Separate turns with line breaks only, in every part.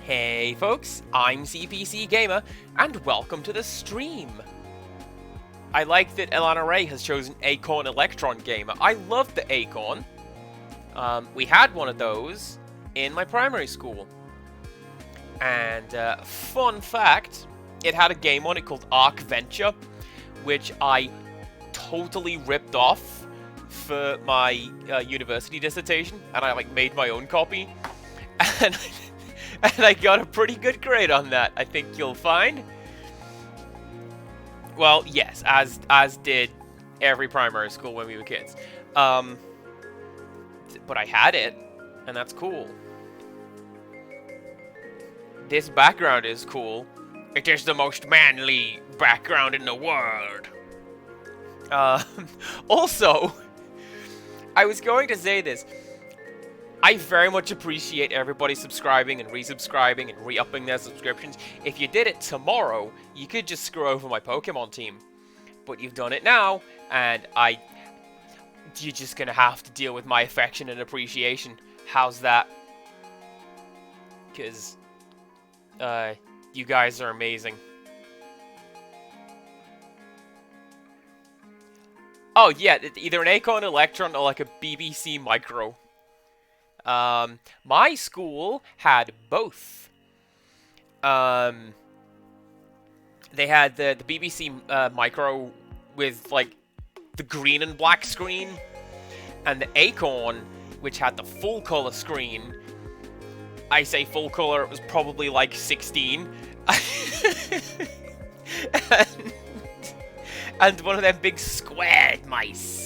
Hey folks, I'm CPC Gamer, and welcome to the stream. I like that Elana Ray has chosen Acorn Electron Gamer. I love the Acorn. We had one of those in my primary school. And fun fact, it had a game on it called Arc Venture, which I totally ripped off for my university dissertation, and I made my own copy. And and I got a pretty good grade on that, I think you'll find. Well, yes, as did every primary school when we were kids. But I had it, and that's cool. This background is cool. It is the most manly background in the world. Also, I was going to say this. I very much appreciate everybody subscribing and resubscribing and re-upping their subscriptions. If you did it tomorrow, you could just screw over my Pokemon team. But you've done it now, and you're just gonna have to deal with my affection and appreciation. How's that? Because, you guys are amazing. Oh yeah, either an Acorn Electron or like a BBC Micro. My school had both. They had the BBC Micro with like the green and black screen, and the Acorn, which had the full color screen. I say full color, it was probably like 16. and one of them big squared mice.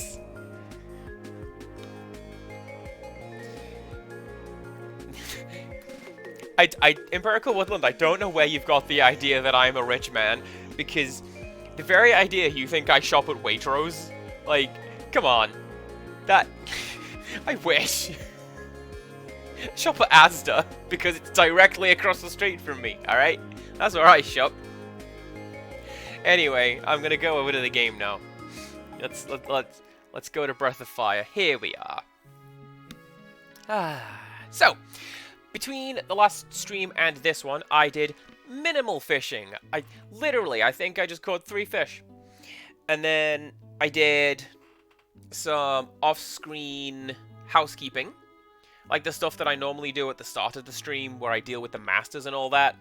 Empirical Woodland, I don't know where you've got the idea that I'm a rich man, because the very idea you think I shop at Waitrose, like, come on, that, I wish. Shop at Asda, because it's directly across the street from me, alright? That's where I shop. Anyway, I'm gonna go over to the game now. Let's go to Breath of Fire. Here we are. So, between the last stream and this one, I did minimal fishing. I think I just caught 3 fish. And then I did some off-screen housekeeping. Like the stuff that I normally do at the start of the stream, where I deal with the masters and all that.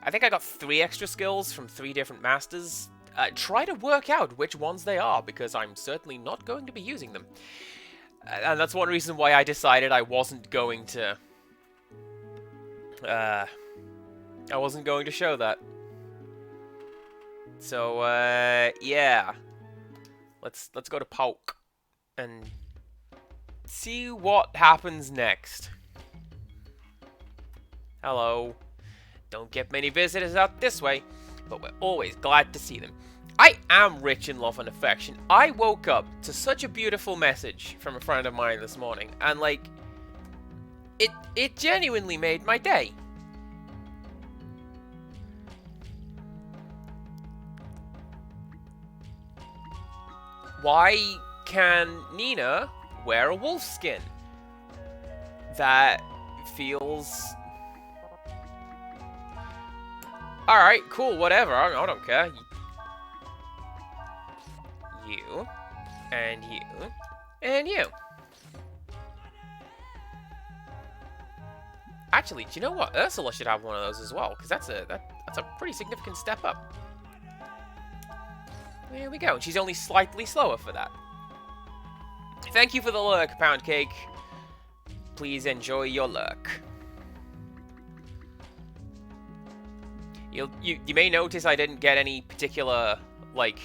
I think I got 3 extra skills from 3 different masters. Try to work out which ones they are, because I'm certainly not going to be using them. And that's one reason why I decided I wasn't going to... I wasn't going to show that. So, yeah. Let's go to Pauk and see what happens next. Hello. Don't get many visitors out this way, but we're always glad to see them. I am rich in love and affection. I woke up to such a beautiful message from a friend of mine this morning, and like, it genuinely made my day. Why can Nina wear a wolf skin? That feels... Alright, cool, whatever, I don't care. You, and you, and you. Actually, do you know what? Ursula should have one of those as well, because that's a pretty significant step up. There we go, and she's only slightly slower for that. Thank you for the lurk, Pound Cake. Please enjoy your lurk. You may notice I didn't get any particular, like,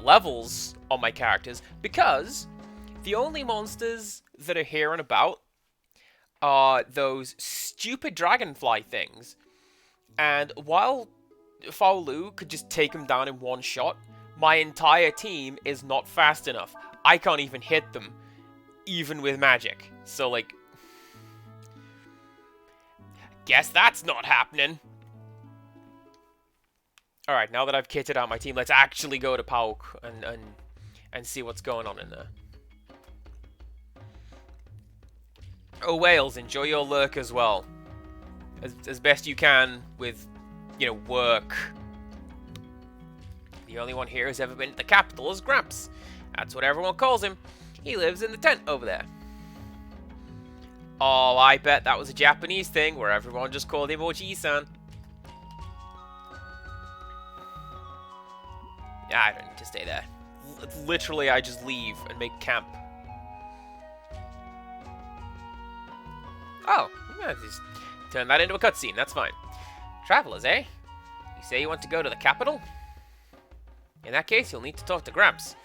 levels on my characters, because the only monsters that are here and about are those stupid dragonfly things. And while Faolu could just take them down in one shot, my entire team is not fast enough. I can't even hit them, even with magic. So, like, guess that's not happening. Alright, now that I've kitted out my team, let's actually go to Pauk and see what's going on in there. Oh, Wales, enjoy your lurk as well. as best you can with, you know, work. The only one here who's ever been to the capital is Gramps. That's what everyone calls him. He lives in the tent over there. Oh, I bet that was a Japanese thing where everyone just called him Oji-san. Yeah, I don't need to stay there. Literally, I just leave and make camp. Oh, yeah, just turn that into a cutscene. That's fine. Travelers, eh? You say you want to go to the capital? In that case, you'll need to talk to Gramps.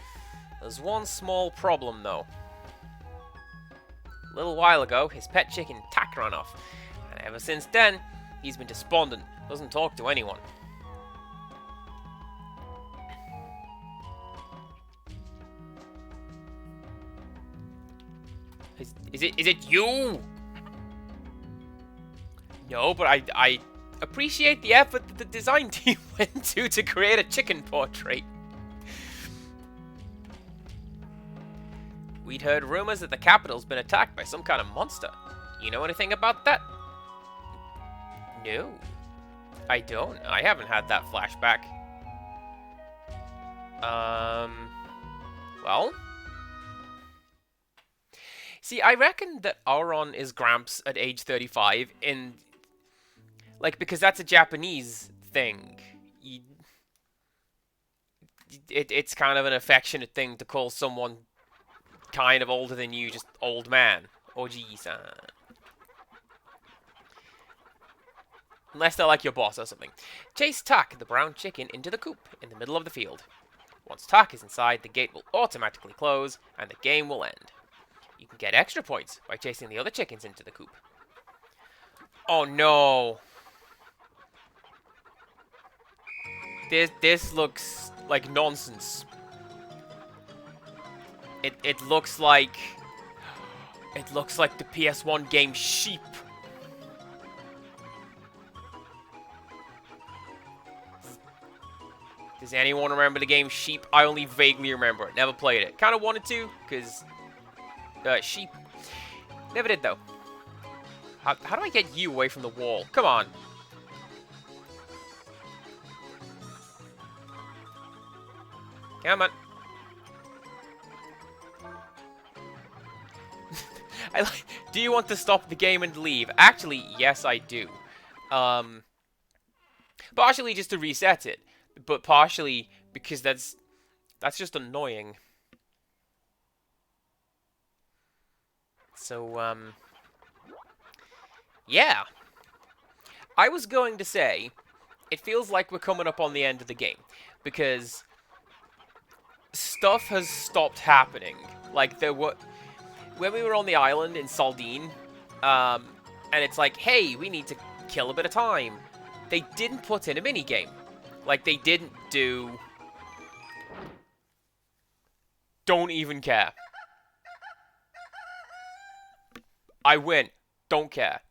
There's one small problem, though. A little while ago, his pet chicken, Tak, ran off. And ever since then, he's been despondent. Doesn't talk to anyone. Is it you? No, but I appreciate the effort that the design team went to create a chicken portrait. We'd heard rumors that the capital's been attacked by some kind of monster. You know anything about that? No. I don't. I haven't had that flashback. Well? See, I reckon that Auron is Gramps at age 35 in... Like, because that's a Japanese thing. It's kind of an affectionate thing to call someone kind of older than you, just old man. Oji-san. Unless they're like your boss or something. Chase Tak, the brown chicken, into the coop in the middle of the field. Once Tak is inside, the gate will automatically close, and the game will end. You can get extra points by chasing the other chickens into the coop. Oh no! This looks like nonsense. It looks like... It looks like the PS1 game Sheep. Does anyone remember the game Sheep? I only vaguely remember it. Never played it. Kind of wanted to, because... Sheep. Never did, though. How do I get you away from the wall? Come on. Come on. Do you want to stop the game and leave? Actually, yes, I do. Partially just to reset it, but partially because that's just annoying. So, yeah. I was going to say, it feels like we're coming up on the end of the game, because stuff has stopped happening. Like, there were... When we were on the island in Saldine, and it's like, hey, we need to kill a bit of time. They didn't put in a minigame. Like, they didn't do... Don't even care. I win. Don't care.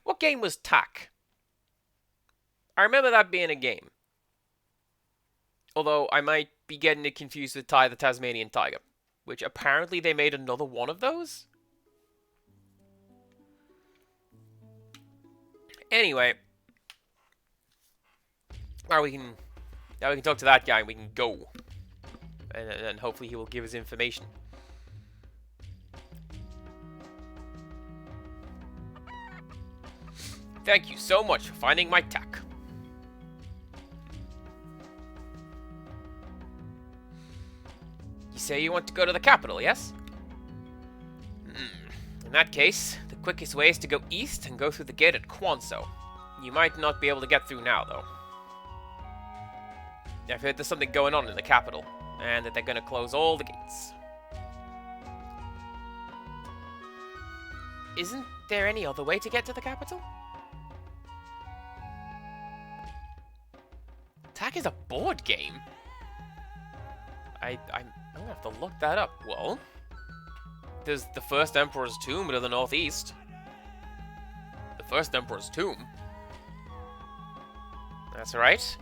What game was Tak? I remember that being a game. Although, I might be getting it confused with Ty the Tasmanian Tiger. Which, apparently, they made another one of those? Anyway. Now we can talk to that guy and we can go. And hopefully he will give us information. Thank you so much for finding my Tak. You say you want to go to the capital, yes? In that case, the quickest way is to go east and go through the gate at Quanso. You might not be able to get through now, though. I've heard there's something going on in the capital, and that they're going to close all the gates. Isn't there any other way to get to the capital? Tak is a board game? I'm gonna have to look that up. Well, there's the First Emperor's Tomb to the northeast. The First Emperor's Tomb? That's right.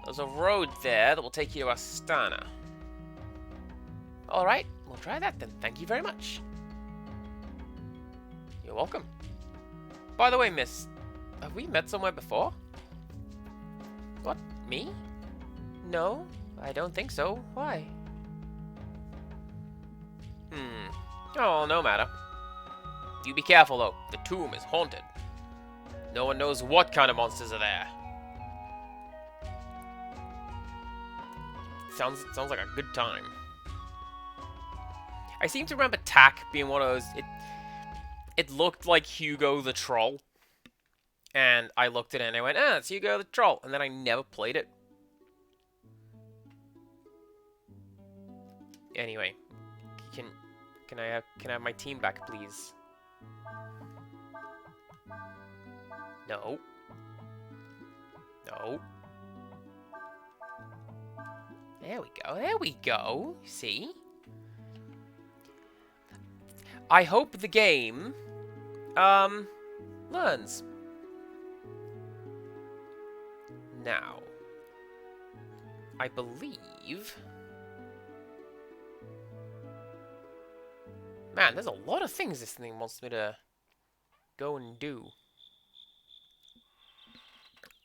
There's a road there that will take you to Astana. Alright, we'll try that then. Thank you very much. You're welcome. By the way, miss, have we met somewhere before? What? Me? No, I don't think so. Why? Oh, no matter. You be careful, though. The tomb is haunted. No one knows what kind of monsters are there. Sounds like a good time. I seem to remember Tack being one of those... It looked like Hugo the Troll. And I looked at it and I went, ah, it's Hugo the Troll. And then I never played it. Anyway. Can I have my team back, please? No. No. There we go. There we go. See? I hope the game, learns. Now, I believe... Man, there's a lot of things this thing wants me to go and do.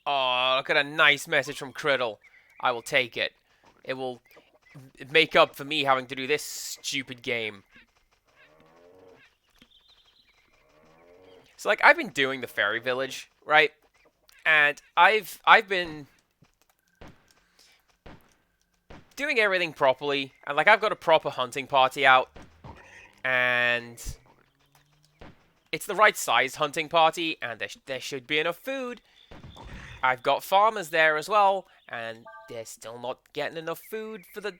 Oh, look at a nice message from Criddle. I will take it. It will make up for me having to do this stupid game. So, like, I've been doing the Fairy Village, right? And I've been doing everything properly. And, like, I've got a proper hunting party out. And it's the right size hunting party, and there should be enough food. I've got farmers there as well, and they're still not getting enough food for the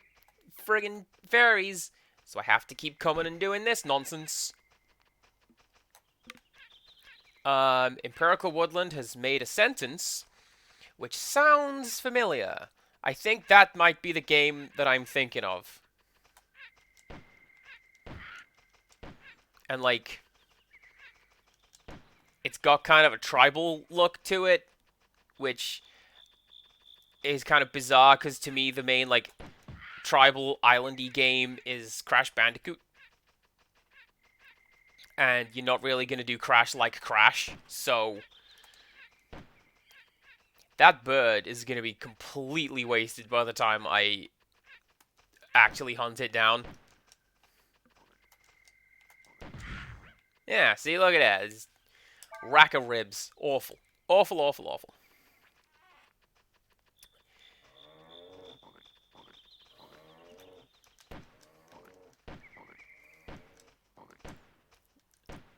friggin' fairies. So I have to keep coming and doing this nonsense. Empirical Woodland has made a sentence, which sounds familiar. I think that might be the game that I'm thinking of. And, like, it's got kind of a tribal look to it, which is kind of bizarre, because to me, the main, like, tribal islandy game is Crash Bandicoot. And you're not really going to do Crash like Crash, so that bird is going to be completely wasted by the time I actually hunt it down. Yeah, see, look at that. It's rack of ribs. Awful. Awful, awful, awful.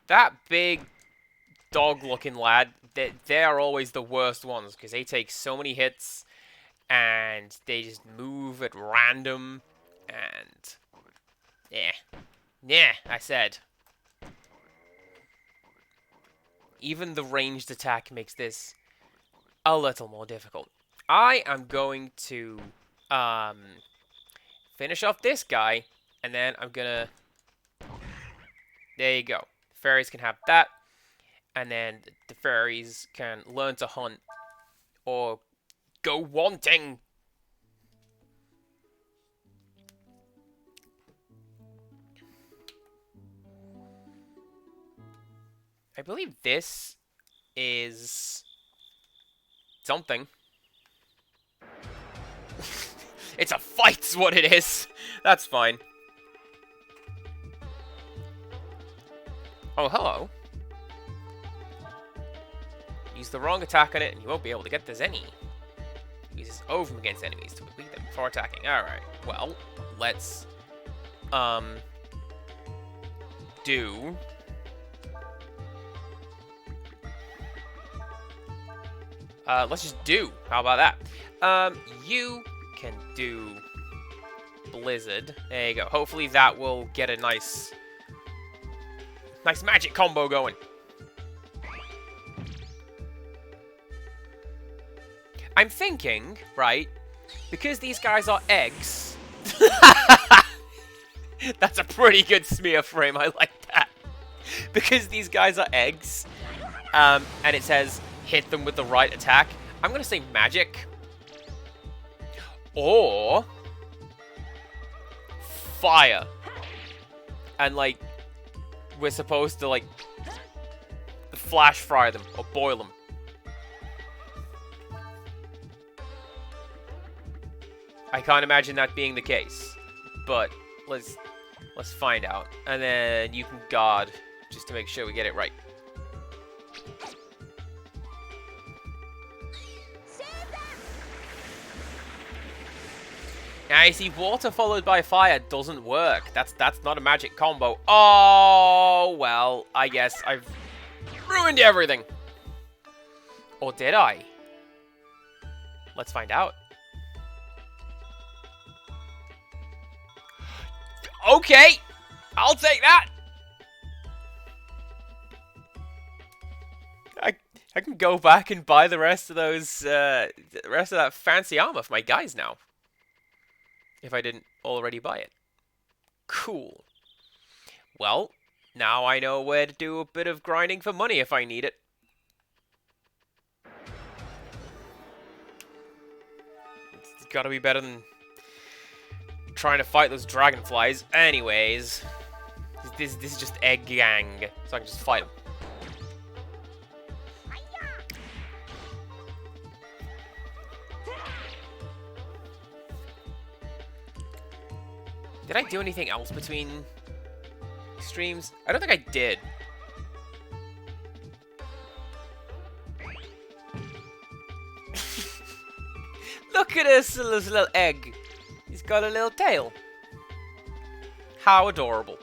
That big dog-looking lad, they are always the worst ones, because they take so many hits, and they just move at random, and... yeah. Yeah, I said. Even the ranged attack makes this a little more difficult. I am going to finish off this guy, and then I'm gonna... there you go. Fairies can have that, and then the fairies can learn to hunt or go wanting. I believe this is something. It's a fight's what it is. That's fine. Oh, hello. Use the wrong attack on it and you won't be able to get the Zenny. Uses Ovum against enemies to defeat them before attacking. Alright, well, let's do... let's just do. How about that? You can do Blizzard. There you go. Hopefully that will get a nice magic combo going. I'm thinking, right, because these guys are eggs. That's a pretty good smear frame. I like that. Because these guys are eggs, and it says hit them with the right attack, I'm going to say magic. Or fire. And, like, we're supposed to, like, flash fry them or boil them. I can't imagine that being the case. But let's find out. And then you can guard just to make sure we get it right. Now you see, water followed by fire doesn't work. That's not a magic combo. Oh, well, I guess I've ruined everything. Or did I? Let's find out. Okay, I'll take that. I can go back and buy the rest of those, the rest of that fancy armor for my guys now. If I didn't already buy it. Cool. Well, now I know where to do a bit of grinding for money if I need it. It's gotta be better than trying to fight those dragonflies. Anyways, this is just egg gang, so I can just fight them. Did I do anything else between streams? I don't think I did. Look at this little egg. He's got a little tail. How adorable.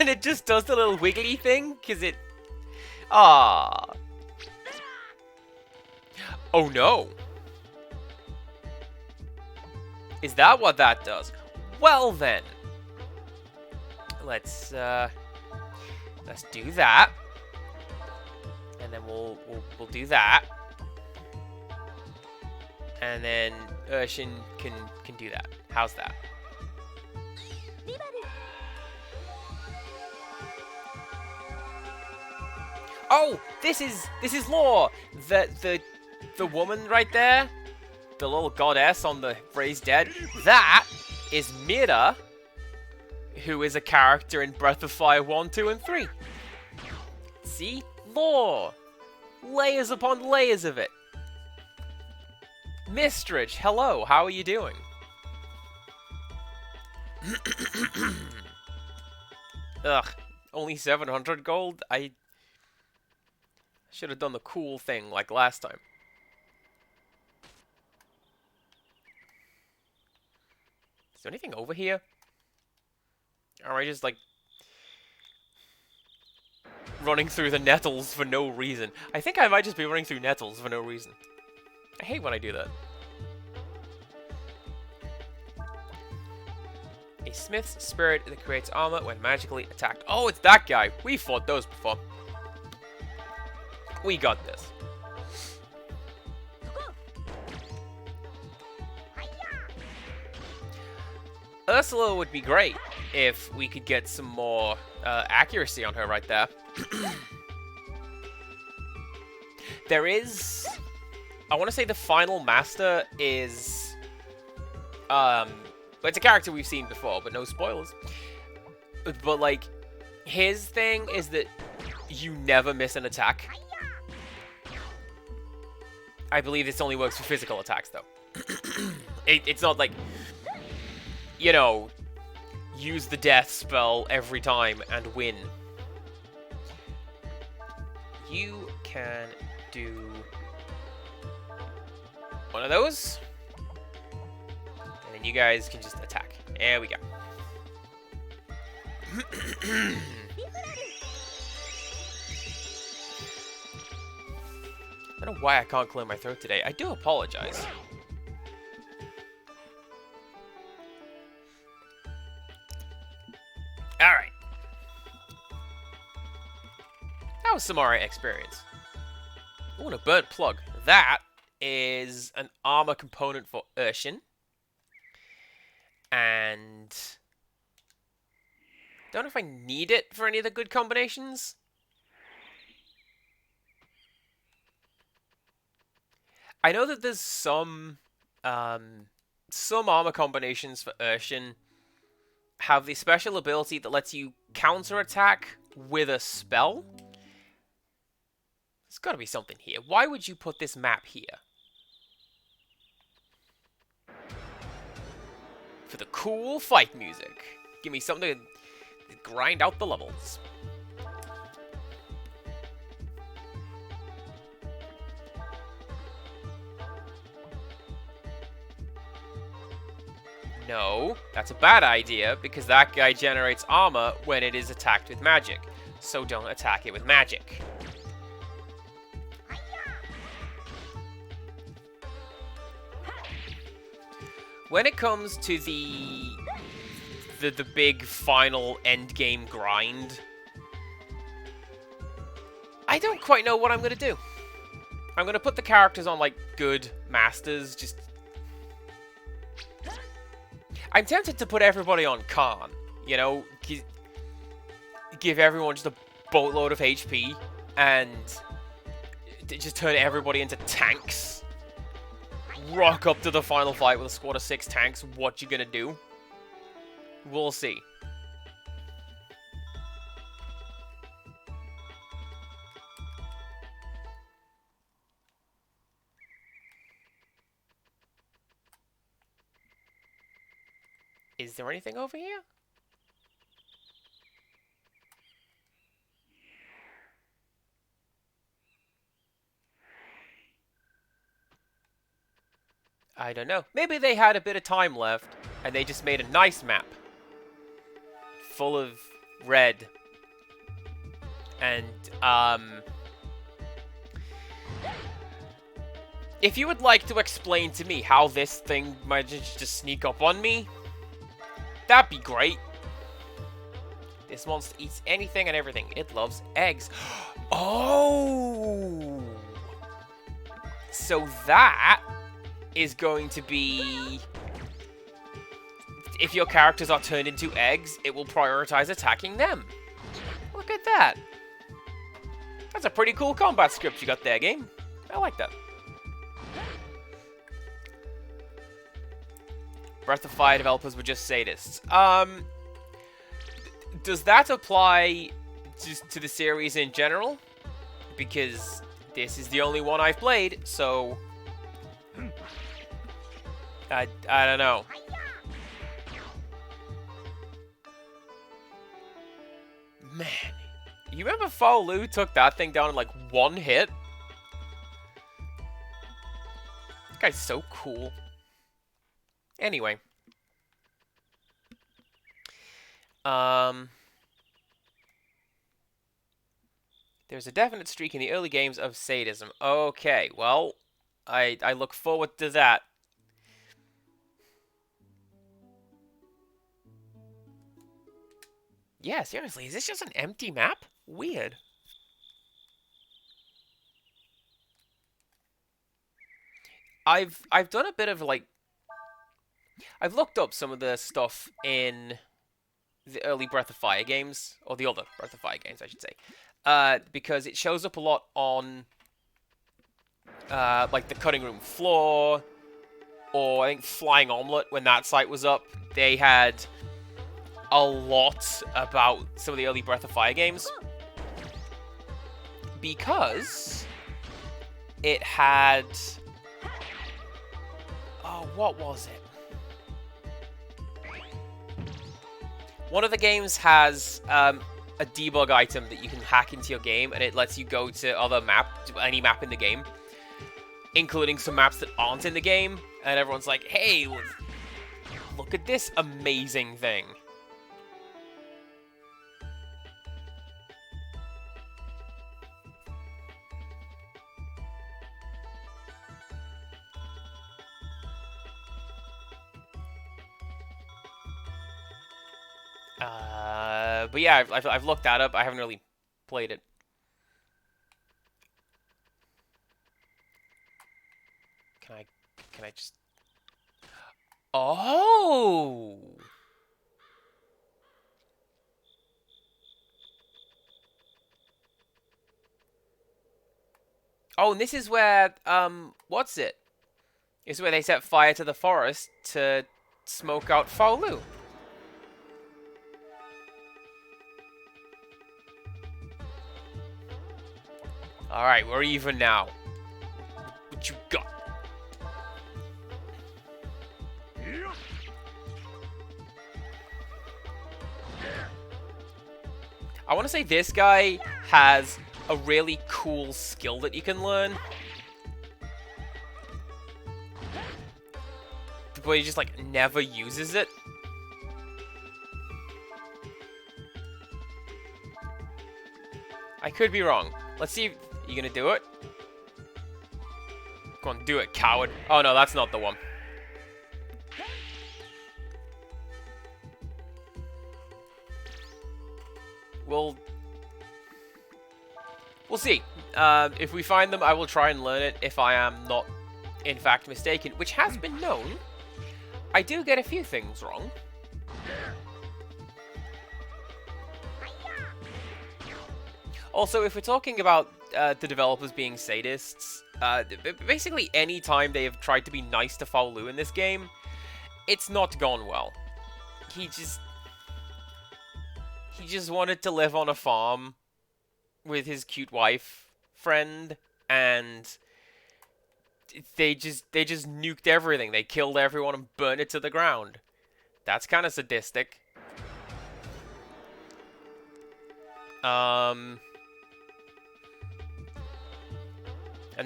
And it just does the little wiggly thing, because it... Ah. Oh no! Is that what that does? Well then, let's do that, and then we'll do that, and then Urshin can do that. How's that? Oh, this is lore. The woman right there, the little goddess on the raised dead, that is Mira, who is a character in Breath of Fire 1, 2, and 3. See? Lore! Layers upon layers of it. Mistrich, hello, how are you doing? Ugh, only 700 gold? I should have done the cool thing like last time. Is there anything over here? Or am I just, like, running through the nettles for no reason? I think I might just be running through nettles for no reason. I hate when I do that. A smith's spirit that creates armor when magically attacked. Oh, it's that guy. We fought those before. We got this. Ursula would be great if we could get some more accuracy on her right there. There is... I want to say the final master is... it's a character we've seen before, but no spoilers. But, like, his thing is that you never miss an attack. I believe this only works for physical attacks, though. It's not like... You know, use the death spell every time and win. You can do one of those. And then you guys can just attack. There we go. I don't know why I can't clear my throat today. I do apologize. Alright. That was some alright experience. Oh, and a burnt plug. That is an armor component for Urshin. And... don't know if I need it for any of the good combinations. I know that there's some armor combinations for Urshin have the special ability that lets you counterattack with a spell. There's got to be something here. Why would you put this map here? For the cool fight music. Give me something to grind out the levels. No, that's a bad idea, because that guy generates armor when it is attacked with magic. So don't attack it with magic. When it comes to the big final endgame grind, I don't quite know what I'm going to do. I'm going to put the characters on, like, good masters, just... I'm tempted to put everybody on Khan, you know, give everyone just a boatload of HP, and just turn everybody into tanks. Rock up to the final fight with a squad of 6 tanks, what you gonna do? We'll see. Is there anything over here? I don't know. Maybe they had a bit of time left, and they just made a nice map. Full of red. And, if you would like to explain to me how this thing might just sneak up on me, that'd be great. This monster eats anything and everything. It loves eggs. Oh! So that is going to be... If your characters are turned into eggs, it will prioritize attacking them. Look at that. That's a pretty cool combat script you got there, game. I like that. Breath of Fire developers were just sadists. Does that apply just to the series in general? Because this is the only one I've played, so... I don't know. Man, you remember Fo Lu took that thing down in like one hit? That guy's so cool. Anyway. There's a definite streak in the early games of sadism. Okay, well, I look forward to that. Yeah, seriously, is this just an empty map? Weird. I've done a bit of like... I've looked up some of the stuff in the early Breath of Fire games, or the older Breath of Fire games, I should say, because it shows up a lot on like the cutting room floor, or I think Flying Omelette, when that site was up, they had a lot about some of the early Breath of Fire games, because it had... Oh, what was it? One of the games has a debug item that you can hack into your game, and it lets you go to any map in the game, including some maps that aren't in the game, and everyone's like, hey, look at this amazing thing. But yeah, I've looked that up. I haven't really played it. Can I just... Oh! Oh, and this is where, what's it? This is where they set fire to the forest to smoke out Faolu. Alright, we're even now. What you got? I want to say this guy has a really cool skill that you can learn. But he just, like, never uses it. I could be wrong. Let's see if you're gonna do it. Go on, do it, coward. Oh no, that's not the one. We'll see. If we find them, I will try and learn it if I am not, in fact, mistaken, which has been known. I do get a few things wrong. Also, if we're talking about the developers being sadists, basically any time they have tried to be nice to Faolu in this game, it's not gone well. He just wanted to live on a farm with his cute wife friend, and they just nuked everything. They killed everyone and burned it to the ground. That's kind of sadistic. And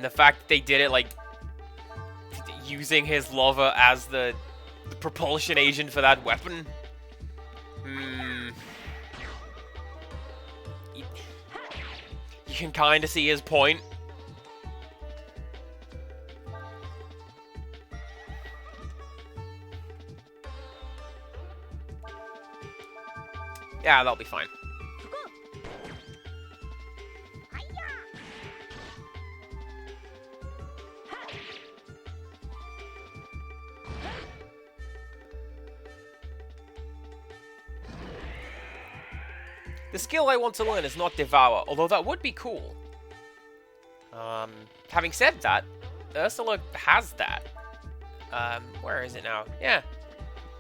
the fact that they did it, like, using his lover as the propulsion agent for that weapon. You can kind of see his point. Yeah, that'll be fine. The skill I want to learn is not Devour, although that would be cool. Having said that, Ursula has that. Where is it now? Yeah.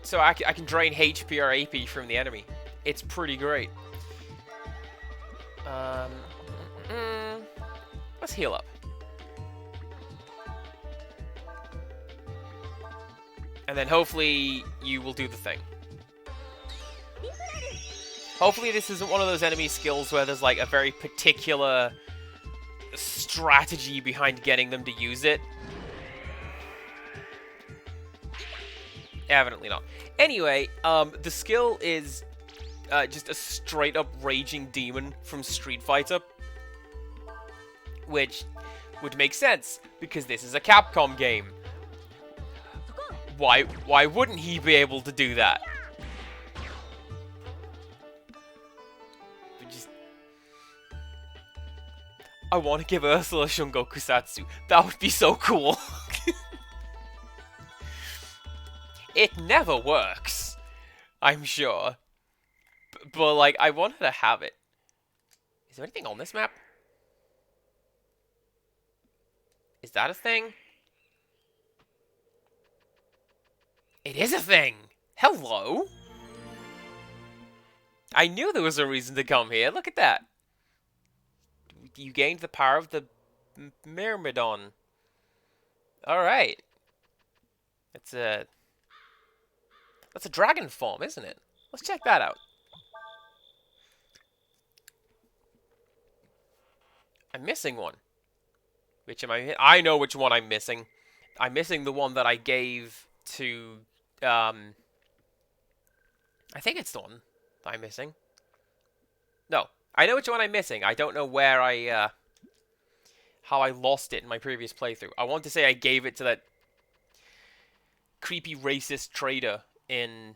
So I can drain HP or AP from the enemy. It's pretty great. Let's heal up. And then hopefully you will do the thing. Hopefully this isn't one of those enemy skills where there's like a very particular strategy behind getting them to use it. Evidently not. Anyway, the skill is just a straight up raging demon from Street Fighter. Which would make sense, because this is a Capcom game. Why wouldn't he be able to do that? I want to give Ursula Shungoku Satsu. That would be so cool. It never works, I'm sure. But, like, I want her to have it. Is there anything on this map? Is that a thing? It is a thing! Hello? I knew there was a reason to come here. Look at that. You gained the power of the Myrmidon. Alright. That's a dragon form, isn't it? Let's check that out. I'm missing one. Which am I? I know which one I'm missing. I'm missing the one that I gave to, I think it's the one that I'm missing. No. I know which one I'm missing. I don't know where how I lost it in my previous playthrough. I want to say I gave it to that creepy racist trader in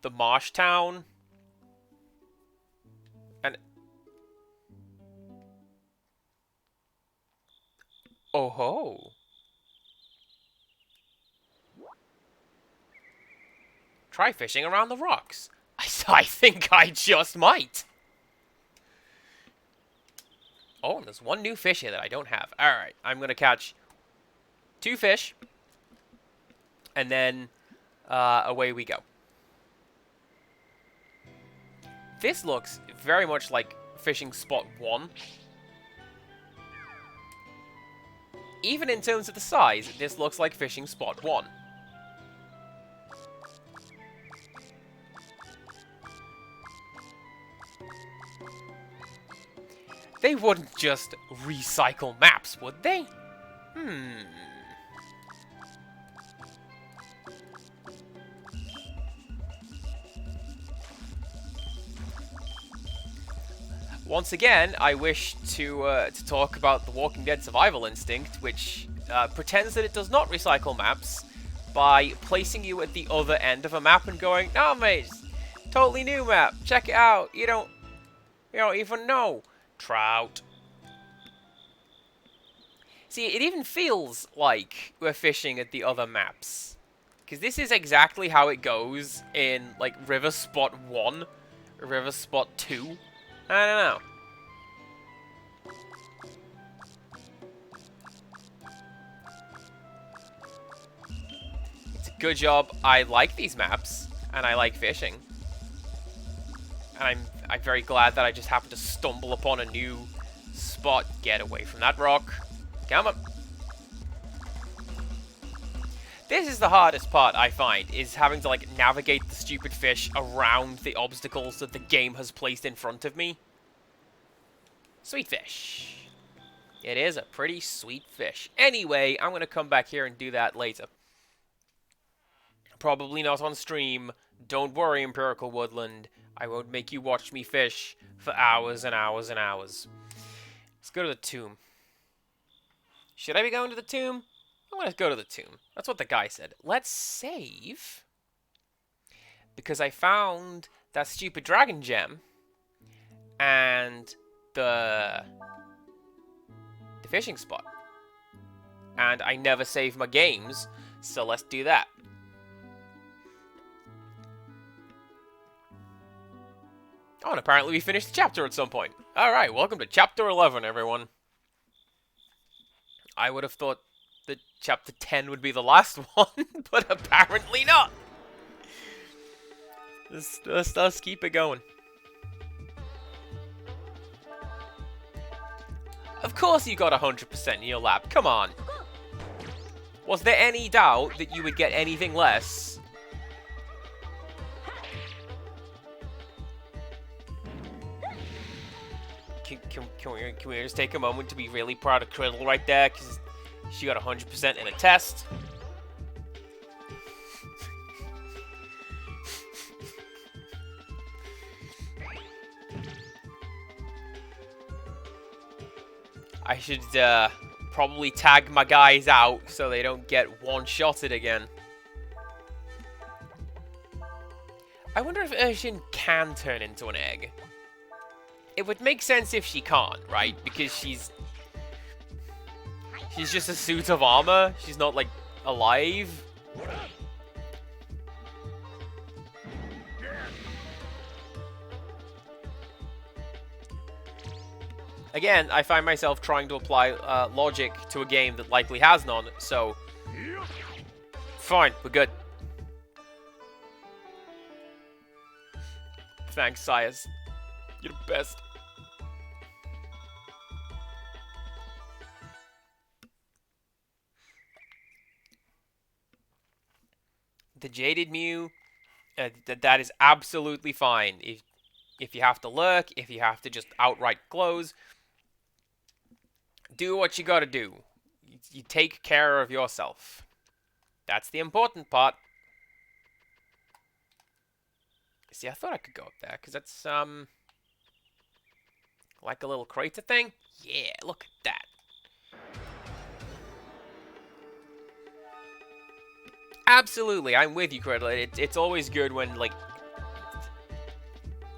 the marsh town. And... oh ho! Try fishing around the rocks. I think I just might. Oh, and there's one new fish here that I don't have. Alright, I'm going to catch 2 fish. And then away we go. This looks very much like fishing spot 1. Even in terms of the size, this looks like fishing spot 1. They wouldn't just recycle maps, would they? Once again, I wish to talk about the Walking Dead survival instinct, which pretends that it does not recycle maps by placing you at the other end of a map and going, "No, mate, totally new map. Check it out. You don't even know." Trout. See, it even feels like we're fishing at the other maps. Because this is exactly how it goes in, like, River Spot 1, or River Spot 2. I don't know. It's a good job. I like these maps, and I like fishing. And I'm very glad that I just happened to stumble upon a new spot. Get away from that rock. Come on. This is the hardest part, I find, is having to, like, navigate the stupid fish around the obstacles that the game has placed in front of me. Sweet fish. It is a pretty sweet fish. Anyway, I'm going to come back here and do that later. Probably not on stream. Don't worry, Empirical Woodland. I won't make you watch me fish for hours and hours and hours. Let's go to the tomb. Should I be going to the tomb? I want to go to the tomb. That's what the guy said. Let's save. Because I found that stupid dragon gem. And the fishing spot. And I never save my games. So let's do that. Oh, and apparently we finished the chapter at some point. Alright, welcome to chapter 11, everyone. I would have thought that chapter 10 would be the last one, but apparently not. Let's keep it going. Of course you got 100% in your lab, come on. Was there any doubt that you would get anything less? Can we just take a moment to be really proud of Criddle right there? Because she got 100% in a test. I should probably tag my guys out so they don't get one-shotted again. I wonder if Urshin can turn into an egg. It would make sense if she can't, right? Because she's just a suit of armor. She's not, like, alive. Again, I find myself trying to apply logic to a game that likely has none, so... Fine, we're good. Thanks, Sires. You're the best. The Jaded Mew, that is absolutely fine. If you have to lurk, if you have to just outright close, do what you gotta do. You take care of yourself. That's the important part. See, I thought I could go up there, because that's, like a little crater thing? Yeah, look at that. Absolutely, I'm with you, Criddle. It's always good when, like...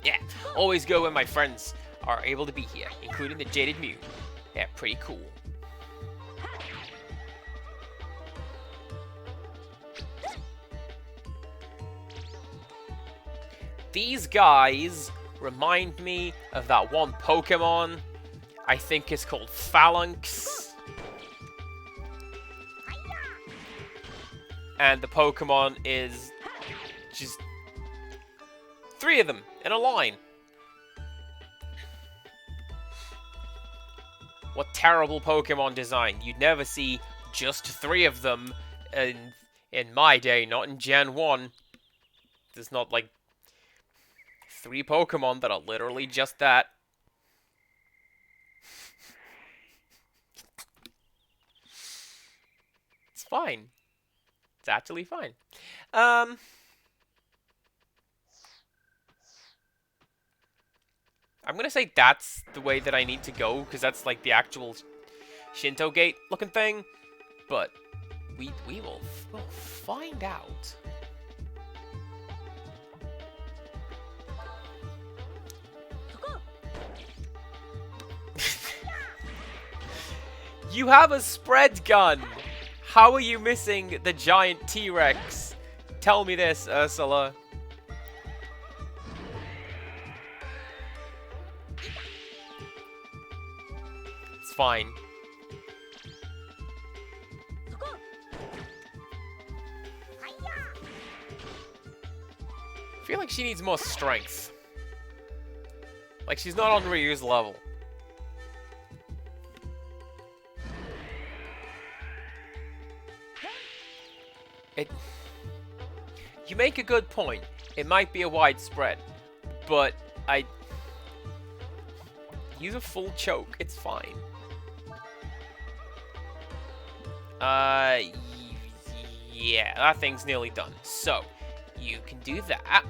Yeah, always good when my friends are able to be here, including the Jaded Mew. Yeah, pretty cool. These guys remind me of that one Pokemon I think it's called Phalanx. And the Pokemon is just 3 of them in a line. What terrible Pokemon design. You'd never see just 3 of them in my day, not in Gen 1. There's not like 3 Pokemon that are literally just that. It's fine. It's actually fine. I'm gonna say that's the way that I need to go, because that's like the actual Shinto gate looking thing. But we'll find out. You have a spread gun! How are you missing the giant T-Rex? Tell me this, Ursula. It's fine. I feel like she needs more strength. Like, she's not on Ryu's level. You make a good point. It might be a widespread, but use a full choke. It's fine. Yeah, that thing's nearly done. So, you can do that.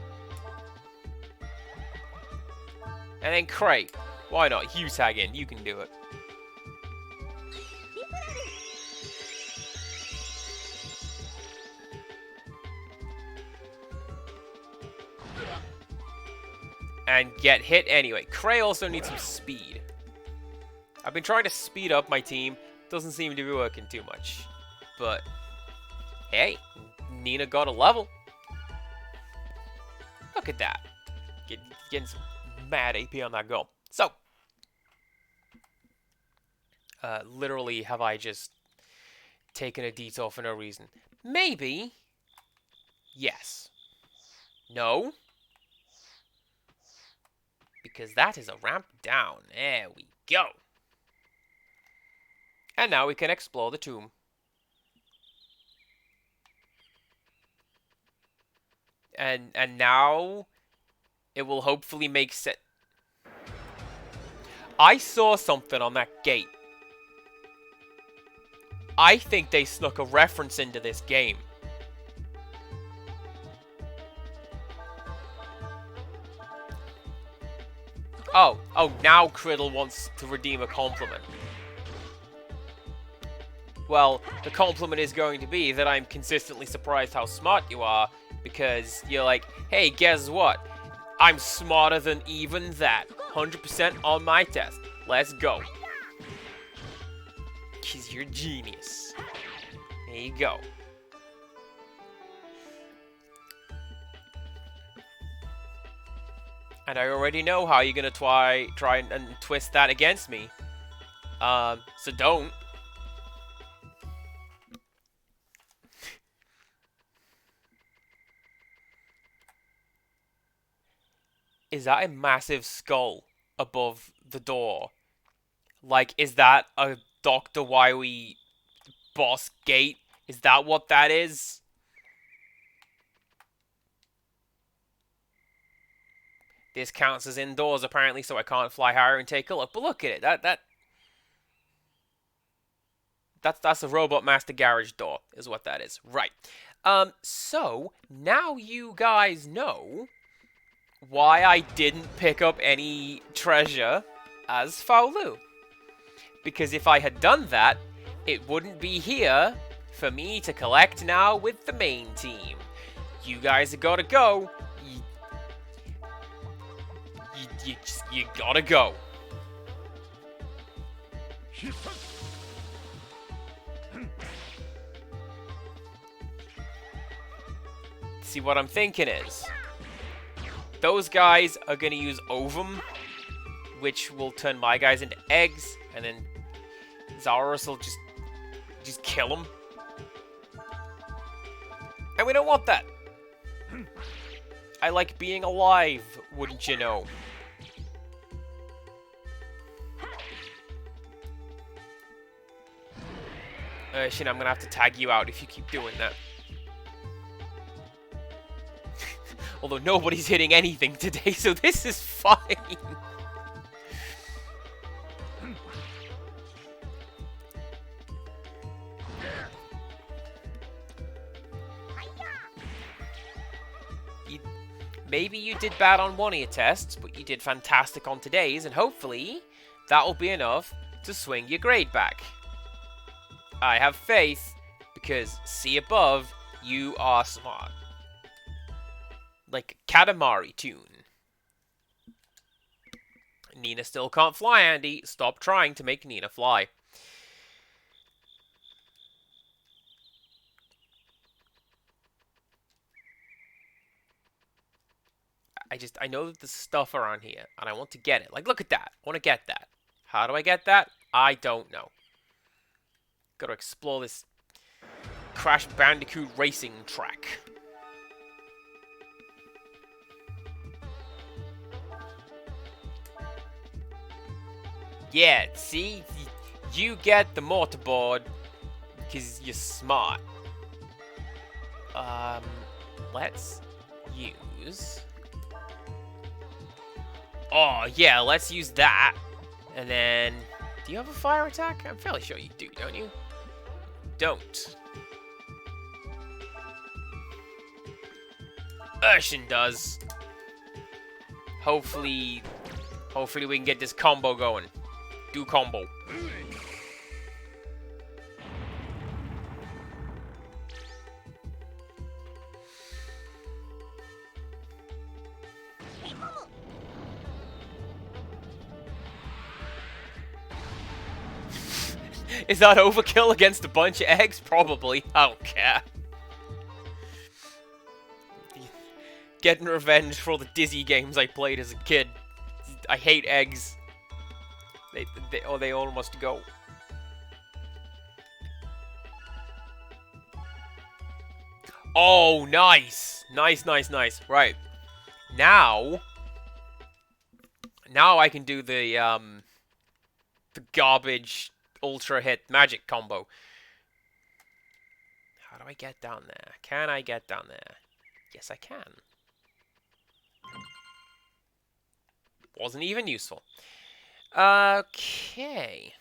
And then Cray. Why not? You tag in. You can do it. And get hit anyway. Cray also needs some speed. I've been trying to speed up my team. Doesn't seem to be working too much. But, hey, Nina got a level. Look at that. Getting some mad AP on that goal. So, literally have I just taken a detour for no reason? Maybe. Yes. No. Because that is a ramp down. There we go. And now we can explore the tomb. And now it will hopefully make sense. I saw something on that gate. I think they snuck a reference into this game. Oh, now Criddle wants to redeem a compliment. Well, the compliment is going to be that I'm consistently surprised how smart you are, because you're like, hey, guess what? I'm smarter than even that. 100% on my test. Let's go. Because you're genius. There you go. And I already know how you're gonna try and twist that against me. So don't. Is that a massive skull above the door? Like, is that a Dr. Wily boss gate? Is that what that is? This counts as indoors, apparently, so I can't fly higher and take a look. But look at it. That's a Robot Master Garage door, is what that is. Right. So, now you guys know why I didn't pick up any treasure as Faolu. Because if I had done that, it wouldn't be here for me to collect now with the main team. You guys have got to go. You gotta go. See, what I'm thinking is, those guys are gonna use Ovum which will turn my guys into eggs, and then Zaurus will just kill them. And we don't want that. I like being alive, wouldn't you know? Shin, I'm gonna have to tag you out if you keep doing that. Although nobody's hitting anything today, so this is fine. Maybe you did bad on one of your tests, but you did fantastic on today's, and hopefully that will be enough to swing your grade back. I have faith, because see above, you are smart. Like Katamari tune. Nina still can't fly, Andy. Stop trying to make Nina fly. I know that there's stuff around here, and I want to get it. Like, look at that. I want to get that. How do I get that? I don't know. Gotta explore this Crash Bandicoot racing track. Yeah, see? You get the mortarboard because you're smart. Let's use... Oh, yeah, let's use that. And then... Do you have a fire attack? I'm fairly sure you do, don't you? Don't. Urshin does. Hopefully we can get this combo going. Do combo. Is that overkill against a bunch of eggs? Probably. I don't care. Getting revenge for all the Dizzy games I played as a kid. I hate eggs. They all must go. Oh, nice. Nice. Right. Now I can do the garbage ultra hit magic combo. How do I get down there? Can I get down there? Yes, I can. Wasn't even useful. Okay.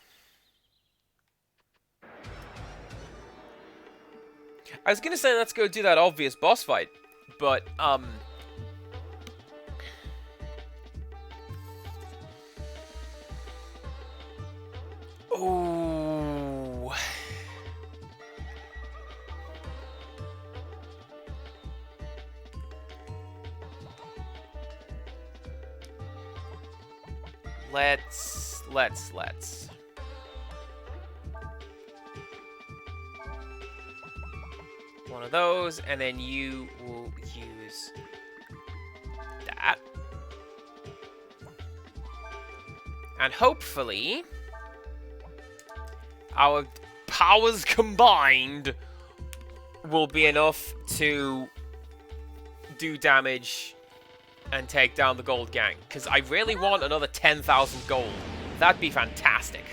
I was gonna say let's go do that obvious boss fight, but oh. Let's. One of those, and then you will use that. And hopefully, our powers combined will be enough to do damage and take down the gold gang. Because I really want another 10,000 gold. That'd be fantastic.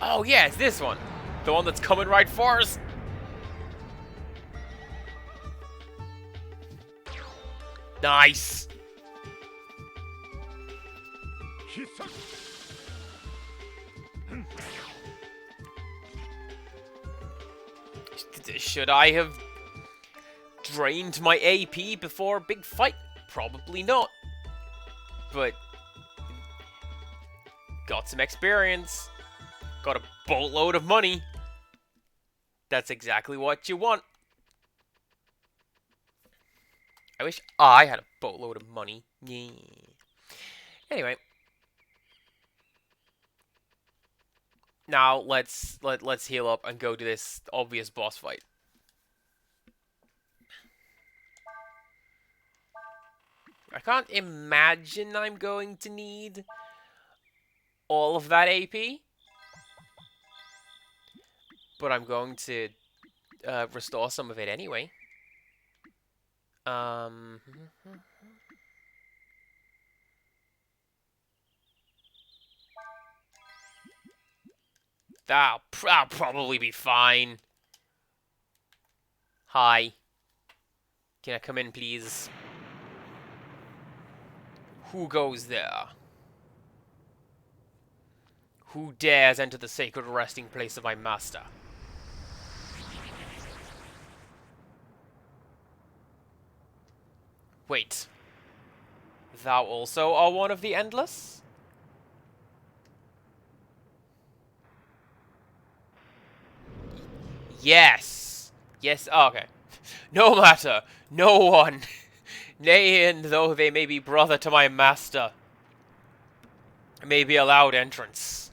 Oh yeah, it's this one. The one that's coming right for us. Nice. Should I have drained my AP before a big fight? Probably not. But got some experience. Got a boatload of money. That's exactly what you want. I wish I had a boatload of money. Yeah. Anyway. Now let's heal up and go to this obvious boss fight. I can't imagine I'm going to need all of that AP, but I'm going to restore some of it anyway. That'll probably be fine. Hi. Can I come in, please? Who goes there? Who dares enter the sacred resting place of my master? Wait. Thou also are one of the Endless? Yes! Yes, oh, okay. No matter, no one, nay, and though they may be brother to my master, may be allowed entrance.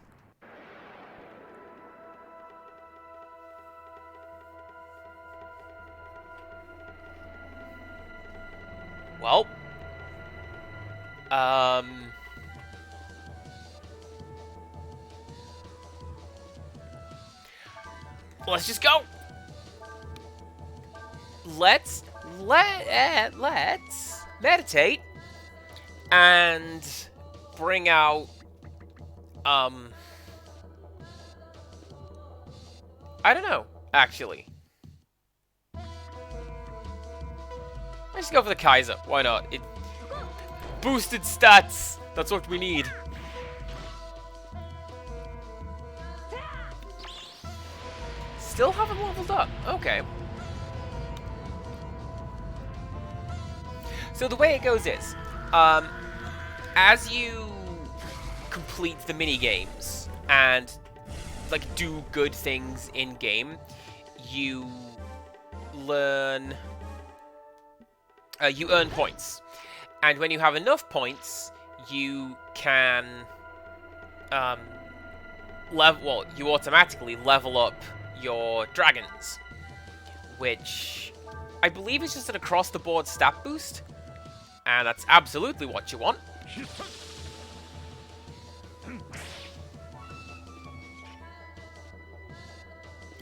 Well, let's just go. Let's meditate and bring out I don't know, actually. Let's go for the Kaiser. Why not? It boosted stats. That's what we need. Still haven't leveled up. Okay. So the way it goes is, as you complete the mini games and like do good things in game, you learn, you earn points, and when you have enough points, you can you automatically level up your dragons, which I believe is just an across-the-board stat boost. And that's absolutely what you want.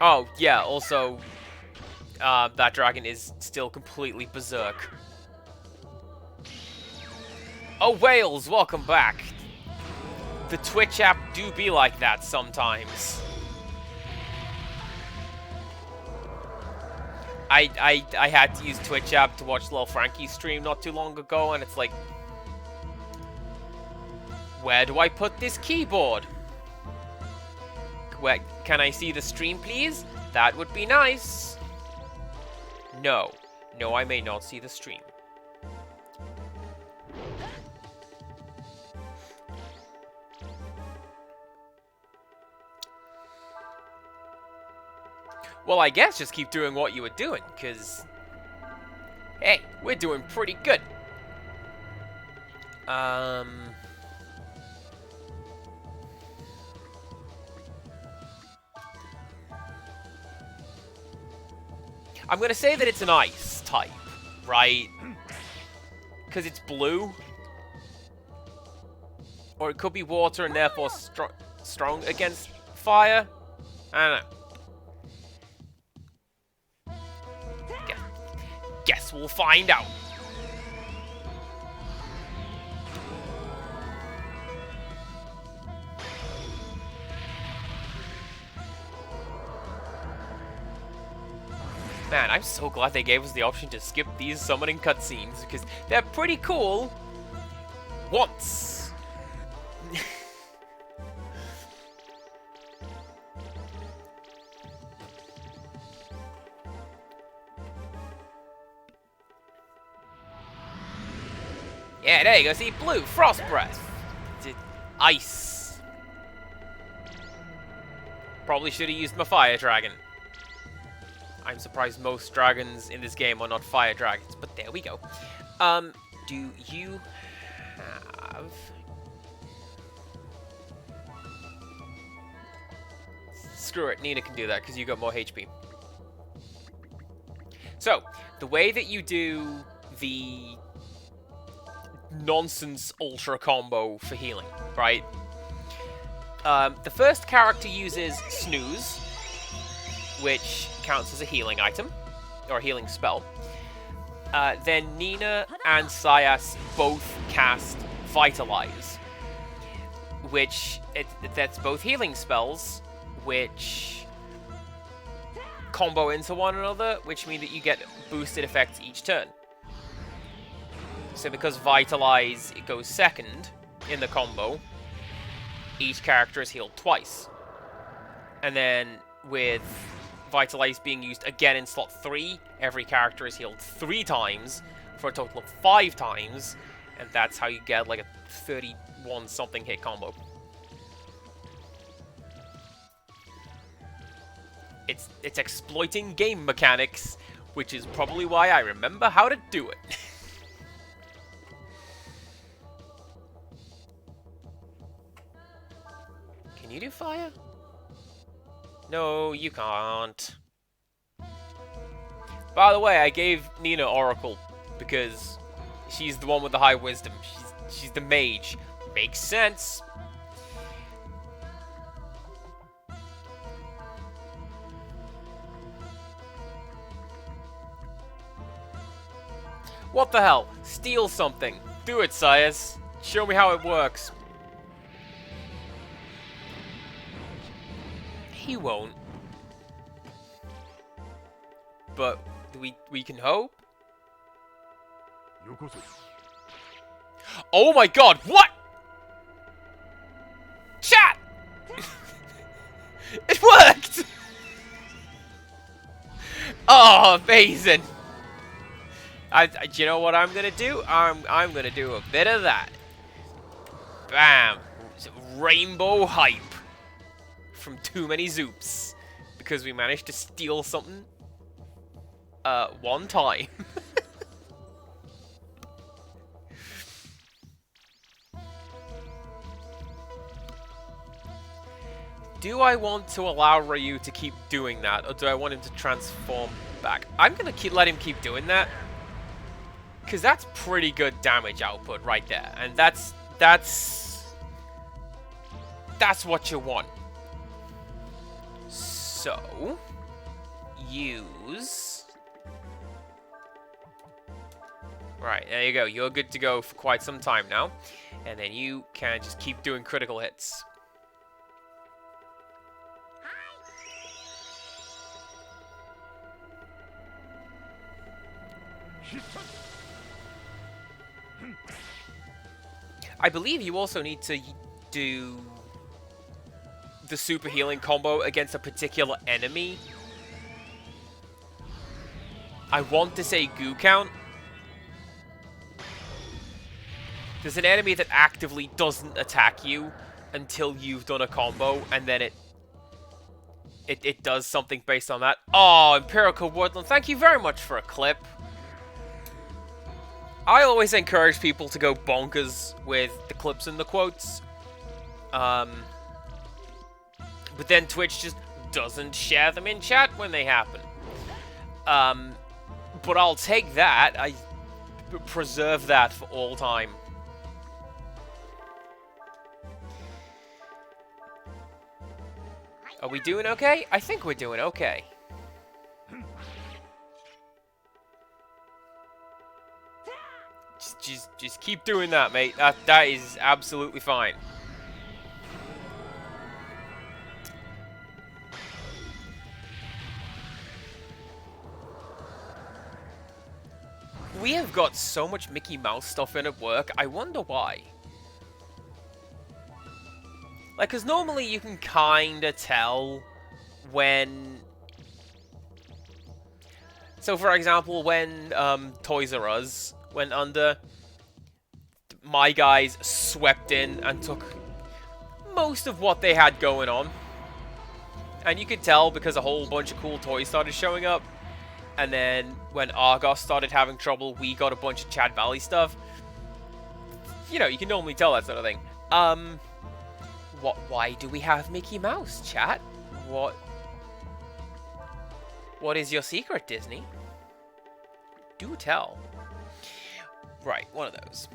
Oh, yeah, also, that dragon is still completely berserk. Oh, Wales, welcome back. The Twitch app do be like that sometimes. I had to use Twitch app to watch Lil Frankie's stream not too long ago, and it's like, where do I put this keyboard? Where, can I see the stream, please? That would be nice. No. No, I may not see the stream. Well, I guess just keep doing what you were doing, because, hey, we're doing pretty good. I'm going to say that it's an ice type, right? Because it's blue. Or it could be water and therefore strong against fire. I don't know. Guess we'll find out. Man, I'm so glad they gave us the option to skip these summoning cutscenes, because they're pretty cool once. Yeah, there you go. See, blue, frost breath, ice. Probably should have used my fire dragon. I'm surprised most dragons in this game are not fire dragons, but there we go. Do you have... screw it. Nina can do that because you got more HP. So, the way that you do the nonsense ultra combo for healing, right? The first character uses Snooze, which counts as a healing item, or a healing spell. Then Nina and Sayas both cast Vitalize, which that's both healing spells, which combo into one another, which mean that you get boosted effects each turn. So because Vitalize it goes second in the combo, each character is healed twice. And then with Vitalize being used again in slot 3, every character is healed 3 times for a total of 5 times, and that's how you get like a 31 something hit combo. It's exploiting game mechanics, which is probably why I remember how to do it. Can you do fire? No, you can't. By the way, I gave Nina Oracle because she's the one with the high wisdom. She's the mage. Makes sense. What the hell? Steal something. Do it, Sayas. Show me how it works. He won't. But we can hope. Oh my god, what? Chat! It worked! Oh, amazing. Do you know what I'm gonna do? I'm gonna do a bit of that. Bam! Rainbow hype from Too Many Zoops because we managed to steal something one time. Do I want to allow Ryu to keep doing that, or do I want him to transform back? I'm gonna let him keep doing that. Because that's pretty good damage output right there. And that's what you want. So, use... Right, there you go. You're good to go for quite some time now. And then you can just keep doing critical hits. I believe you also need to do the super healing combo against a particular enemy. I want to say goo count. There's an enemy that actively doesn't attack you until you've done a combo, and then it does something based on that. Oh, Empirical Woodland, thank you very much for a clip. I always encourage people to go bonkers with the clips and the quotes. But then Twitch just doesn't share them in chat when they happen. But I'll take that. I preserve that for all time. Are we doing okay? I think we're doing okay. Just keep doing that, mate. That is absolutely fine. We have got so much Mickey Mouse stuff in at work. I wonder why. Like, because normally you can kind of tell when... So, for example, when Toys R Us went under, my guys swept in and took most of what they had going on. And you could tell because a whole bunch of cool toys started showing up. And then when Argos started having trouble, we got a bunch of Chad Valley stuff. You know, you can normally tell that sort of thing. Why do we have Mickey Mouse, chat? What is your secret, Disney? Do tell. Right, one of those.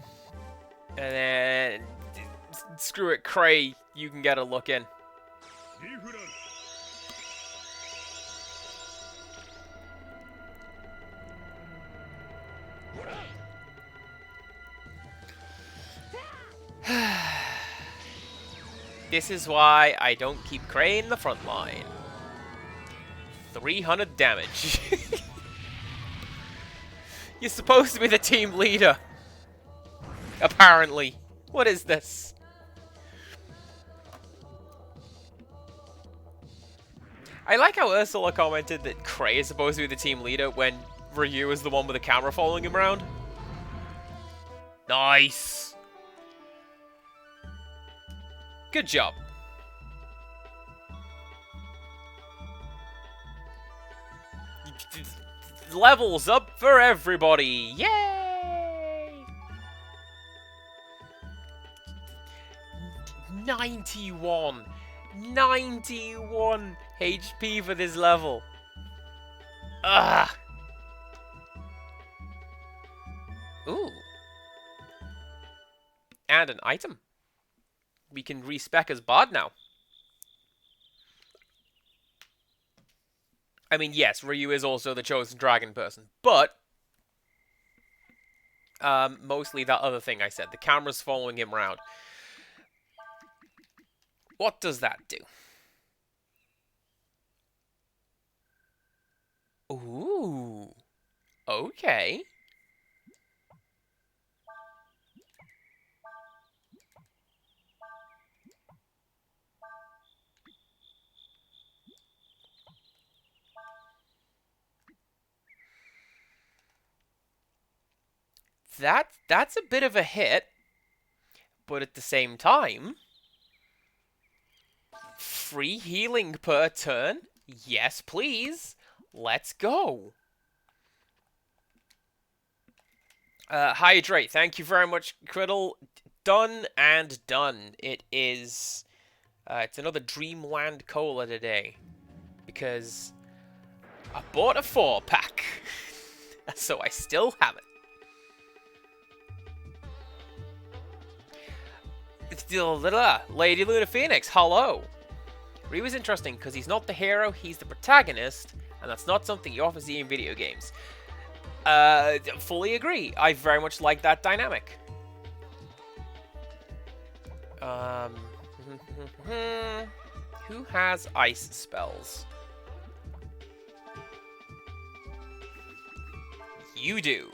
And then... Screw it, Cray. You can get a look in. This is why I don't keep Cray in the front line. 300 damage. You're supposed to be the team leader. Apparently. What is this? I like how Ursula commented that Cray is supposed to be the team leader when Ryu is the one with the camera following him around. Nice. Good job. Levels up for everybody! Yay! 91! 91 HP for this level. Ugh! Ooh. And an item. We can respec as Bard now. I mean, yes, Ryu is also the chosen dragon person, but mostly that other thing I said. The camera's following him around. What does that do? Ooh. Okay. That's a bit of a hit, but at the same time, free healing per turn? Yes, please. Let's go. Hydrate. Thank you very much, Criddle. Done and done. It is... it's another Dreamland Cola today. Because I bought a 4-pack. So I still have it. Lady Luna Phoenix, hello. Ryu is interesting because he's not the hero, he's the protagonist, and that's not something you often see in video games. Fully agree. I very much like that dynamic. Who has ice spells? You do.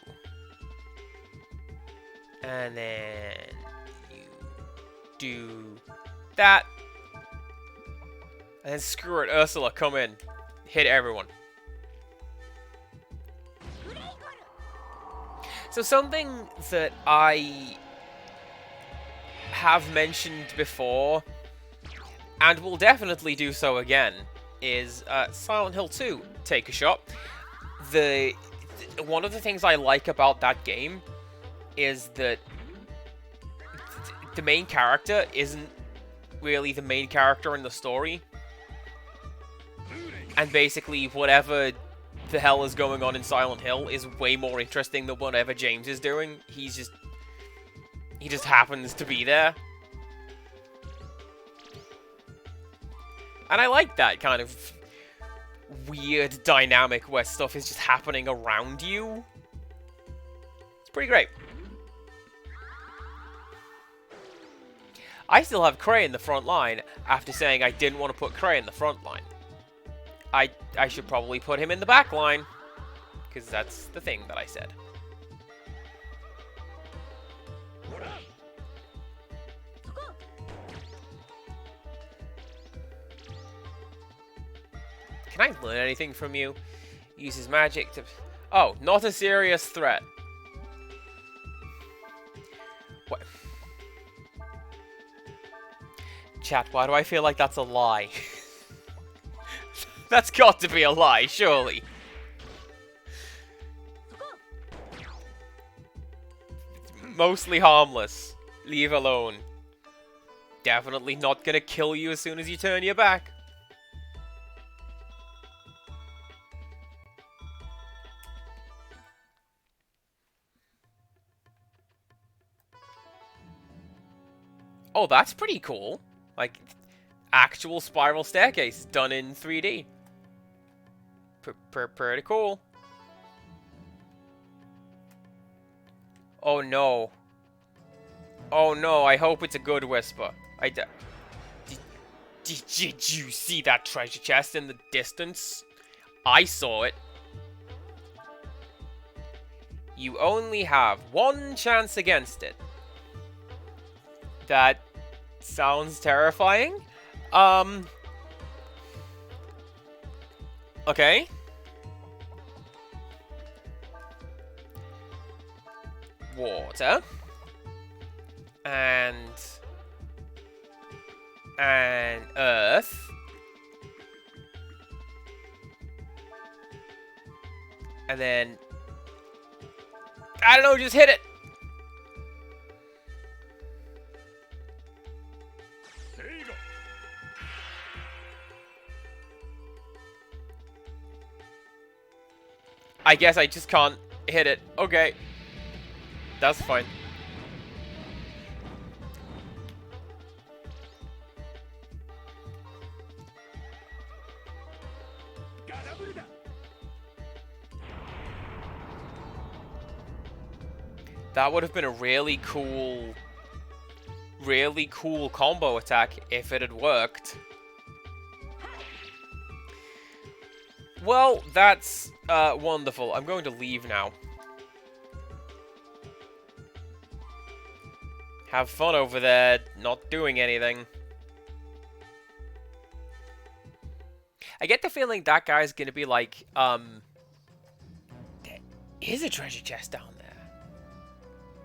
And then you do that. And then screw it, Ursula, come in. Hit everyone. So something that I have mentioned before, and will definitely do so again, is Silent Hill 2, Take a Shot. One of the things I like about that game is that the main character isn't really the main character in the story. And basically, whatever the hell is going on in Silent Hill is way more interesting than whatever James is doing. He just happens to be there. And I like that kind of weird dynamic where stuff is just happening around you. It's pretty great. I still have Cray in the front line after saying I didn't want to put Cray in the front line. I should probably put him in the back line, because that's the thing that I said. Can I learn anything from you? Uses magic to... Oh, not a serious threat. What? Chat, why do I feel like that's a lie? That's got to be a lie, surely. Mostly harmless. Leave alone. Definitely not gonna kill you as soon as you turn your back. Oh, that's pretty cool. Like, actual spiral staircase done in 3D. Pretty cool. Oh no. Oh no, I hope it's a good whisper. Did you see that treasure chest in the distance? I saw it. You only have one chance against it. That sounds terrifying. Okay. Water. And earth. And then, I don't know, just hit it.
There you go.
I guess I just can't hit it. Okay. That's fine. That would have been a really cool combo attack if it had worked. Well, that's wonderful. I'm going to leave now. Have fun over there, not doing anything. I get the feeling that guy's gonna be like, there is a treasure chest down there.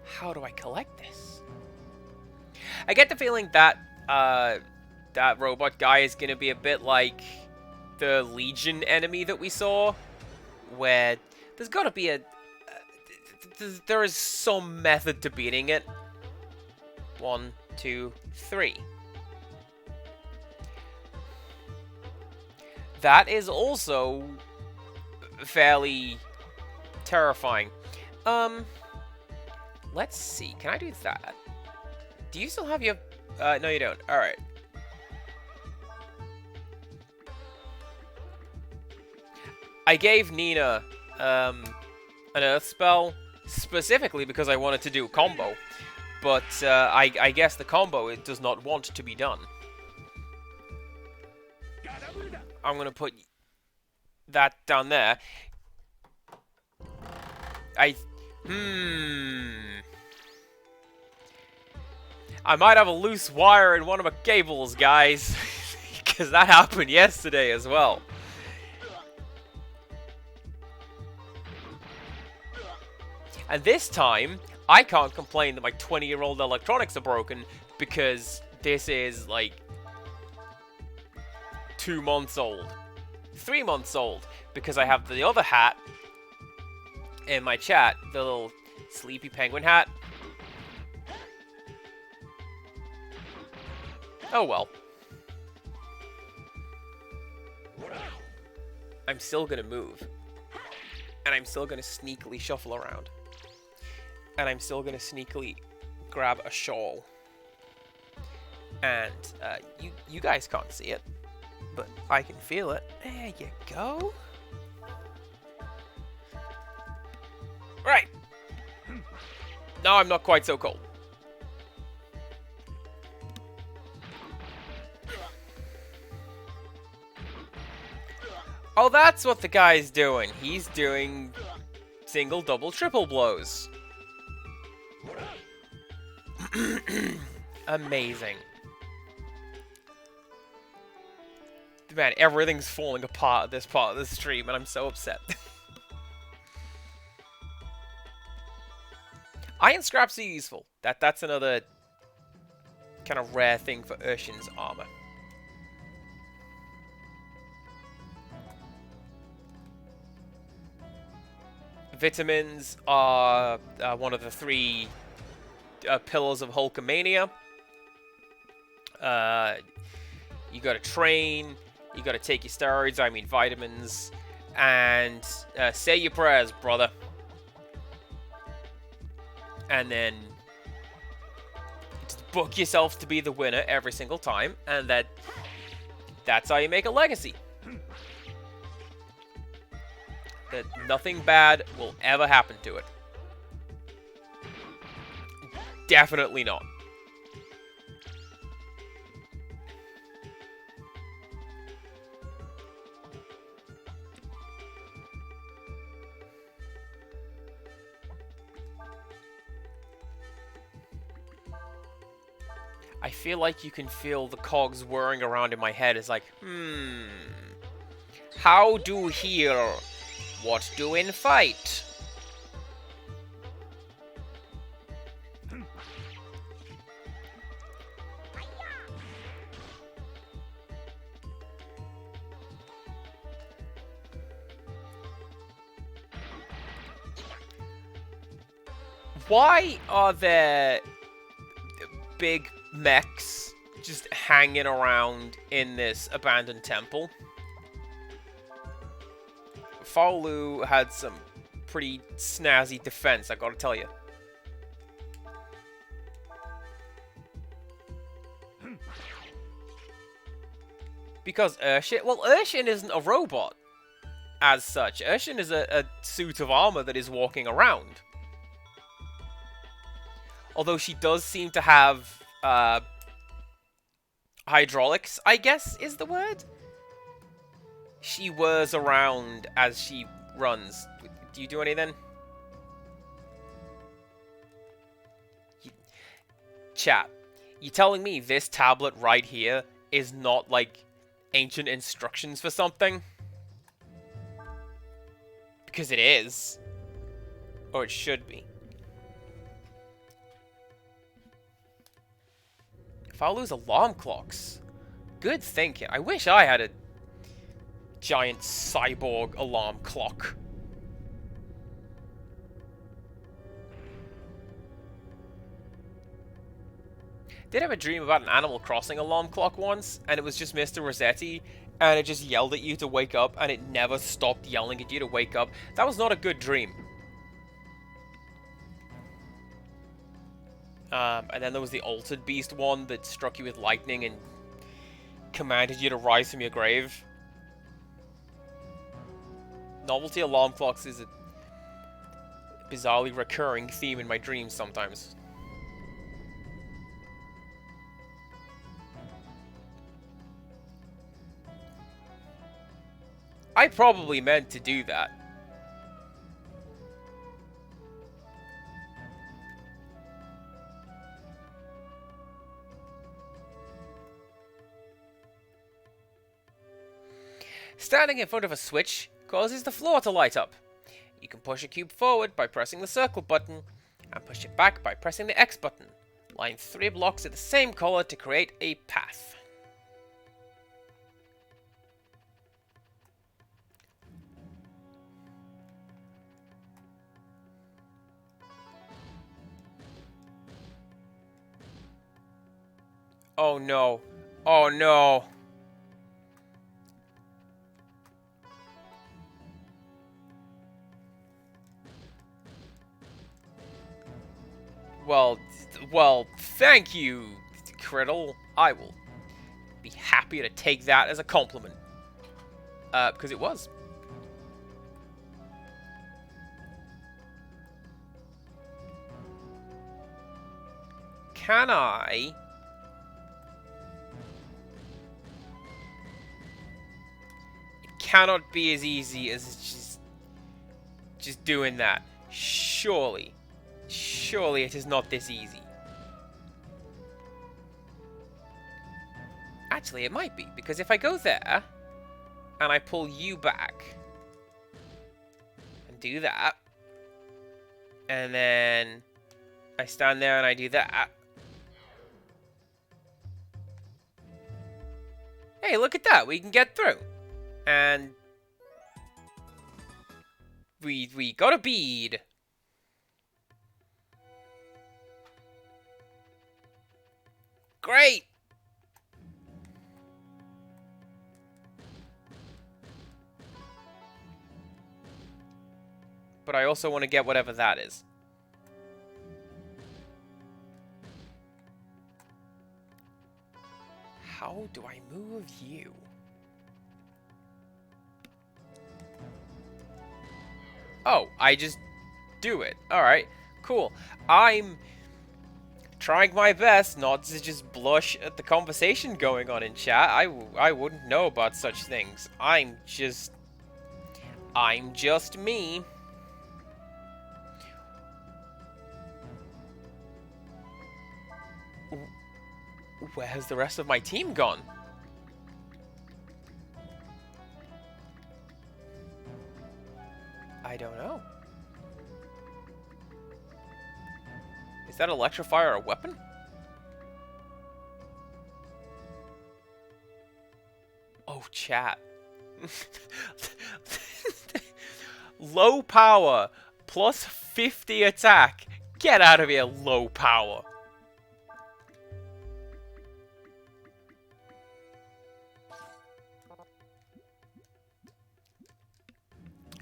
How do I collect this? I get the feeling that, that robot guy is gonna be a bit like the Legion enemy that we saw, where there's gotta be there is some method to beating it. 1, 2, 3. That is also fairly terrifying. Let's see. Can I do that? Do you still have your... no, you don't. Alright. I gave Nina an Earth spell specifically because I wanted to do a combo. But I guess the combo, it does not want to be done. I'm going to put that down there. I might have a loose wire in one of my cables, guys. Because that happened yesterday as well. And this time, I can't complain that my 20-year-old electronics are broken because this is, like, 2 months old. 3 months old. Because I have the other hat in my chat. The little sleepy penguin hat. Oh well. I'm still gonna move. And I'm still gonna sneakily shuffle around. And I'm still gonna sneakily grab a shawl. And you guys can't see it, but I can feel it. There you go. Right. Now I'm not quite so cold. Oh, that's what the guy's doing. He's doing single, double, triple blows. Amazing. Man, everything's falling apart at this part of the stream, and I'm so upset. Iron scraps are useful. That's another kind of rare thing for Urshin's armor. Vitamins are one of the 3 pillars of Hulkamania. You gotta train, you gotta take your steroids, I mean vitamins, and say your prayers, brother. And then book yourself to be the winner every single time, and that's how you make a legacy. That nothing bad will ever happen to it. Definitely not. I feel like you can feel the cogs whirring around in my head. It's like, how do heal? What do in fight? Why are there big mechs just hanging around in this abandoned temple? Faolu had some pretty snazzy defense, I gotta tell you. Because Urshin... Well, Urshin isn't a robot, as such. Urshin is a suit of armor that is walking around. Although she does seem to have hydraulics, I guess is the word? She whirs around as she runs. Do you do anything? Chat, you telling me this tablet right here is not like ancient instructions for something? Because it is. Or it should be. Faolu's alarm clocks. Good thinking. I wish I had a giant cyborg alarm clock. Did have a dream about an Animal Crossing alarm clock once, and it was just Mr. Rossetti, and it just yelled at you to wake up, and it never stopped yelling at you to wake up. That was not a good dream. And then there was the Altered Beast one that struck you with lightning and commanded you to rise from your grave. Novelty alarm clocks is a bizarrely recurring theme in my dreams sometimes. I probably meant to do that. Standing in front of a switch causes the floor to light up. You can push a cube forward by pressing the circle button, and push it back by pressing the X button. Line 3 blocks of the same color to create a path. Oh no. Oh no. Well, thank you, Criddle. I will be happy to take that as a compliment. Because it was. Can I... It cannot be as easy as just doing that. Surely. Surely it is not this easy. Actually, it might be, because if I go there, and I pull you back, and do that, and then I stand there and I do that. Hey, look at that, we can get through. And we got a bead. Great! But I also want to get whatever that is. How do I move you? Oh, I just do it. Alright, cool. I'm trying my best not to just blush at the conversation going on in chat. I wouldn't know about such things. I'm just me. Where has the rest of my team gone? I don't know. Is that Electrifier a weapon? Oh, chat. Low power plus 50 attack. Get out of here, low power.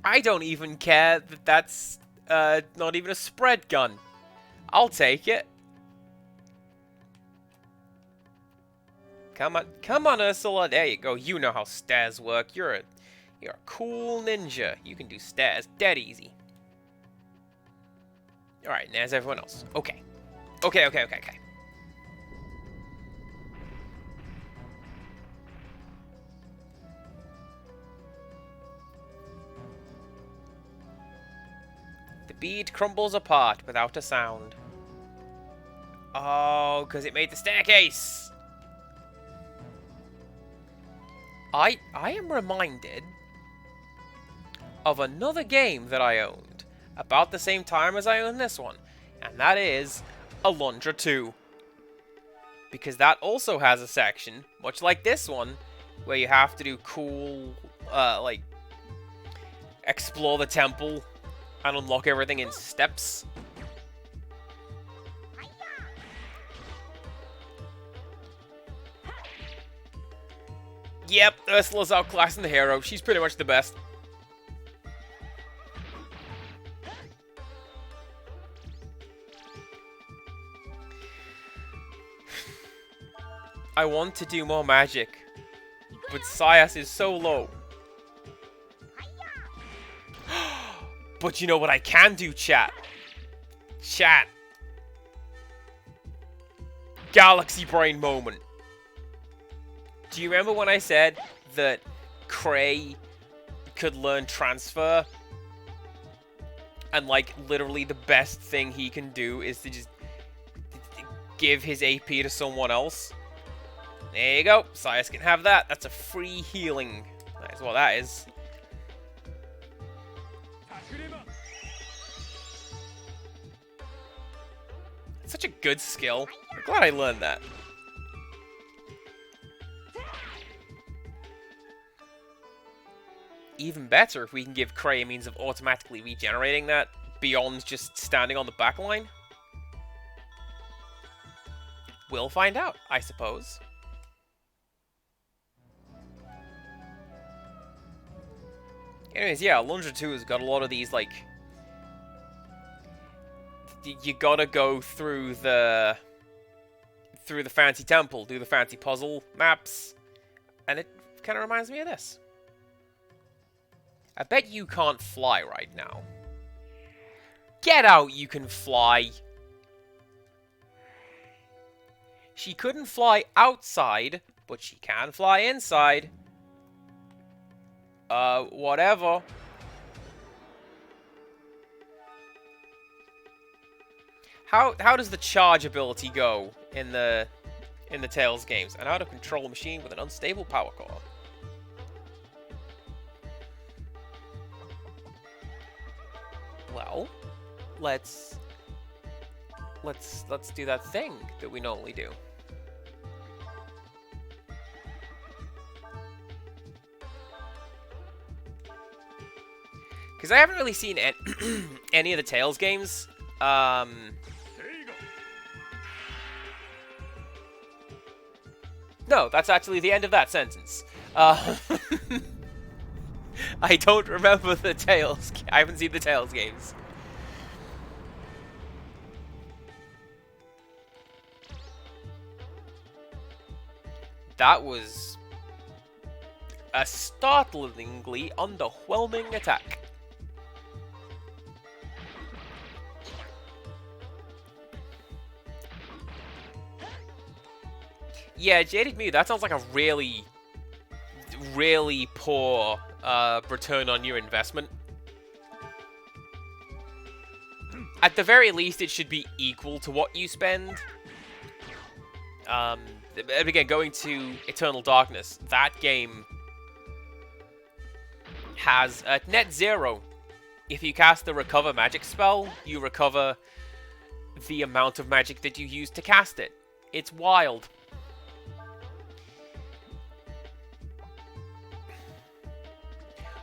I don't even care that that's not even a spread gun. I'll take it. Come on, Ursula. There you go. You know how stairs work. You're a cool ninja. You can do stairs dead easy. All right, there's everyone else. Okay. The bead crumbles apart without a sound. Oh, because it made the staircase. I am reminded of another game that I owned about the same time as I owned this one, and that is Alundra 2. Because that also has a section, much like this one, where you have to do cool, like, explore the temple and unlock everything in steps. Yep, Ursula's outclassing the hero. She's pretty much the best. I want to do more magic, but Sias is so low. But you know what I can do, chat? Chat. Galaxy brain moment. Do you remember when I said that Cray could learn transfer? And, like, literally the best thing he can do is to just give his AP to someone else? There you go. Sias can have that. That's a free healing. That is what that is. It's such a good skill. I'm glad I learned that. Even better if we can give Cray a means of automatically regenerating that beyond just standing on the back line. We'll find out, I suppose. Anyways, yeah, Alundra 2 has got a lot of these, like... You gotta go through the fancy temple, do the fancy puzzle maps, and it kind of reminds me of this. I bet you can't fly right now. Get out, you can fly! She couldn't fly outside, but she can fly inside. Whatever. How does the charge ability go in the Tales games? And how to control a machine with an unstable power core. Well, let's do that thing that we normally do. Because I haven't really seen any of the Tales games. No, that's actually the end of that sentence. I don't remember the Tales. I haven't seen the Tales games. That was a startlingly underwhelming attack. Yeah, Jaded Mew, that sounds like a really, really poor return on your investment. At the very least, it should be equal to what you spend. And again, going to Eternal Darkness, that game has net zero. If you cast the Recover magic spell, you recover the amount of magic that you use to cast it. It's wild.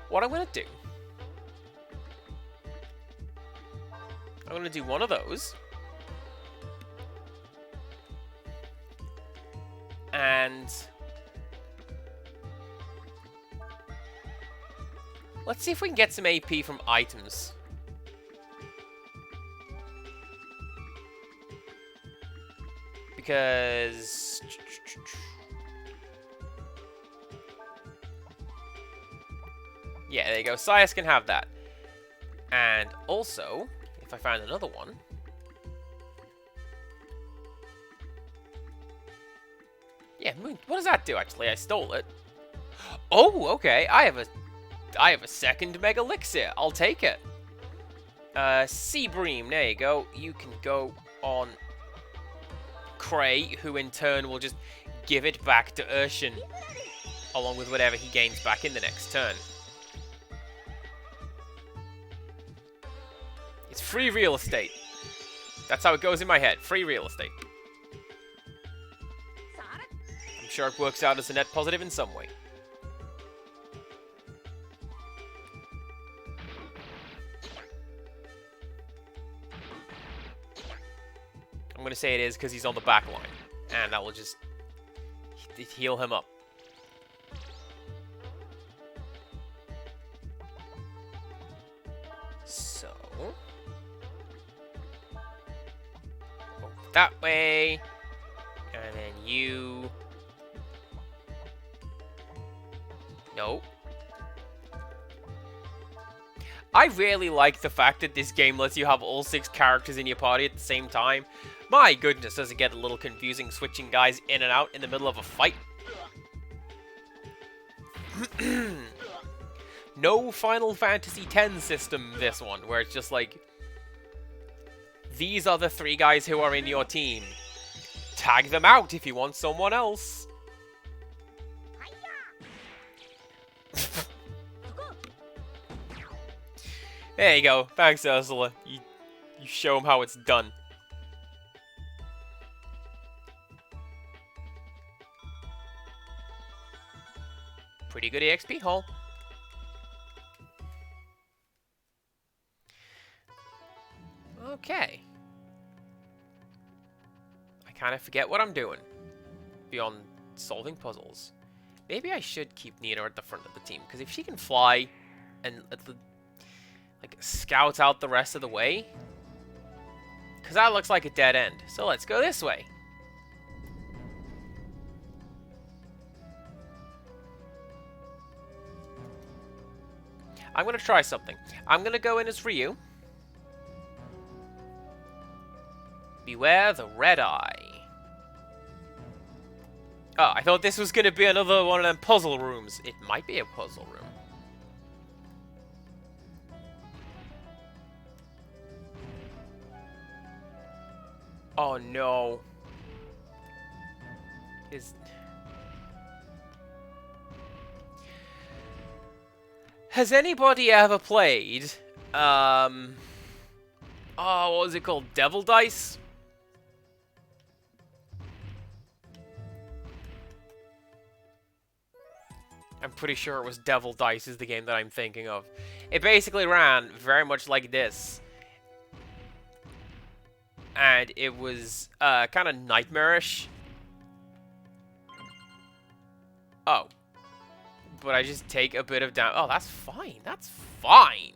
What I'm going to do... I'm going to do one of those. And... let's see if we can get some AP from items. Because... yeah, there you go. Sias can have that. And also, if I find another one... yeah, what does that do, actually? I stole it. Oh, okay. I have a second Mega Elixir. I'll take it. Sea Bream, there you go. You can go on Cray, who in turn will just give it back to Urshan, along with whatever he gains back in the next turn. It's free real estate. That's how it goes in my head. Free real estate. I'm sure it works out as a net positive in some way. I'm going to say it is because he's on the back line. And that will just heal him up. So... go that way. And then you... no. I really like the fact that this game lets you have all 6 characters in your party at the same time. My goodness, does it get a little confusing switching guys in and out in the middle of a fight. No Final Fantasy X system, this one, where it's just like, these are the 3 guys who are in your team. Tag them out if you want someone else. There you go. Thanks, Ursula. You show them how it's done. Pretty good EXP haul. Okay. I kind of forget what I'm doing beyond solving puzzles. Maybe I should keep Nina at the front of the team, because if she can fly and like scout out the rest of the way, because that looks like a dead end. So let's go this way. I'm going to try something. I'm going to go in as Ryu. Beware the Red Eye. Oh, I thought this was going to be another one of them puzzle rooms. It might be a puzzle room. Oh no. Has anybody ever played, oh, what was it called? Devil Dice? I'm pretty sure it was Devil Dice is the game that I'm thinking of. It basically ran very much like this. And it was, kind of nightmarish. Oh. But I just take a bit of damage. Oh, that's fine. That's fine.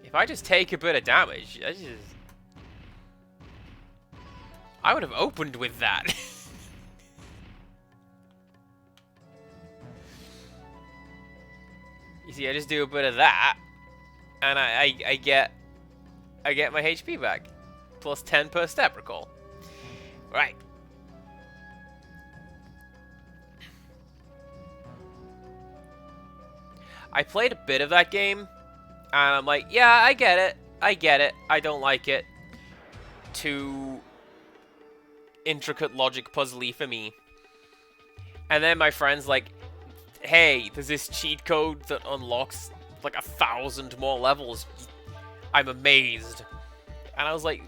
If I just take a bit of damage, I would have opened with that. see, I just do a bit of that, and I get my HP back, plus 10 per step. Recall. Right. I played a bit of that game, and I'm like, yeah, I get it. I don't like it. Too intricate logic puzzly for me. And then my friend's like, hey, there's this cheat code that unlocks like 1,000 more levels. I'm amazed. And I was like,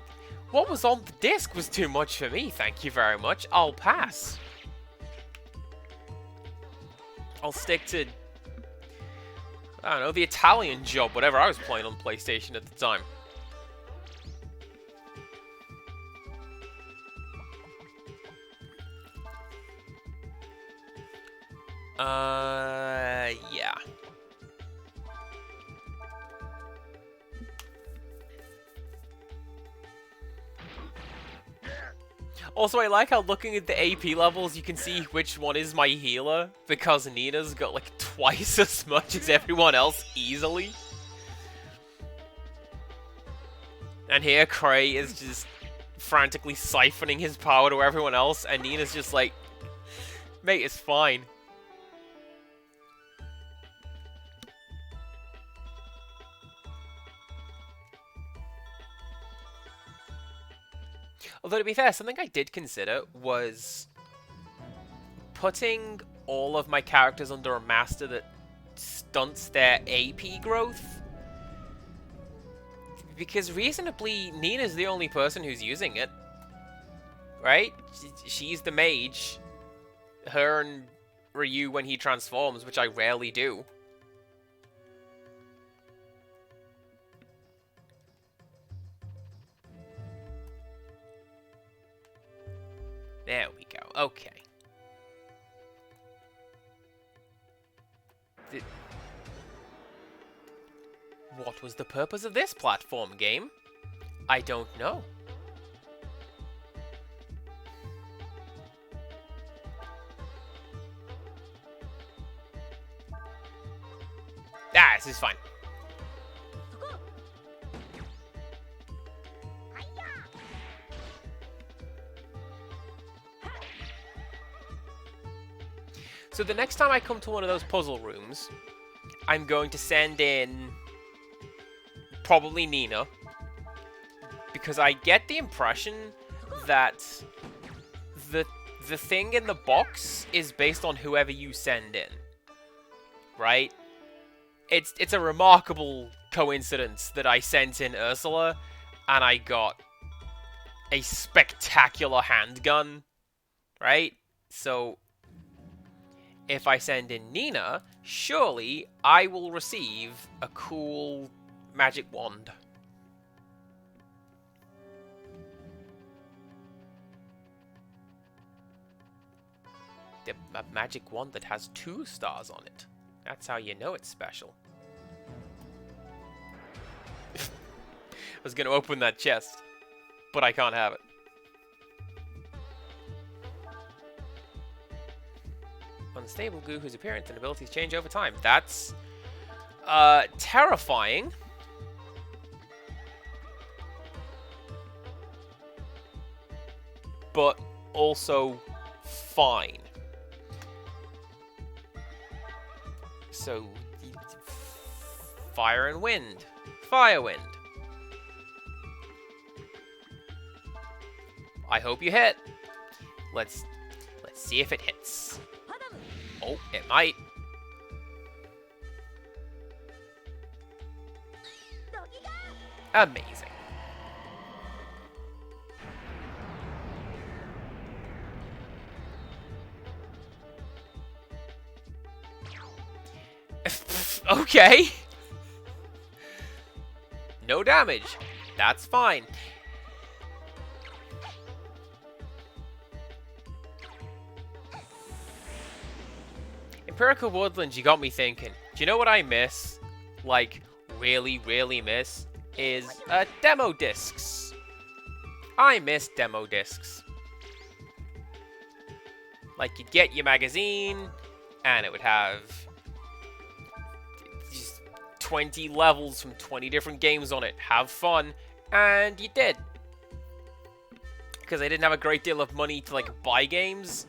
what was on the disc was too much for me, thank you very much. I'll pass. I'll stick to, I don't know, the Italian Job, whatever I was playing on PlayStation at the time. Yeah. Also, I like how looking at the AP levels, you can see which one is my healer, because Nina's got like twice as much as everyone else easily. And here, Cray is just frantically siphoning his power to everyone else, and Nina's just like, mate, it's fine. Although, to be fair, something I did consider was putting all of my characters under a master that stunts their AP growth. Because reasonably, Nina's the only person who's using it. Right? She's the mage. Her and Ryu when he transforms, which I rarely do. There we go. Okay. What was the purpose of this platform game? I don't know. Ah, this is fine. So the next time I come to one of those puzzle rooms, I'm going to send in probably Nina, because I get the impression that the thing in the box is based on whoever you send in, right? It's a remarkable coincidence that I sent in Ursula and I got a spectacular handgun, right? So if I send in Nina, surely I will receive a cool magic wand. A magic wand that has 2 stars on it. That's how you know it's special. I was going to open that chest, but I can't have it. Unstable goo whose appearance and abilities change over time. That's terrifying. But also fine. So, fire and wind. Fire wind. I hope you hit. Let's see if it hits. Oh, it might. Amazing. Okay. No damage. That's fine. Empirical Woodlands, you got me thinking. Do you know what I miss? Like, really, really miss? Is, demo discs. I miss demo discs. Like, you'd get your magazine, and it would have 20 levels from 20 different games on it. Have fun. And you did. Because I didn't have a great deal of money to, like, buy games.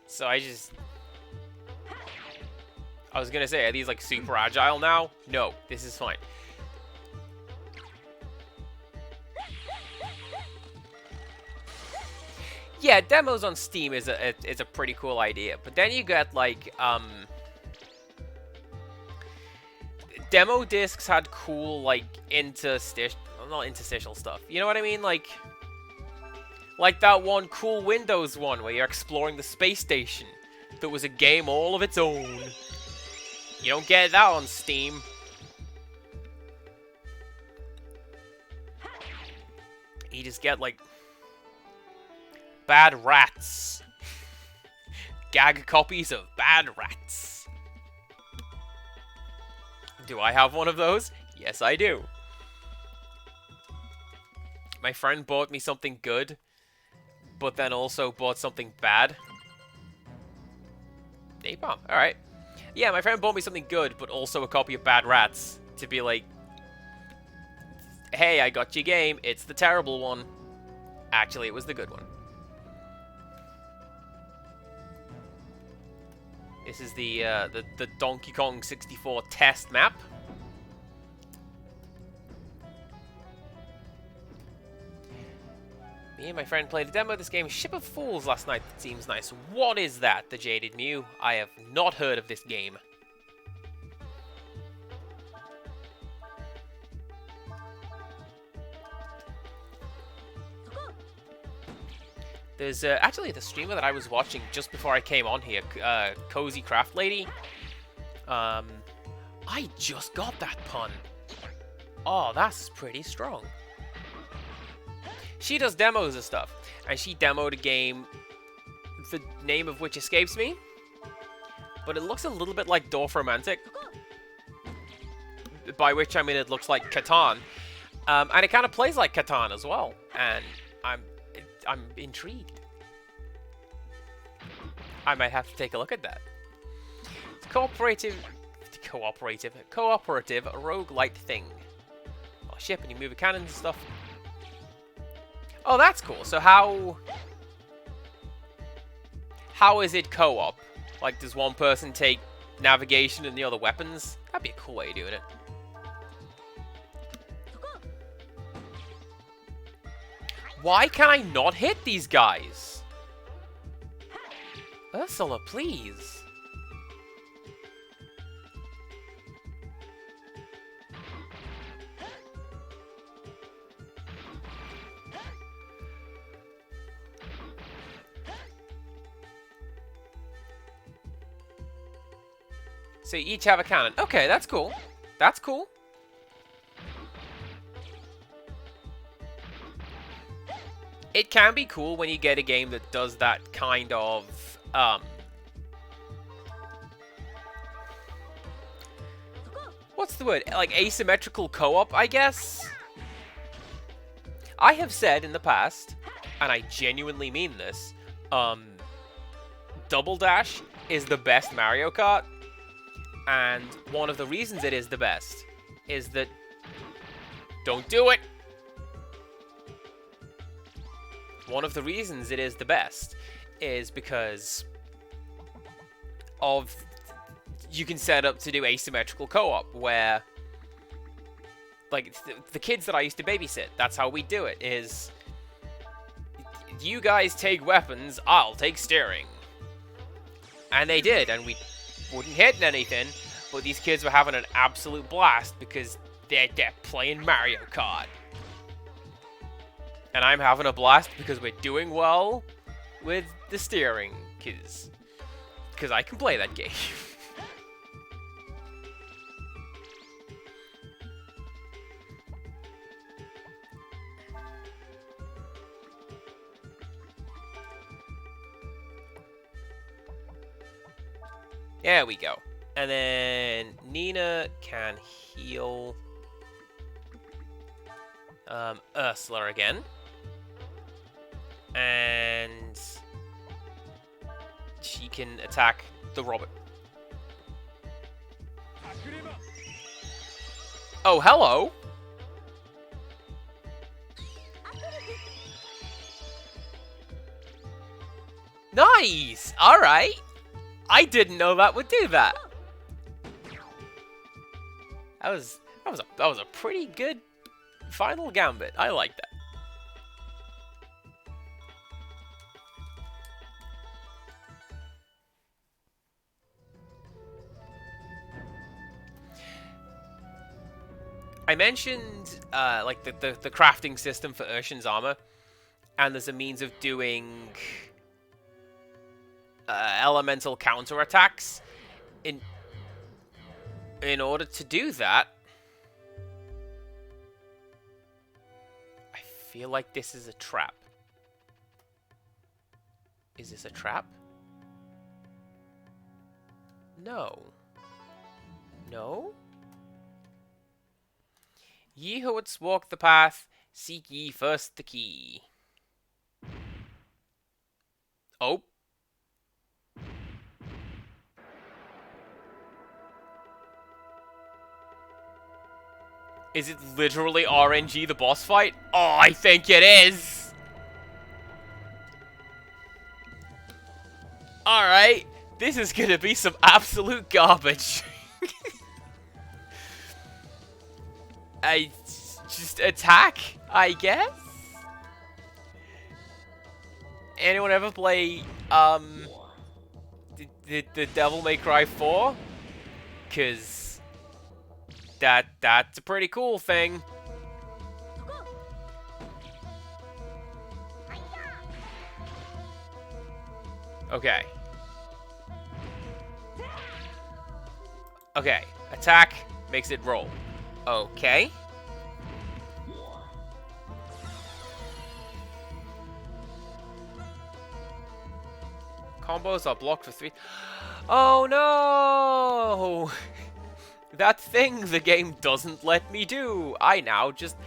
So I was gonna say, are these, like, super agile now? No, this is fine. Yeah, demos on Steam is a pretty cool idea. But then you get, like, demo discs had cool, like, not interstitial stuff. You know what I mean? Like that one cool Windows one where you're exploring the space station. That was a game all of its own. You don't get that on Steam. You just get, like, Bad Rats. Gag copies of Bad Rats. Do I have one of those? Yes, I do. My friend bought me something good, but then also bought something bad. Napalm, alright. Yeah, my friend bought me something good, but also a copy of Bad Rats. To be like, hey, I got your game, it's the terrible one. Actually, it was the good one. This is the Donkey Kong 64 test map. Me and my friend played a demo of this game, Ship of Fools, last night. It seems nice. What is that? The Jaded Mew. I have not heard of this game. There's actually the streamer that I was watching just before I came on here, Cozy Craft Lady. I just got that pun. Oh, that's pretty strong. She does demos of stuff, and she demoed a game, the name of which escapes me, but it looks a little bit like Dorfromantik, by which I mean it looks like Catan, and it kind of plays like Catan as well, and I'm intrigued. I might have to take a look at that. It's cooperative roguelite thing. Oh, ship and you move a cannon and stuff. Oh, that's cool. So how is it co-op? Like, does one person take navigation and the other weapons? That'd be a cool way of doing it. Why can I not hit these guys? Ursula, please. So you each have a cannon. Okay, that's cool. That's cool. It can be cool when you get a game that does that kind of, what's the word? Like, asymmetrical co-op, I guess? I have said in the past, and I genuinely mean this, Double Dash is the best Mario Kart, and one of the reasons it is the best is that... Don't do it! One of the reasons it is the best is because of... You can set up to do asymmetrical co-op, where... Like, the kids that I used to babysit, that's how we do it, is... You guys take weapons, I'll take steering. And they did, and we wouldn't hit anything, but these kids were having an absolute blast because they're playing Mario Kart. And I'm having a blast because we're doing well with the steering, because I can play that game. There we go. And then Nina can heal Ursula again. And she can attack the robot. Oh, hello. Nice. All right. I didn't know that would do that. That was a pretty good final gambit. I like that. I mentioned like the crafting system for Urshan's armor, and there's a means of doing elemental counterattacks. In order to do that, I feel like this is a trap. Is this a trap? No. No? Ye who wouldst walk the path, seek ye first the key. Oh. Is it literally RNG the boss fight? Oh, I think it is! Alright, this is gonna be some absolute garbage. I just attack, I guess? Anyone ever play, the Devil May Cry 4? 'Cause that's a pretty cool thing. Okay. Okay, attack makes it roll. Okay. Combos are blocked for 3. Oh no! That thing the game doesn't let me do. I now just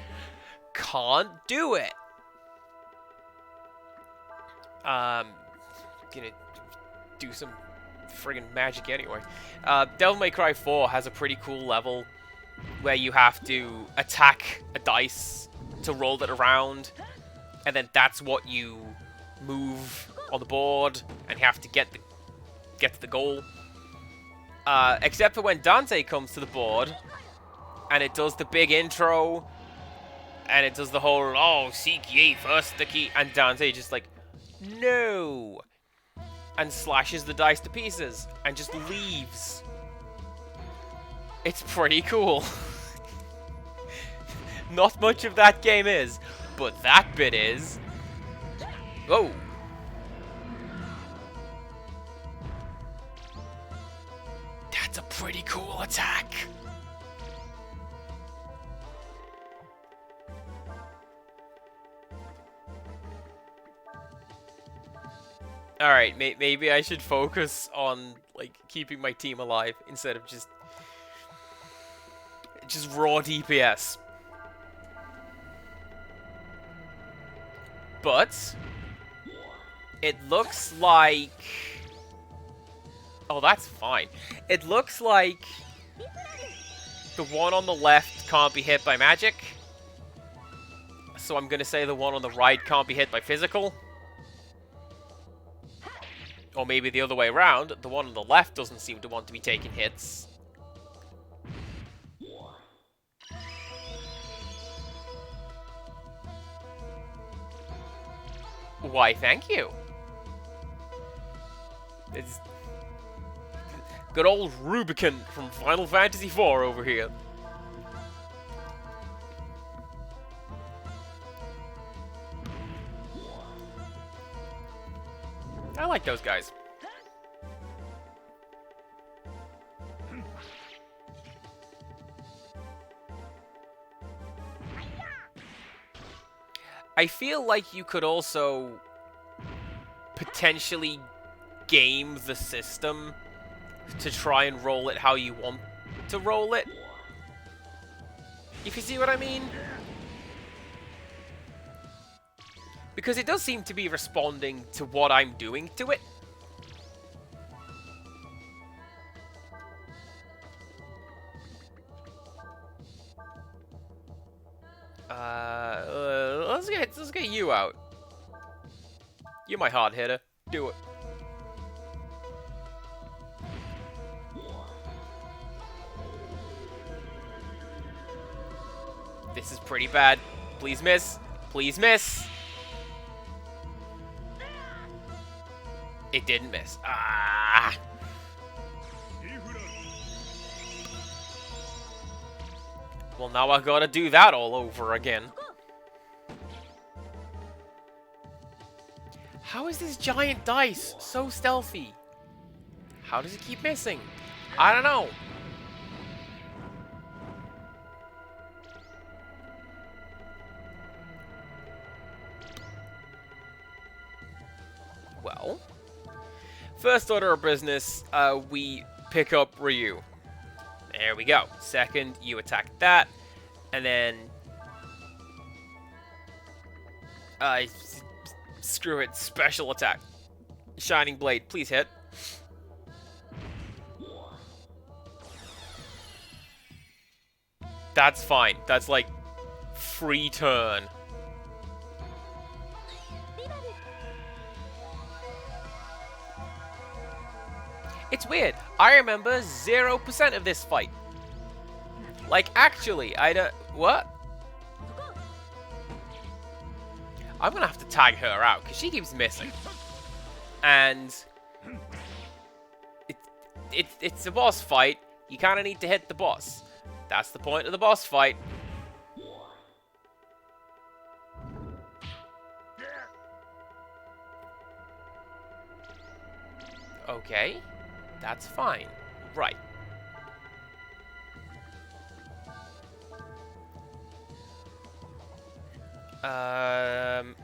can't do it. Gonna do some friggin' magic anyway. Devil May Cry 4 has a pretty cool level where you have to attack a dice to roll it around, and then that's what you move on the board, and you have to get to the goal. Except for when Dante comes to the board, and it does the big intro, and it does the whole, oh, seek ye first the key, and Dante just like, no, and slashes the dice to pieces, and just leaves. It's pretty cool. Not much of that game is, but that bit is. Whoa. That's a pretty cool attack. Alright, maybe I should focus on, like, keeping my team alive instead of just raw DPS. But it looks like... Oh, that's fine. It looks like the one on the left can't be hit by magic. So I'm gonna say the one on the right can't be hit by physical. Or maybe the other way around, the one on the left doesn't seem to want to be taking hits. Why, thank you. It's good old Rubicon from Final Fantasy IV over here. I like those guys. I feel like you could also potentially game the system to try and roll it how you want to roll it. If you see what I mean? Because it does seem to be responding to what I'm doing to it. Let's get you out. You're my hard hitter. Do it. This is pretty bad. Please miss. Please miss. It didn't miss. Ah. Well, now I gotta do that all over again. How is this giant dice so stealthy? How does it keep missing? I don't know. Well, first order of business, we pick up Ryu. There we go. Second, you attack that, and then screw it. Special attack. Shining Blade, please hit. That's fine. That's like free turn. It's weird. I remember 0% of this fight. Like, actually, I don't... What? I'm gonna have to tag her out, because she keeps missing. And... It's a boss fight. You kind of need to hit the boss. That's the point of the boss fight. Okay. That's fine. Right.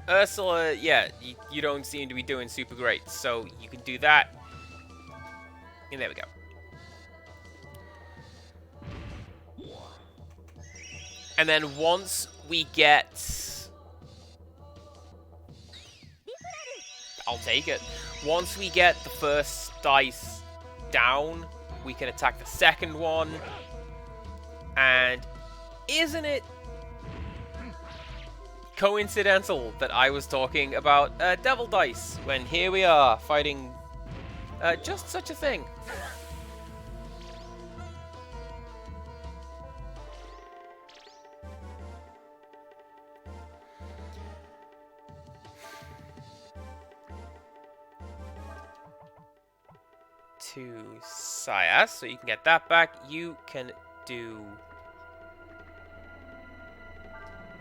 Ursula, yeah, you don't seem to be doing super great, so you can do that. And there we go. And then once we get... I'll take it. Once we get the first dice down, we can attack the second one. And isn't it coincidental that I was talking about devil dice when here we are fighting just such a thing? To Sayas, so you can get that back. You can do...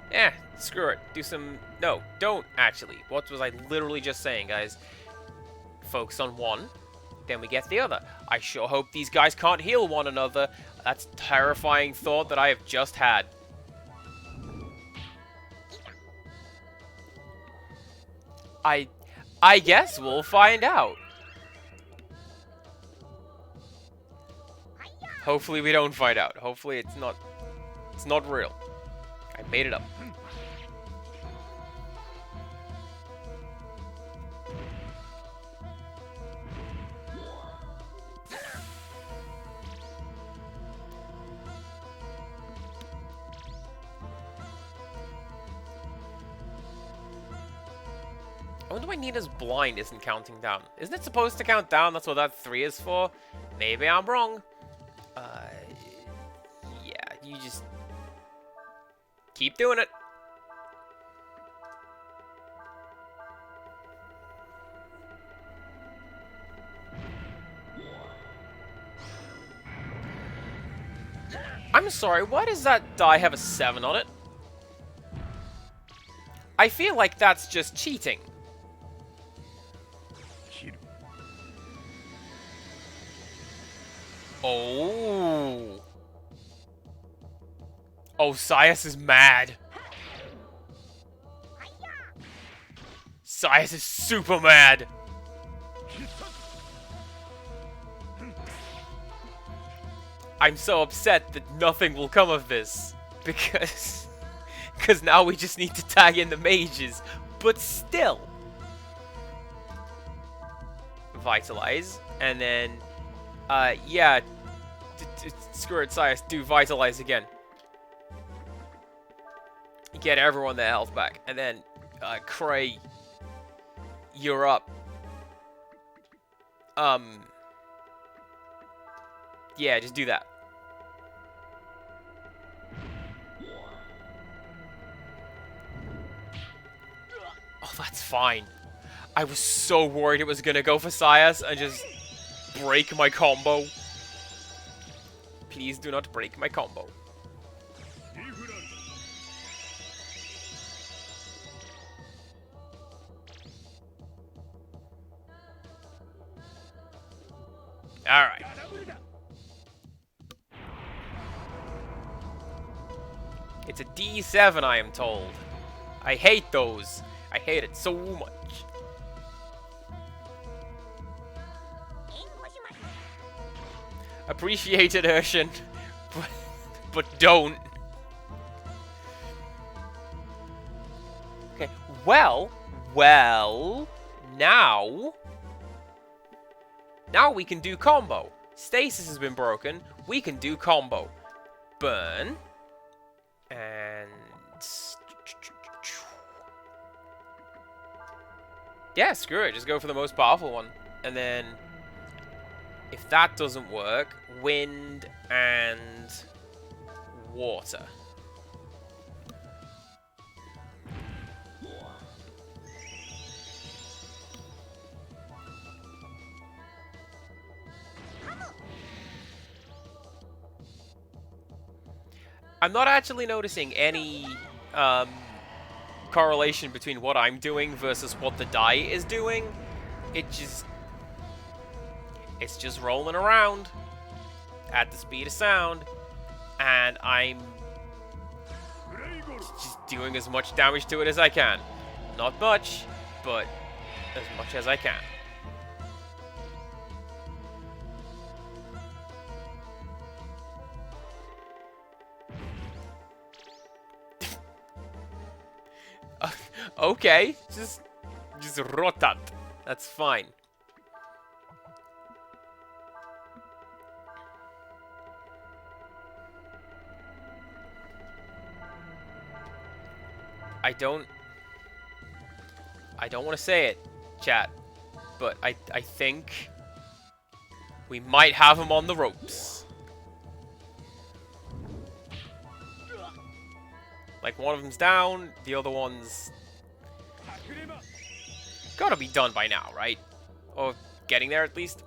Yeah, screw it. Do some... No, don't, actually. What was I literally just saying, guys? Focus on one, then we get the other. I sure hope these guys can't heal one another. That's a terrifying thought that I have just had. I guess we'll find out. Hopefully we don't find out. Hopefully it's not real. I made it up. I wonder why Nina's blind isn't counting down. Isn't it supposed to count down? That's what that 3 is for? Maybe I'm wrong. Yeah, you just keep doing it. I'm sorry, why does that die have a 7 on it? I feel like that's just cheating. Oh. Oh, Sayas is mad. Sayas is super mad. I'm so upset that nothing will come of this. Because now we just need to tag in the mages. But still. Vitalize. And then, yeah. Screw it, Sayas. Do Vitalize again. Get everyone their health back. And then Cray, you're up. Yeah, just do that. Oh, that's fine. I was so worried it was gonna go for Sias and just break my combo. Please do not break my combo. Alright. It's a D7, I am told. I hate those. I hate it so much. Appreciate it, Urshan, but don't. Okay, well, now we can do combo. Stasis has been broken. We can do combo. Burn. And... yeah, screw it. Just go for the most powerful one. And then... if that doesn't work, wind and... water. I'm not actually noticing any correlation between what I'm doing versus what the die is doing. It's just rolling around at the speed of sound, and I'm just doing as much damage to it as I can. Not much, but as much as I can. Okay, just rotat. That's fine. I don't want to say it, chat, but I think we might have him on the ropes. Like, one of them's down, the other one's gotta be done by now, right? Or getting there, at least.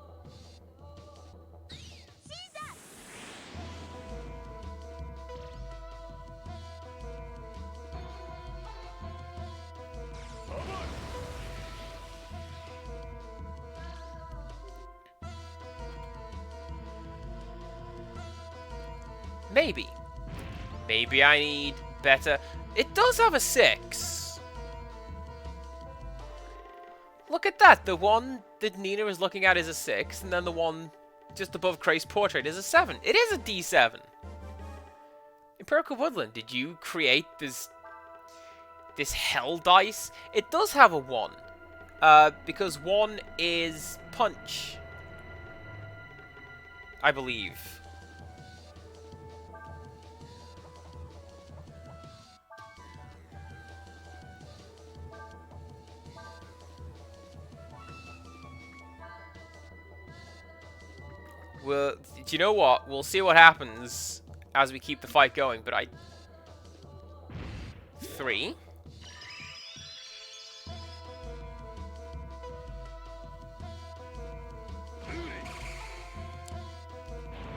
Maybe. Maybe I need better... it does have a 6. Look at that. The one that Nina is looking at is a 6, and then the one just above Cray's portrait is a 7. It is a D7. Empirical Woodland, did you create this hell dice? It does have a 1. Because 1 is punch. I believe. Well, do you know what? We'll see what happens as we keep the fight going, but 3.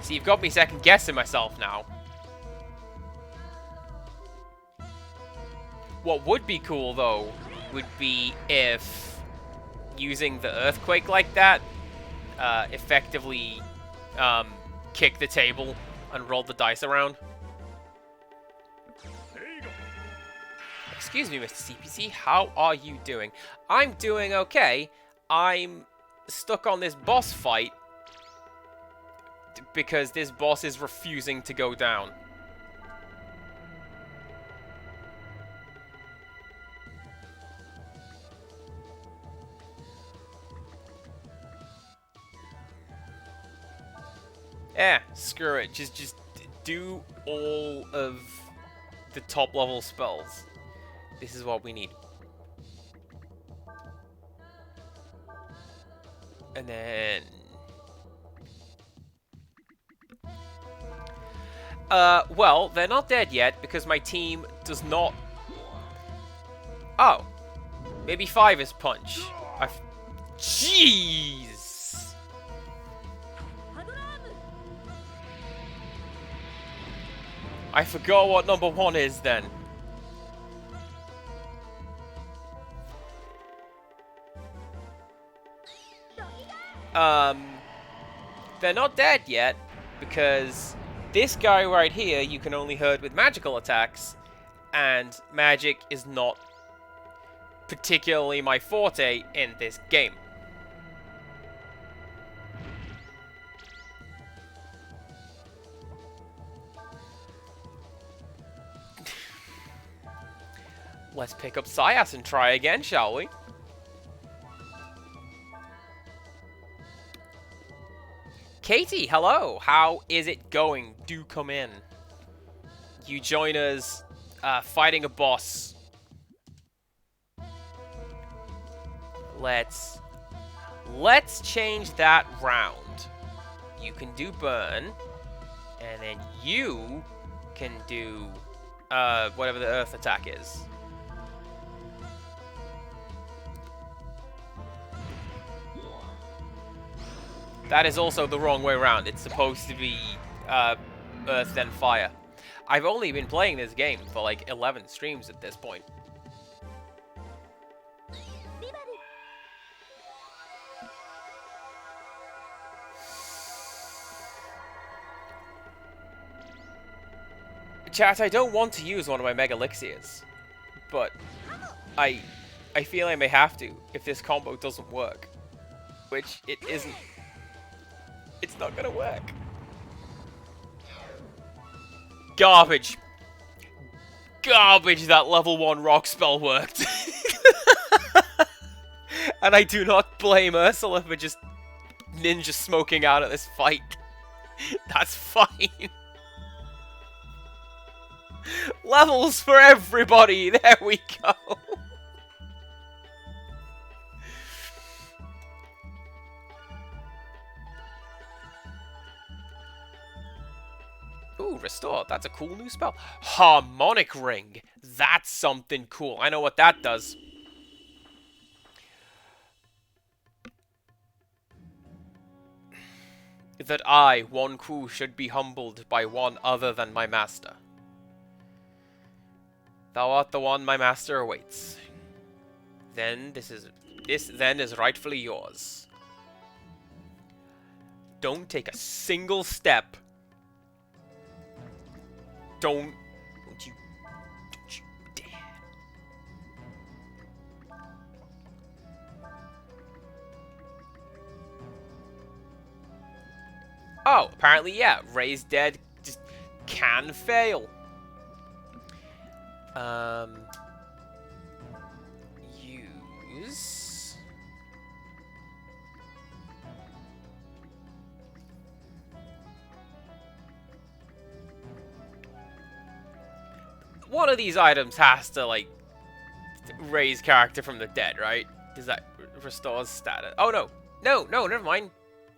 See, you've got me second guessing myself now. What would be cool, though, would be if using the earthquake like that effectively kick the table and roll the dice around. Excuse me, Mr. CPC, how are you doing? I'm doing okay. I'm stuck on this boss fight because this boss is refusing to go down. Screw it. Just do all of the top level spells. This is what we need. And then... well, they're not dead yet because my team does not... Oh. Maybe 5 is punch. Jeez! I forgot what number 1 is then. They're not dead yet, because this guy right here you can only hurt with magical attacks, and magic is not particularly my forte in this game. Let's pick up Sayas and try again, shall we? Katie, hello! How is it going? Do come in. You join us fighting a boss. Let's change that round. You can do burn, and then you can do whatever the earth attack is. That is also the wrong way around. It's supposed to be earth then fire. I've only been playing this game for like 11 streams at this point. Chat, I don't want to use one of my Mega Elixirs, but I feel I may have to if this combo doesn't work. Which it isn't. It's not gonna work. Garbage. Garbage that level 1 rock spell worked. And I do not blame Ursula for just ninja smoking out of this fight. That's fine. Levels for everybody. There we go. Ooh, restore. That's a cool new spell. Harmonic Ring. That's something cool. I know what that does. That I, one Ku, should be humbled by one other than my master. Thou art the one my master awaits. Then this then is rightfully yours. Don't take a single step. Don't you dare. Oh, apparently, yeah. Raise dead just can fail. Use. One of these items has to, like, raise character from the dead, right? Does that restores status? Oh, no. No, never mind.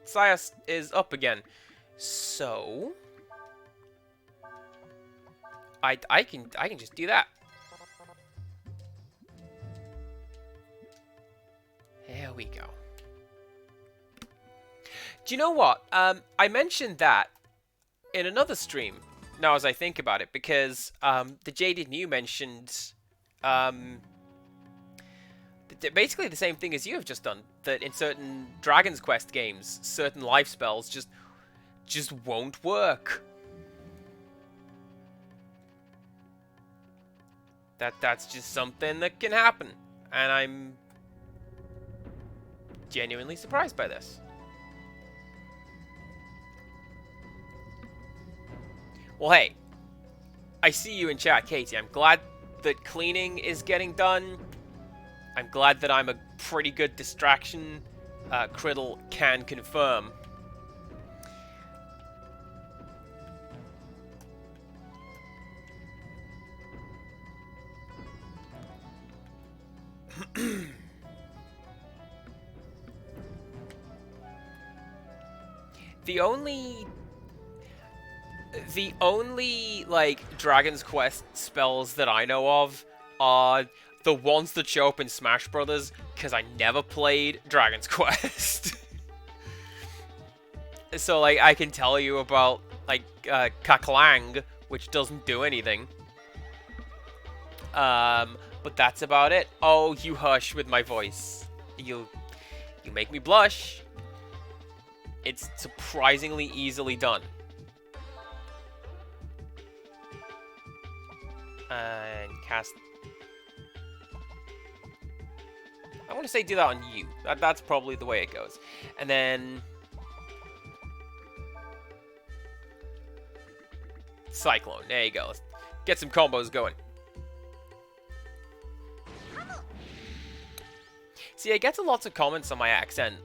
Sayas is up again. So I can just do that. There we go. Do you know what? I mentioned that in another stream. Now, as I think about it, because the Jaded New mentioned basically the same thing as you have just done. That in certain Dragon's Quest games, certain life spells just won't work. That's just something that can happen, and I'm genuinely surprised by this. Well, hey, I see you in chat, Katie. I'm glad that cleaning is getting done. I'm glad that I'm a pretty good distraction. Criddle can confirm. The only... The only, like, Dragon's Quest spells that I know of are the ones that show up in Smash Brothers, because I never played Dragon's Quest. So, like, I can tell you about, like, Kaklang, which doesn't do anything. But that's about it. Oh, you hush with my voice. You make me blush. It's surprisingly easily done. And cast... I want to say do that on you. That's probably the way it goes. And then... Cyclone. There you go. Let's get some combos going. See, I get lots of comments on my accent.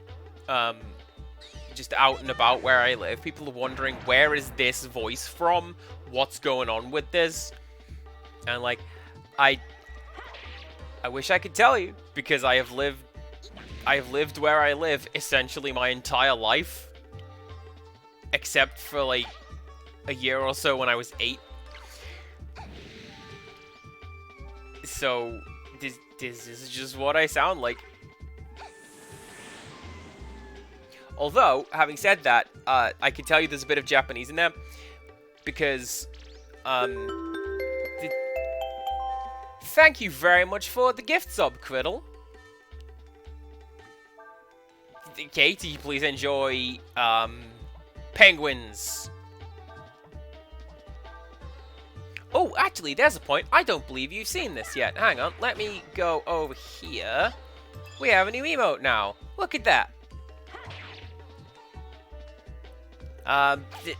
Just out and about where I live. People are wondering, where is this voice from? What's going on with this? And like, I wish I could tell you, because I have lived where I live essentially my entire life, except for like a year or so when I was 8. So this is just what I sound like. Although, having said that, I can tell you there's a bit of Japanese in there, because thank you very much for the gift sub, Criddle. Katie, please enjoy penguins. Oh, actually, there's a point. I don't believe you've seen this yet. Hang on, let me go over here. We have a new emote now. Look at that.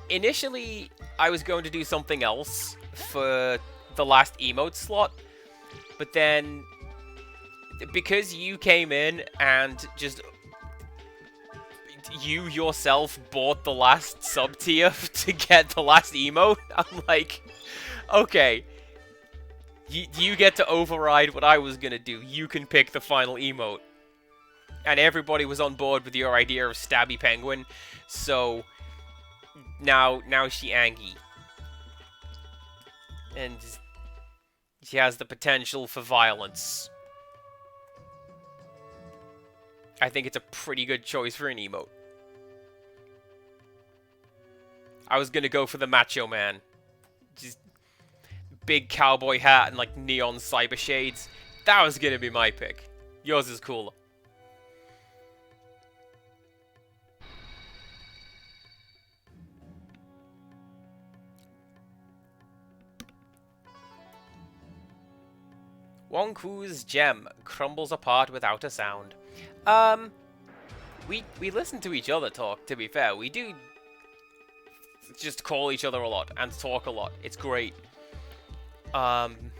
Initially, I was going to do something else for the last emote slot, but then, because you came in and just, you yourself bought the last sub-tier to get the last emote, I'm like, okay, you get to override what I was gonna do. You can pick the final emote. And everybody was on board with your idea of Stabby Penguin, so... Now she angry. And she has the potential for violence. I think it's a pretty good choice for an emote. I was gonna go for the Macho Man. Just big cowboy hat and like neon cyber shades. That was gonna be my pick. Yours is cooler. Wonku's gem crumbles apart without a sound. We listen to each other talk, to be fair. We do just call each other a lot and talk a lot. It's great. I'm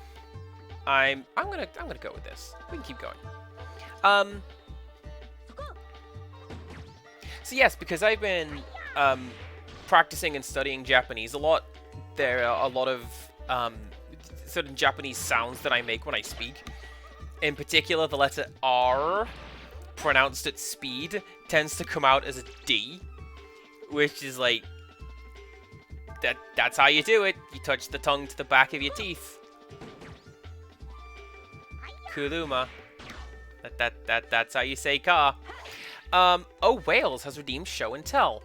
gonna go with this. We can keep going. So yes, because I've been practicing and studying Japanese a lot, there are a lot of certain Japanese sounds that I make when I speak. In particular, the letter R, pronounced at speed, tends to come out as a D, which is like, that's how you do it. You touch the tongue to the back of your teeth. Kuruma. That's how you say ka. Oh, Wales has redeemed Show and Tell.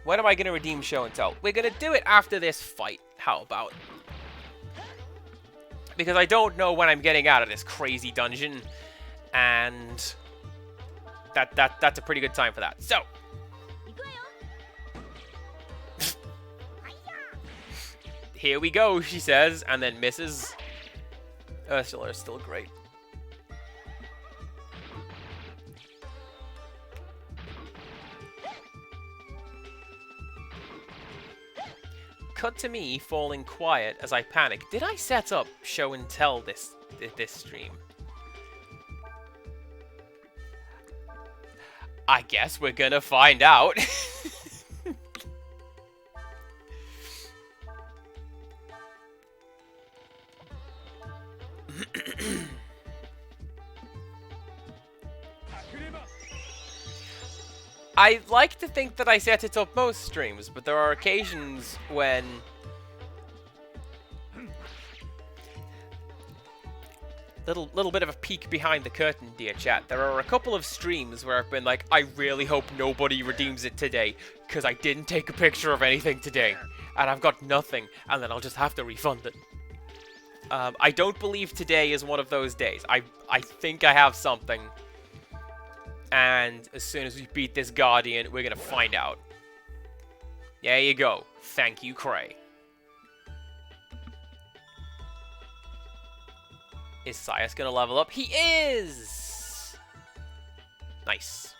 When am I gonna redeem Show and Tell? We're gonna do it after this fight. How about? Because I don't know when I'm getting out of this crazy dungeon, and that's a pretty good time for that. So, here we go, she says, and then misses. Ursula is still great. Cut to me falling quiet as I panic. Did I set up Show and Tell this stream? I guess we're gonna find out. I like to think that I set it up most streams, but there are occasions when... Little bit of a peek behind the curtain, dear chat. There are a couple of streams where I've been like, I really hope nobody redeems it today, because I didn't take a picture of anything today, and I've got nothing, and then I'll just have to refund it. I don't believe today is one of those days. I think I have something, and as soon as we beat this Guardian, we're gonna find out. There you go. Thank you, Cray. Is Sias gonna level up? He is! Nice.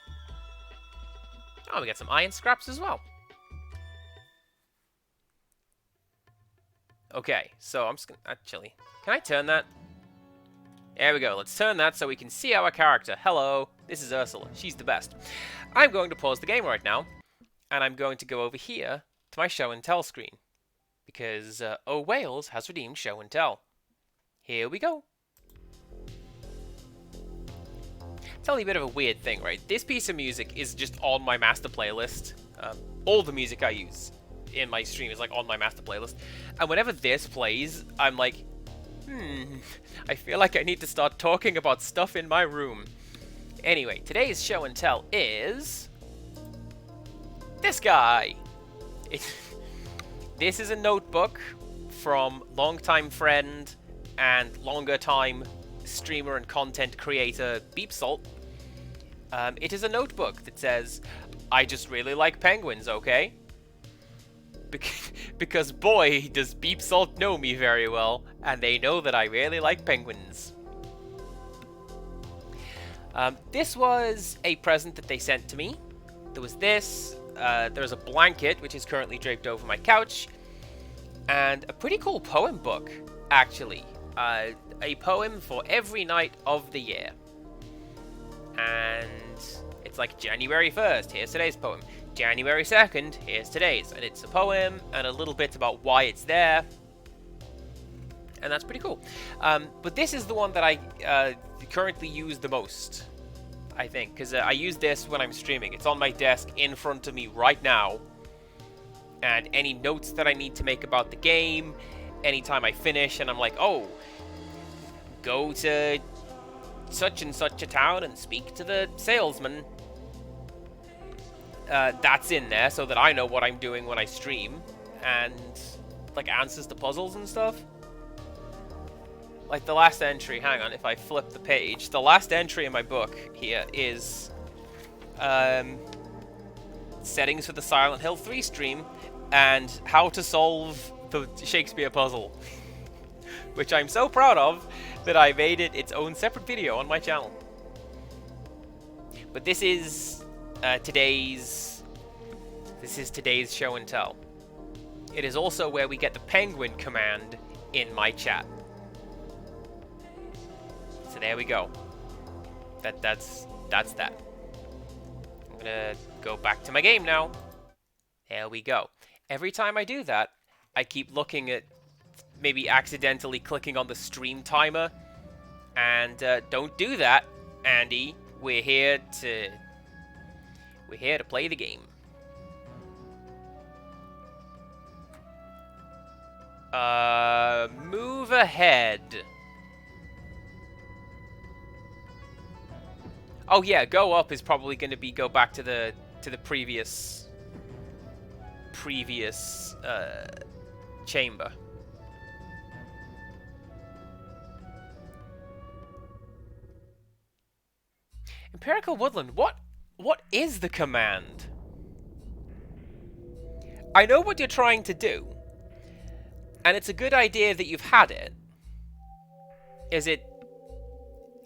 Oh, we got some iron scraps as well. Okay, so I'm just gonna... Actually, can I turn that? There we go. Let's turn that so we can see our character. Hello, this is Ursula. She's the best. I'm going to pause the game right now, and I'm going to go over here to my show and tell screen. Because, Oh Wales has redeemed show and tell. Here we go. Tell you a bit of a weird thing, right? This piece of music is just on my master playlist. All the music I use in my stream is like on my master playlist. And whenever this plays, I'm like, I feel like I need to start talking about stuff in my room. Anyway, today's show and tell is... this guy! This is a notebook from longtime friend and longer time streamer and content creator Beep Salt. It is a notebook that says, I just really like penguins, okay? Because boy, does Beep Salt know me very well, and they know that I really like penguins. This was a present that they sent to me. There was this, there's a blanket, which is currently draped over my couch, and a pretty cool poem book, actually. A poem for every night of the year. And it's like January 1st, here's today's poem. January 2nd, here's today's. And it's a poem and a little bit about why it's there. And that's pretty cool. But this is the one that I currently use the most, I think. Because I use this when I'm streaming. It's on my desk in front of me right now. And any notes that I need to make about the game, anytime I finish and I'm like, oh, go to such and such a town and speak to the salesman. That's in there so that I know what I'm doing when I stream and like answers to puzzles and stuff. Like the last entry, hang on, if I flip the page, the last entry in my book here is settings for the Silent Hill 3 stream and how to solve the Shakespeare puzzle. Which I'm so proud of that I made it its own separate video on my channel. But this is today's show and tell. It is also where we get the penguin command in my chat. So there we go. That's that. I'm gonna go back to my game now. There we go. Every time I do that, I keep looking at maybe accidentally clicking on the stream timer. And don't do that, Andy. We're here to play the game. Move ahead. Oh yeah, go up is probably going to be go back to the previous chamber. Empirical Woodland, what is the command? I know what you're trying to do, and it's a good idea that you've had it. Is it...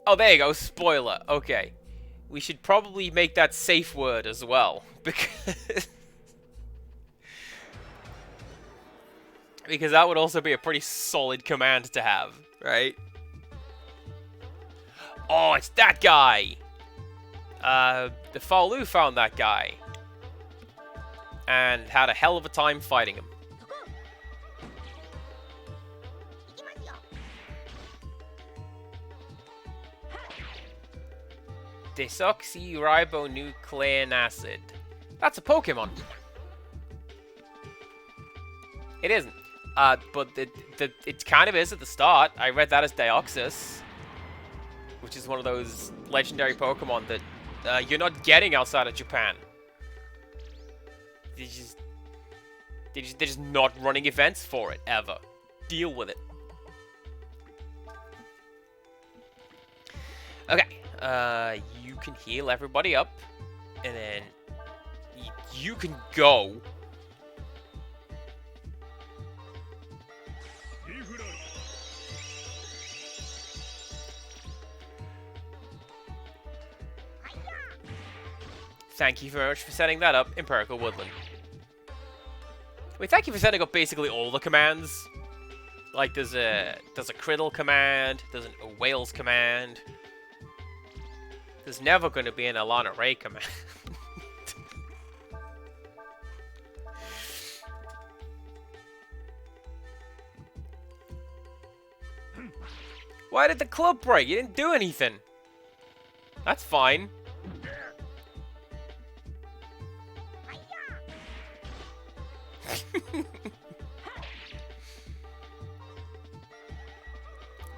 Oh, there you go, spoiler. Okay. We should probably make that safe word as well, because... because that would also be a pretty solid command to have, right? Oh, it's that guy! The Faolu found that guy. And had a hell of a time fighting him. Desoxyribonucleic acid. That's a Pokemon. It isn't. But it kind of is at the start. I read that as Deoxys, which is one of those legendary Pokemon that you're not getting outside of Japan. They're just not running events for it, ever. Deal with it. Okay, you can heal everybody up, and then you can go. Thank you very much for setting that up, Empirical Woodland. Wait, thank you for setting up basically all the commands. Like, there's a Criddle command, there's a Whales command. There's never going to be an Alana Ray command. Why did the club break? You didn't do anything. That's fine.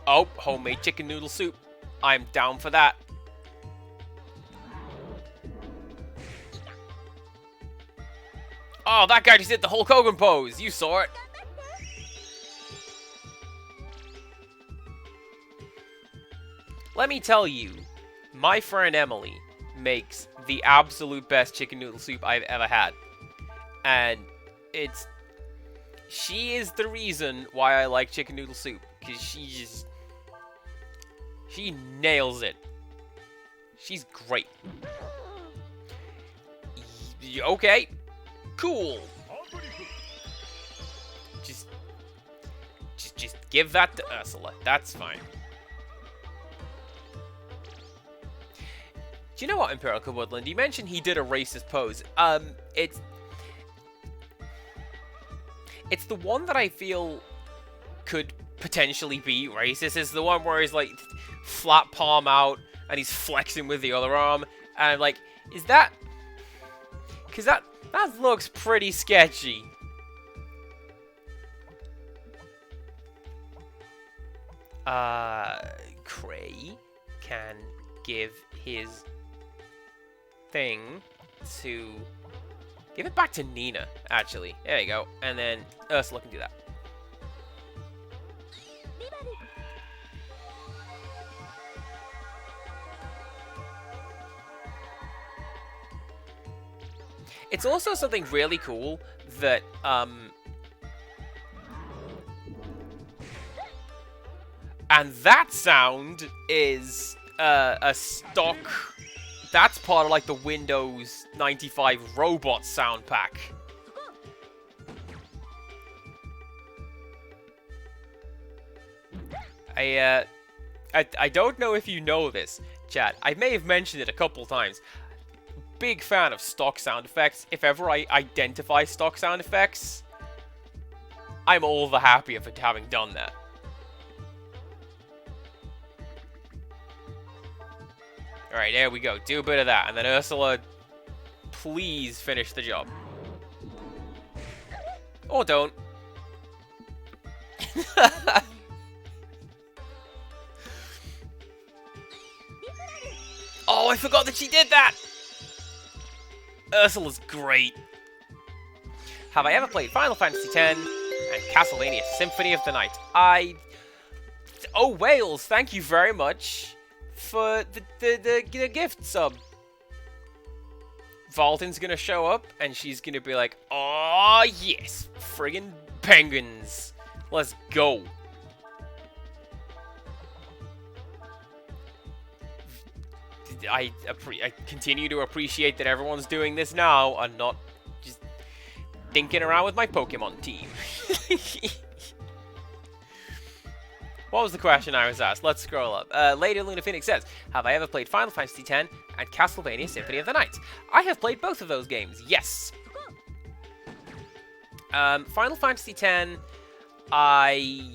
Oh, homemade chicken noodle soup. I'm down for that. Oh, that guy just did the Hulk Hogan pose. You saw it. Let me tell you, my friend Emily makes the absolute best chicken noodle soup I've ever had. And she is the reason why I like chicken noodle soup. Because she nails it. She's great. Okay. Cool. Just give that to Ursula. That's fine. Do you know what, Empirical Woodland? You mentioned he did a racist pose. It's the one that I feel could potentially be racist. It's the one where he's like flat palm out and he's flexing with the other arm. And I'm like, is that... Because that looks pretty sketchy. Cray can give his thing to... Give it back to Nina, actually. There you go. And then Ursula can do that. It's also something really cool that, and that sound is, a stock... That's part of, like, the Windows 95 robot sound pack. I don't know if you know this, chat. I may have mentioned it a couple times. Big fan of stock sound effects. If ever I identify stock sound effects, I'm all the happier for having done that. Alright, there we go. Do a bit of that. And then Ursula, please finish the job. Or don't. Oh, I forgot that she did that! Ursula's great. Have I ever played Final Fantasy X and Castlevania Symphony of the Night? Oh, Wales, thank you very much for the gift sub. Valden's gonna show up, and she's gonna be like, "Oh yes, friggin' penguins, let's go." I continue to appreciate that everyone's doing this now and not just dinking around with my Pokemon team. What was the question I was asked? Let's scroll up. Lady Luna Phoenix says, have I ever played Final Fantasy X and Castlevania Symphony of the Night? I have played both of those games, yes. Final Fantasy X, I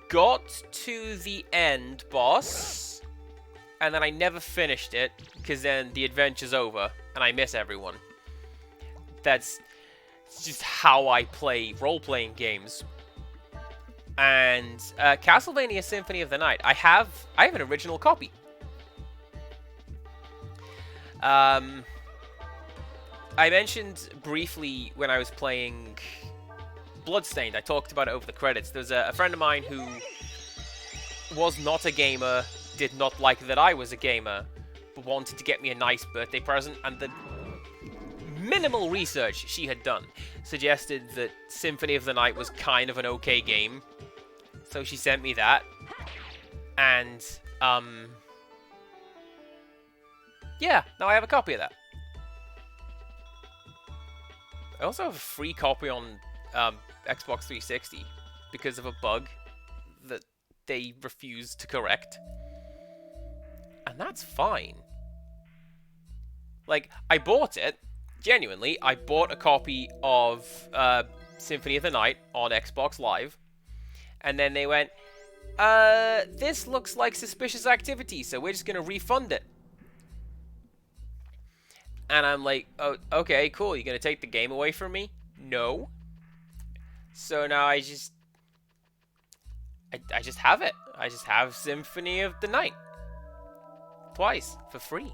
got to the end boss, and then I never finished it, because then the adventure's over, and I miss everyone. That's just how I play role-playing games. And Castlevania Symphony of the Night, I have an original copy. I mentioned briefly when I was playing Bloodstained, I talked about it over the credits. There's a friend of mine who was not a gamer, did not like that I was a gamer, but wanted to get me a nice birthday present, and the minimal research she had done suggested that Symphony of the Night was kind of an okay game. So she sent me that, and yeah, now I have a copy of that. I also have a free copy on Xbox 360 because of a bug that they refused to correct. And that's fine. Like, I bought it, genuinely, I bought a copy of Symphony of the Night on Xbox Live, and then they went, this looks like suspicious activity, so we're just going to refund it. And I'm like, oh, okay, cool, you're going to take the game away from me? No. So now I just have it. I just have Symphony of the Night. Twice, for free.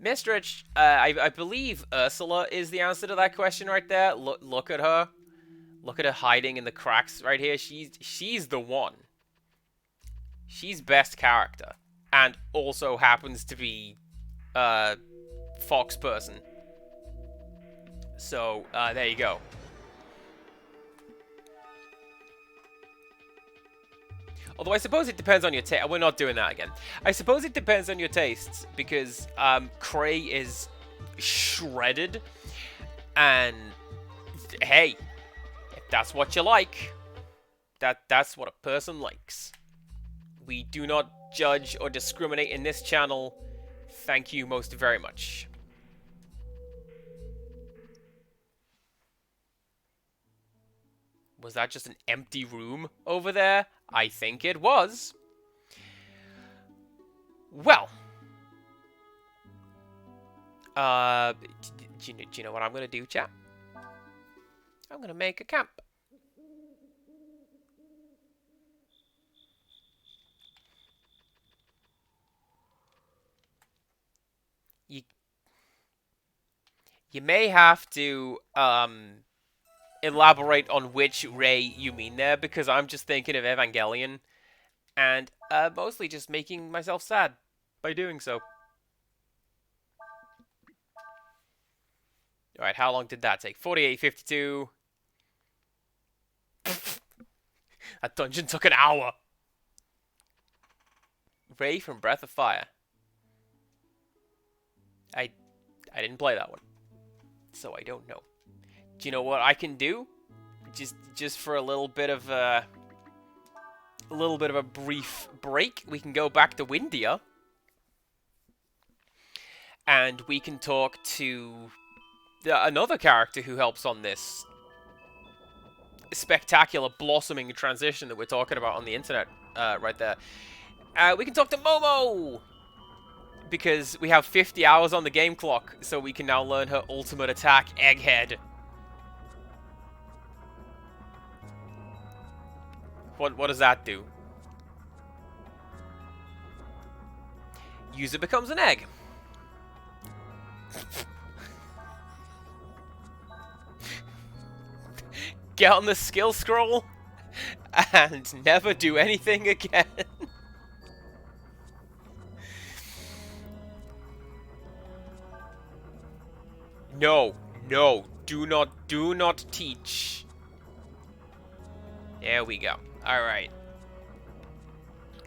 Mistrich, I believe Ursula is the answer to that question right there. Look at her. Look at her hiding in the cracks right here. She's the one. She's best character. And also happens to be Fox person. So, there you go. Although I suppose it depends on your taste. We're not doing that again. I suppose it depends on your tastes, because Cray is shredded, and hey, if that's what you like, that's what a person likes. We do not judge or discriminate in this channel. Thank you most very much. Was that just an empty room over there? I think it was. Well. Do you know what I'm going to do, chat? I'm going to make a camp. You may have to, elaborate on which Ray you mean there, because I'm just thinking of Evangelion, and mostly just making myself sad by doing so. Alright, how long did that take? 48:52. That dungeon took an hour. Ray from Breath of Fire. I didn't play that one, so I don't know. Do you know what I can do? Just for a little bit of a brief break, we can go back to Windia, and we can talk to another character who helps on this spectacular blossoming transition that we're talking about on the internet right there. We can talk to Momo, because we have 50 hours on the game clock, so we can now learn her ultimate attack, Egghead. What does that do? User becomes an egg. Get on the skill scroll and never do anything again. No, do not teach. There we go. Alright.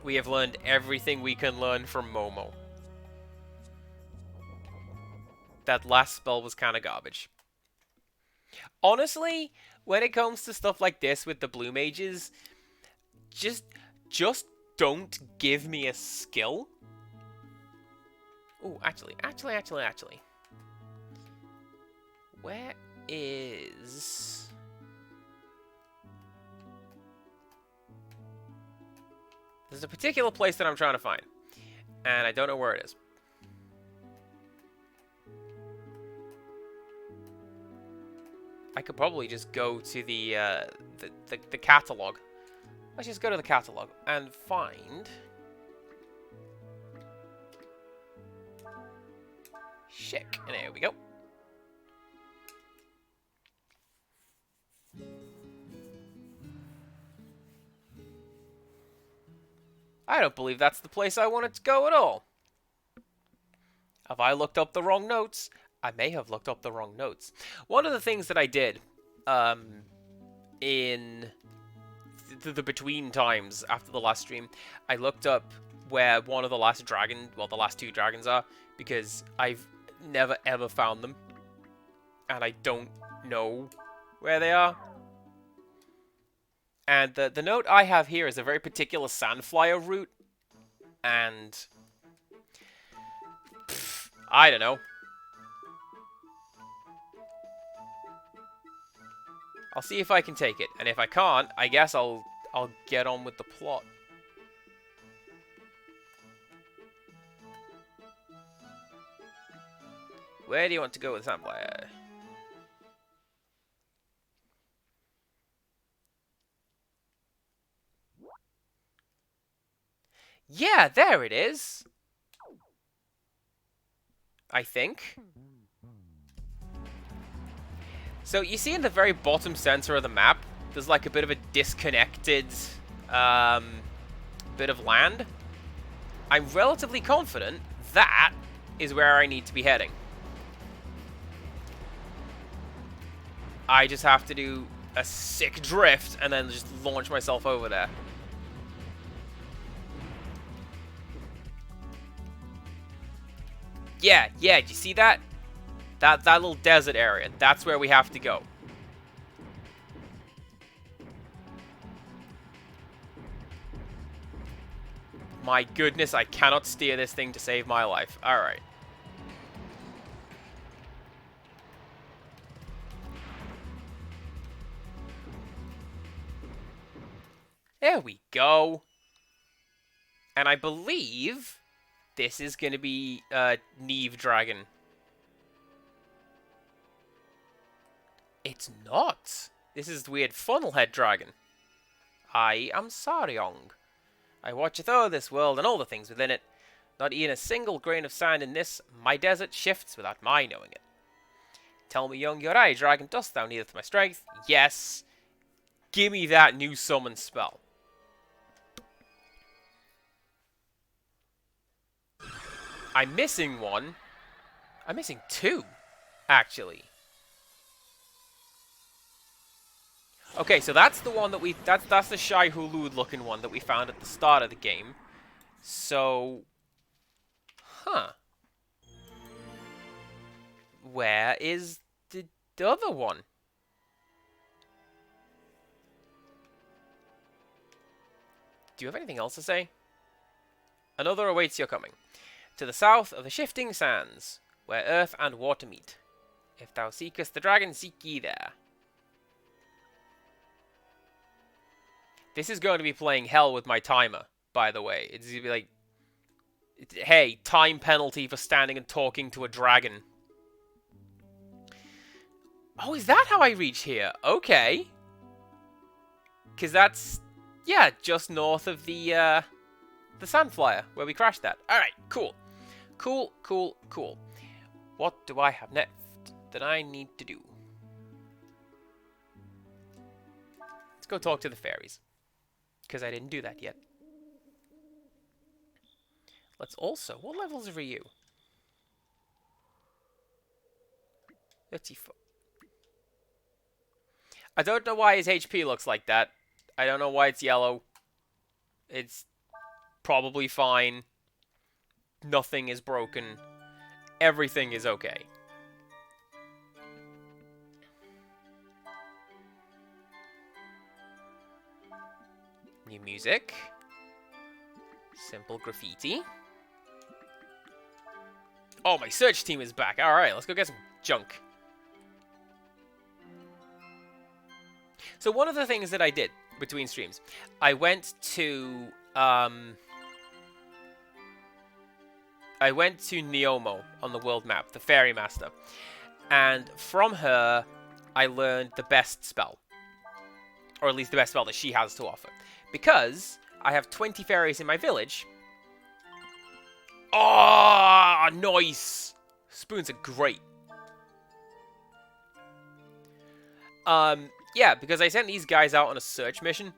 We have learned everything we can learn from Momo. That last spell was kind of garbage. Honestly, when it comes to stuff like this with the blue mages, just don't give me a skill. Oh, actually. Where is... There's a particular place that I'm trying to find, and I don't know where it is. I could probably just go to the catalog. Let's just go to the catalog and find... Chic. And there we go. I don't believe that's the place I wanted to go at all. Have I looked up the wrong notes? I may have looked up the wrong notes. One of the things that I did in the between times after the last stream, I looked up where one of the last the last two dragons are, because I've never ever found them, and I don't know where they are. And the note I have here is a very particular sandflyer route, and I don't know. I'll see if I can take it, and if I can't, I guess I'll get on with the plot. Where do you want to go with sandflyer? Yeah, there it is. I think. So you see in the very bottom center of the map, there's like a bit of a disconnected bit of land. I'm relatively confident that is where I need to be heading. I just have to do a sick drift and then just launch myself over there. Yeah, do you see that? That little desert area. That's where we have to go. My goodness, I cannot steer this thing to save my life. Alright. There we go. And I believe this is going to be Neve Dragon. It's not. This is the weird funnelhead dragon. I am Saryong. I watcheth o'er this world and all the things within it. Not even a single grain of sand in this, my desert, shifts without my knowing it. Tell me, young Yorai dragon, dost thou needeth my strength? Yes. Give me that new summon spell. I'm missing one. I'm missing two, actually. Okay, so that's the one that that's the Shai Hulud looking one that we found at the start of the game. So, where is the other one? Do you have anything else to say? Another awaits your coming. To the south of the shifting sands, where earth and water meet. If thou seekest the dragon, seek ye there. This is going to be playing hell with my timer, by the way. It's going to be like, hey, time penalty for standing and talking to a dragon. Oh, is that how I reach here? Okay. Because that's, yeah, just north of the Sandflyer, where we crashed that. Alright, cool. Cool. What do I have next that I need to do? Let's go talk to the fairies. Because I didn't do that yet. Let's also... What levels are you? 34. I don't know why his HP looks like that. I don't know why it's yellow. It's probably fine. Nothing is broken. Everything is okay. New music. Simple graffiti. Oh, my search team is back. Alright, let's go get some junk. So one of the things that I did between streams, I went to I went to Neomo on the world map, the Fairy Master. And from her, I learned the best spell. Or at least the best spell that she has to offer. Because I have 20 fairies in my village. Oh, nice! Spoons are great. Yeah, because I sent these guys out on a search mission.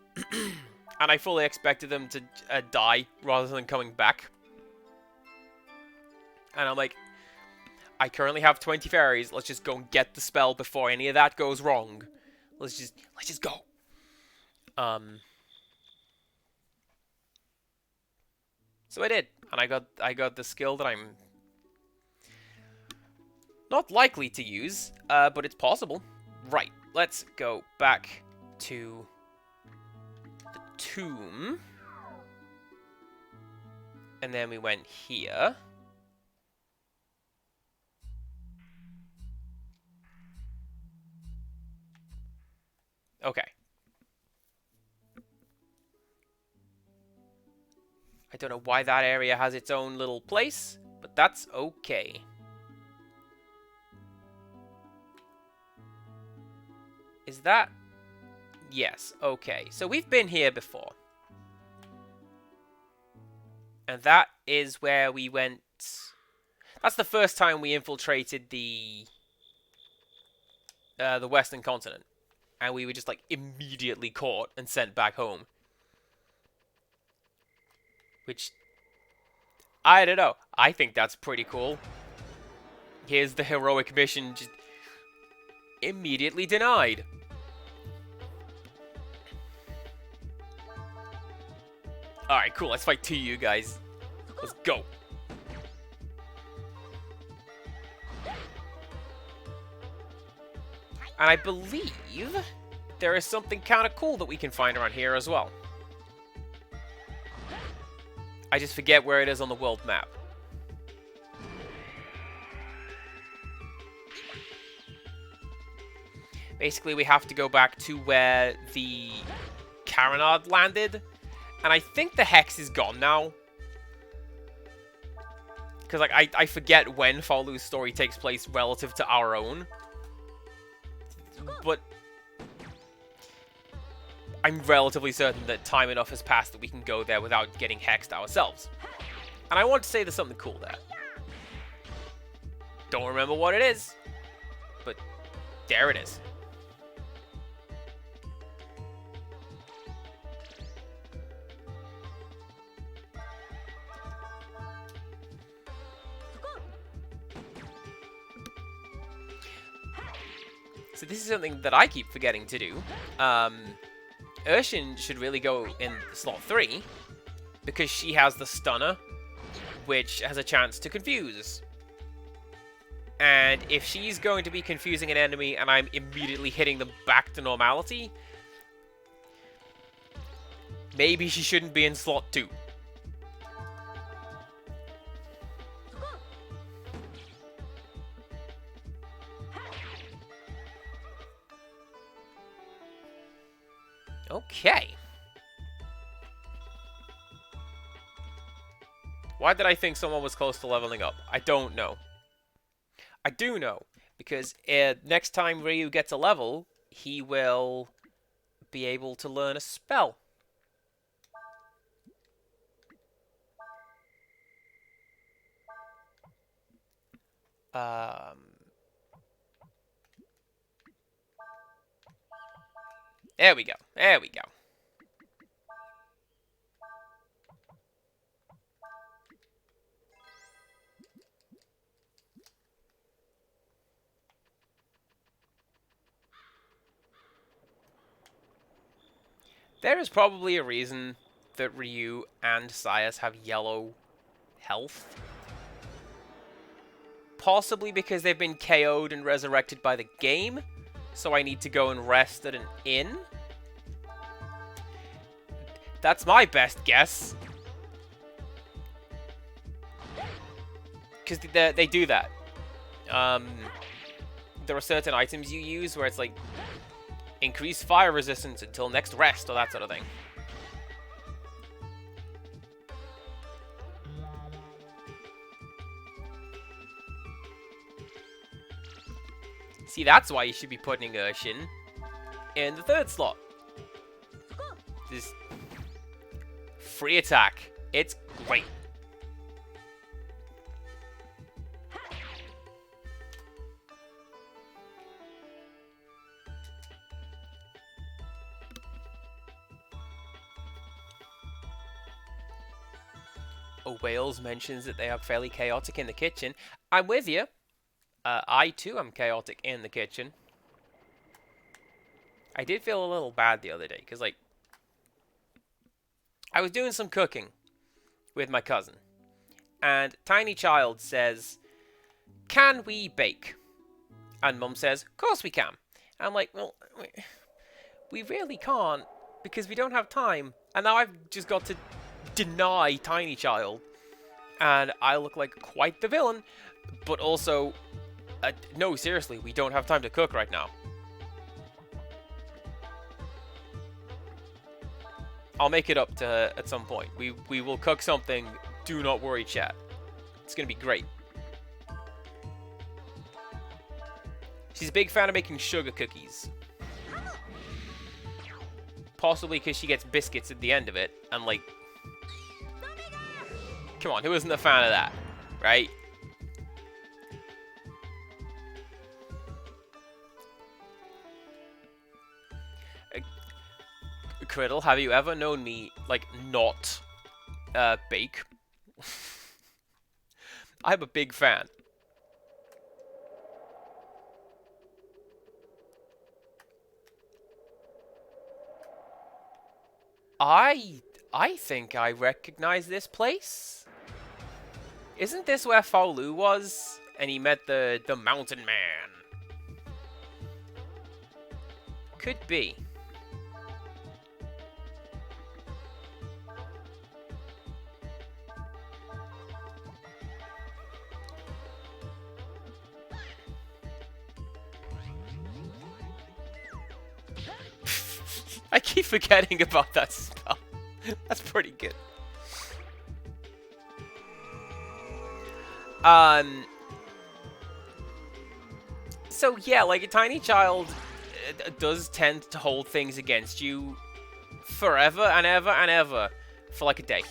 And I fully expected them to die rather than coming back. And I'm like, I currently have 20 fairies. Let's just go and get the spell before any of that goes wrong. Let's just go. So I did, and I got the skill that I'm not likely to use, but it's possible. Right, let's go back to the tomb. And then we went here. Okay. I don't know why that area has its own little place, but that's okay. Is that... Yes, okay. So we've been here before. And that is where we went... That's the first time we infiltrated the Western continent. And we were just, like, immediately caught and sent back home. Which, I don't know. I think that's pretty cool. Here's the heroic mission just immediately denied. Alright, cool. Let's fight 2 you guys. Let's go. And I believe there is something kind of cool that we can find around here as well. I just forget where it is on the world map. Basically, we have to go back to where the Carinard landed. And I think the Hex is gone now. Because, like, I forget when Falu's story takes place relative to our own. But I'm relatively certain that time enough has passed that we can go there without getting hexed ourselves. And I want to say there's something cool there. Don't remember what it is, but there it is. So this is something that I keep forgetting to do. Urshin should really go in slot 3, because she has the stunner, which has a chance to confuse. And if she's going to be confusing an enemy and I'm immediately hitting them back to normality, maybe she shouldn't be in slot 2. Okay. Why did I think someone was close to leveling up? I don't know. I do know, because next time Ryu gets a level, he will be able to learn a spell. There we go. There we go. There is probably a reason that Ryu and Sayas have yellow health. Possibly because they've been KO'd and resurrected by the game, so I need to go and rest at an inn. That's my best guess. Because they do that. There are certain items you use where it's like, increase fire resistance until next rest, or that sort of thing. See, that's why you should be putting Urshin in the 3rd slot. This free attack. It's great. Wales mentions that they are fairly chaotic in the kitchen. I'm with you. I too am chaotic in the kitchen. I did feel a little bad the other day, because, like, I was doing some cooking with my cousin, and Tiny Child says, "Can we bake?" And Mum says, "Of course we can." And I'm like, well, we really can't, because we don't have time. And now I've just got to deny Tiny Child, and I look like quite the villain, but also, no, seriously, we don't have time to cook right now. I'll make it up to her at some point. We will cook something. Do not worry, chat. It's gonna be great. She's a big fan of making sugar cookies. Possibly because she gets biscuits at the end of it, and like... Come on, who isn't a fan of that? Right? Criddle, have you ever known me, like, not bake? I'm a big fan. I think I recognize this place. Isn't this where Faolu was? And he met the mountain man. Could be. I keep forgetting about that spell. That's pretty good. So yeah, like a Tiny Child does tend to hold things against you forever and ever and ever for like a day.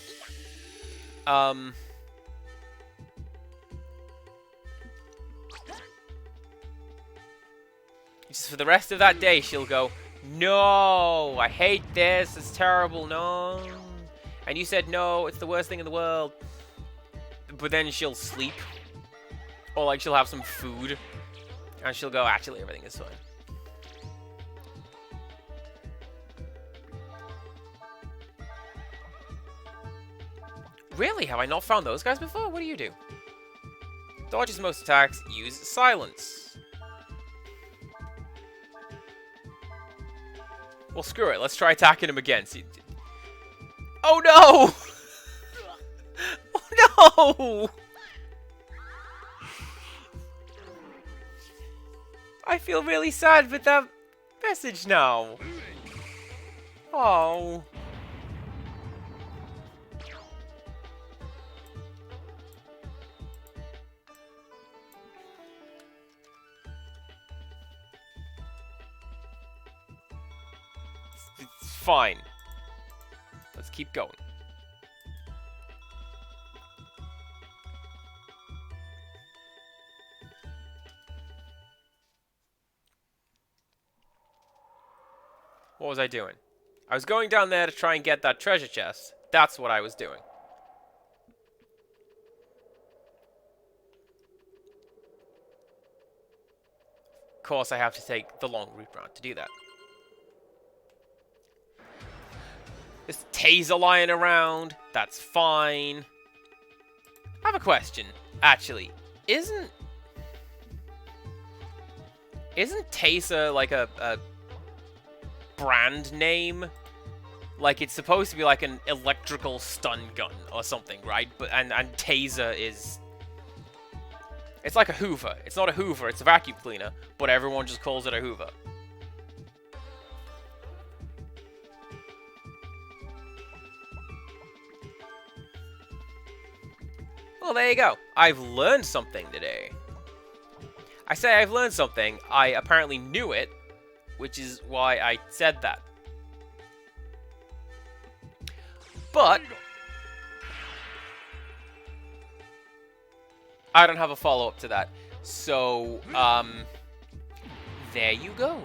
Just for the rest of that day, she'll go, "No, I hate this, it's terrible, no." And you said, "No, it's the worst thing in the world." But then she'll sleep. Or like she'll have some food. And she'll go, "Actually, everything is fine." Really? Have I not found those guys before? What do you do? Dodges most attacks, use silence. Well, screw it. Let's try attacking him again. See... Oh, no! Oh, no! I feel really sad with that message now. Oh. It's fine. Let's keep going. What was I doing? I was going down there to try and get that treasure chest. That's what I was doing. Of course, I have to take the long route round to do that. There's Taser lying around. That's fine. I have a question, actually. Isn't Taser like a brand name? Like it's supposed to be like an electrical stun gun or something, right? But and Taser is... It's like a Hoover. It's not a Hoover, it's a vacuum cleaner, but everyone just calls it a Hoover. Well, there you go. I've learned something today. I say I've learned something. I apparently knew it, which is why I said that. But I don't have a follow-up to that. So, there you go.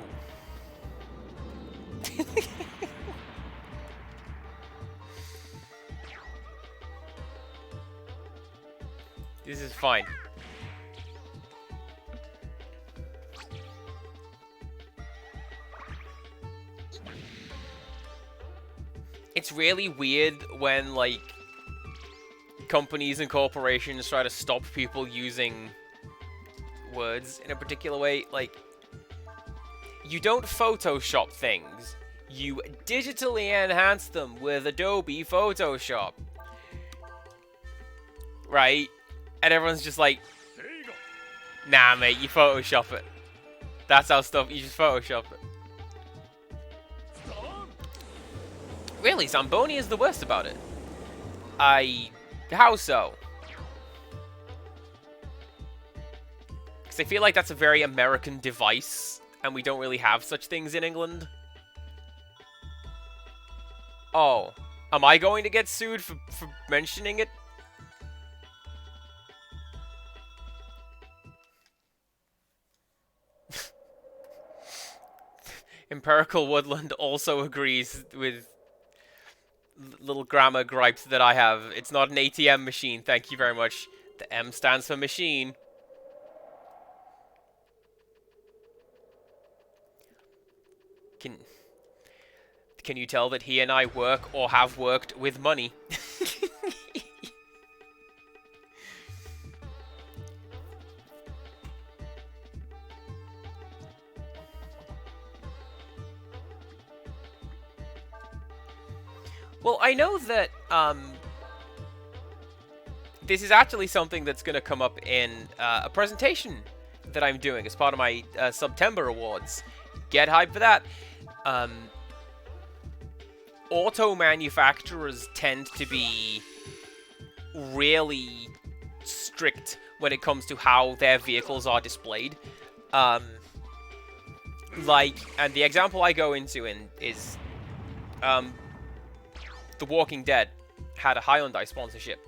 This is fine. It's really weird when, like, companies and corporations try to stop people using words in a particular way. Like, you don't Photoshop things. You digitally enhance them with Adobe Photoshop. Right? And everyone's just like, nah, mate, you Photoshop it. That's how stuff, you just Photoshop it. Really, Zamboni is the worst about it. How so? Because I feel like that's a very American device, and we don't really have such things in England. Oh, am I going to get sued for mentioning it? Empirical Woodland also agrees with little grammar gripes that I have. It's not an ATM machine, thank you very much. The M stands for machine. Can you tell that he and I work or have worked with money? Well, I know that this is actually something that's going to come up in a presentation that I'm doing as part of my September Awards. Get hyped for that. Auto manufacturers tend to be really strict when it comes to how their vehicles are displayed. Like, and the example I go into is The Walking Dead had a Hyundai sponsorship,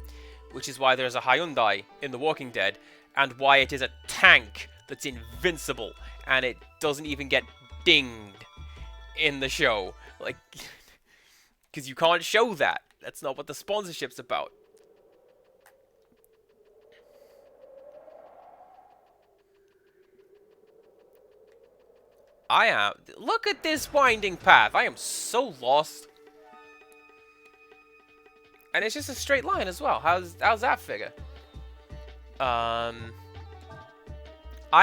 which is why there's a Hyundai in The Walking Dead, and why it is a tank that's invincible, and it doesn't even get dinged in the show. Like, because you can't show that. That's not what the sponsorship's about. I am. Look at this winding path. I am so lost. And it's just a straight line as well. How's that figure? I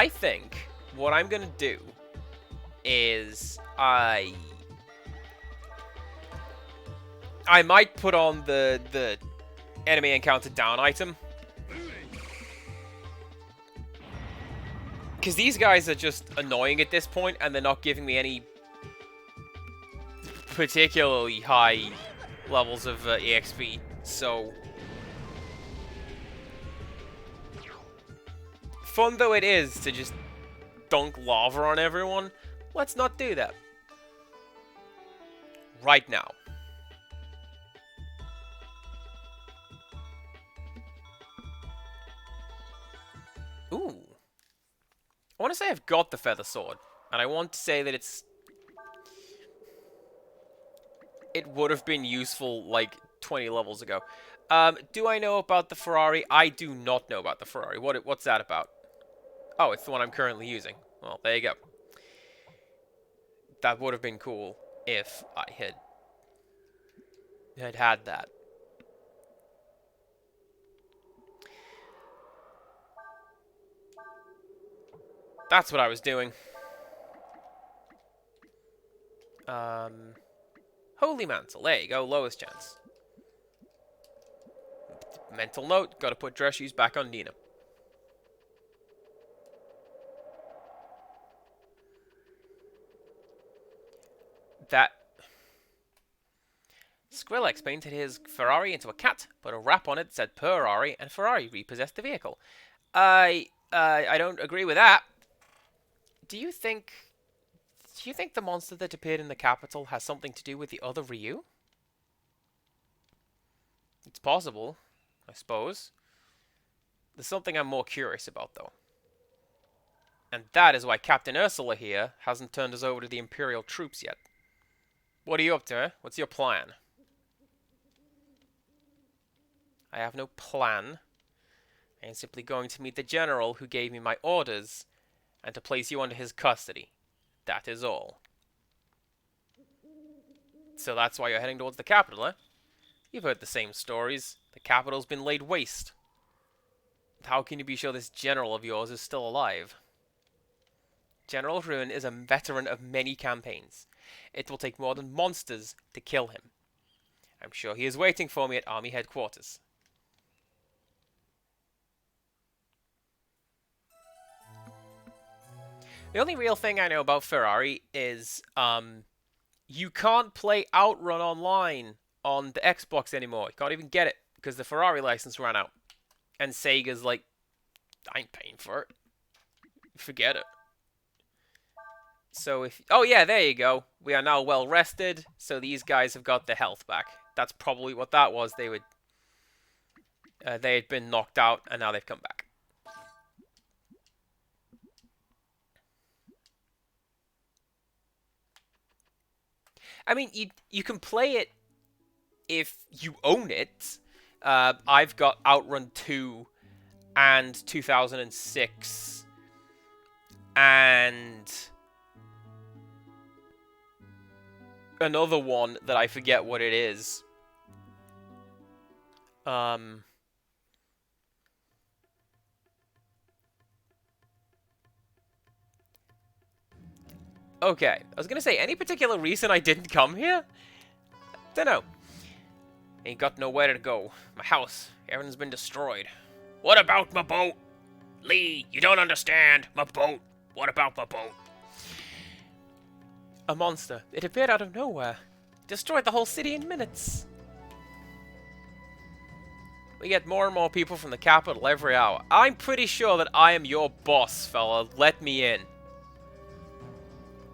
think what I'm gonna do is I might put on the enemy encounter down item. Because these guys are just annoying at this point, and they're not giving me any particularly high levels of EXP, so... Fun though it is to just dunk lava on everyone, let's not do that. Right now. Ooh. I want to say I've got the Feather Sword, and I want to say that it would have been useful, like, 20 levels ago. Do I know about the Ferrari? I do not know about the Ferrari. What's that about? Oh, it's the one I'm currently using. Well, there you go. That would have been cool if I had that. That's what I was doing. Holy Mantle. There you go. Lowest chance. Mental note. Gotta put dress shoes back on Nina. That... Skrillex painted his Ferrari into a cat, put a wrap on it that said Ferrari, and Ferrari repossessed the vehicle. I don't agree with that. Do you think... Do you think the monster that appeared in the capital has something to do with the other Ryu? It's possible, I suppose. There's something I'm more curious about, though. And that is why Captain Ursula here hasn't turned us over to the Imperial troops yet. What are you up to, eh? What's your plan? I have no plan. I am simply going to meet the general who gave me my orders and to place you under his custody. That is all. So that's why you're heading towards the capital, eh? You've heard the same stories. The capital's been laid waste. How can you be sure this general of yours is still alive? General Ruin is a veteran of many campaigns. It will take more than monsters to kill him. I'm sure he is waiting for me at Army Headquarters. The only real thing I know about Ferrari is, you can't play Outrun online on the Xbox anymore. You can't even get it because the Ferrari license ran out. And Sega's like, I ain't paying for it. Forget it. So if... Oh yeah, there you go. We are now well rested, so these guys have got their health back. That's probably what that was. They would... they had been knocked out, and now they've come back. I mean, you can play it if you own it. I've got Outrun 2 and 2006 and another one that I forget what it is. Okay, I was gonna say, any particular reason I didn't come here? Dunno. Ain't got nowhere to go. My house, everything's been destroyed. What about my boat? Lee, you don't understand. My boat. What about my boat? A monster. It appeared out of nowhere. Destroyed the whole city in minutes. We get more and more people from the capital every hour. I'm pretty sure that I am your boss, fella. Let me in.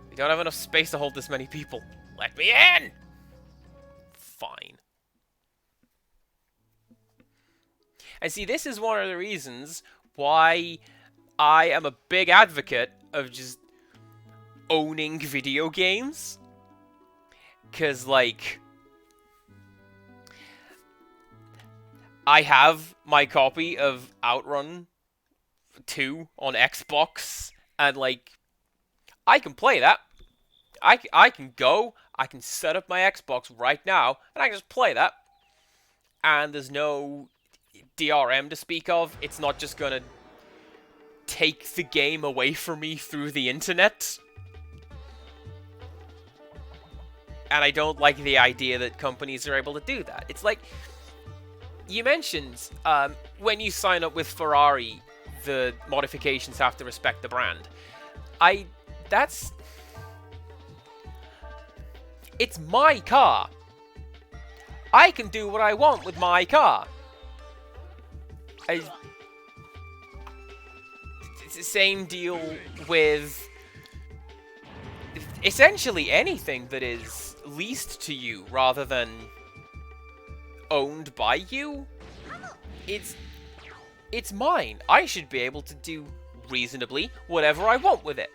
We don't have enough space to hold this many people. Let me in! Fine. And see, this is one of the reasons why I am a big advocate of just owning video games. Because, like, I have my copy of Outrun 2 on Xbox, and, like, I can play that. I can go, I can set up my Xbox right now, and I can just play that. And there's no DRM to speak of. It's not just gonna take the game away from me through the internet. And I don't like the idea that companies are able to do that. It's like, you mentioned, when you sign up with Ferrari, the modifications have to respect the brand. It's my car. I can do what I want with my car. It's the same deal with essentially anything that is leased to you rather than owned by you. It's mine. I should be able to do reasonably whatever I want with it.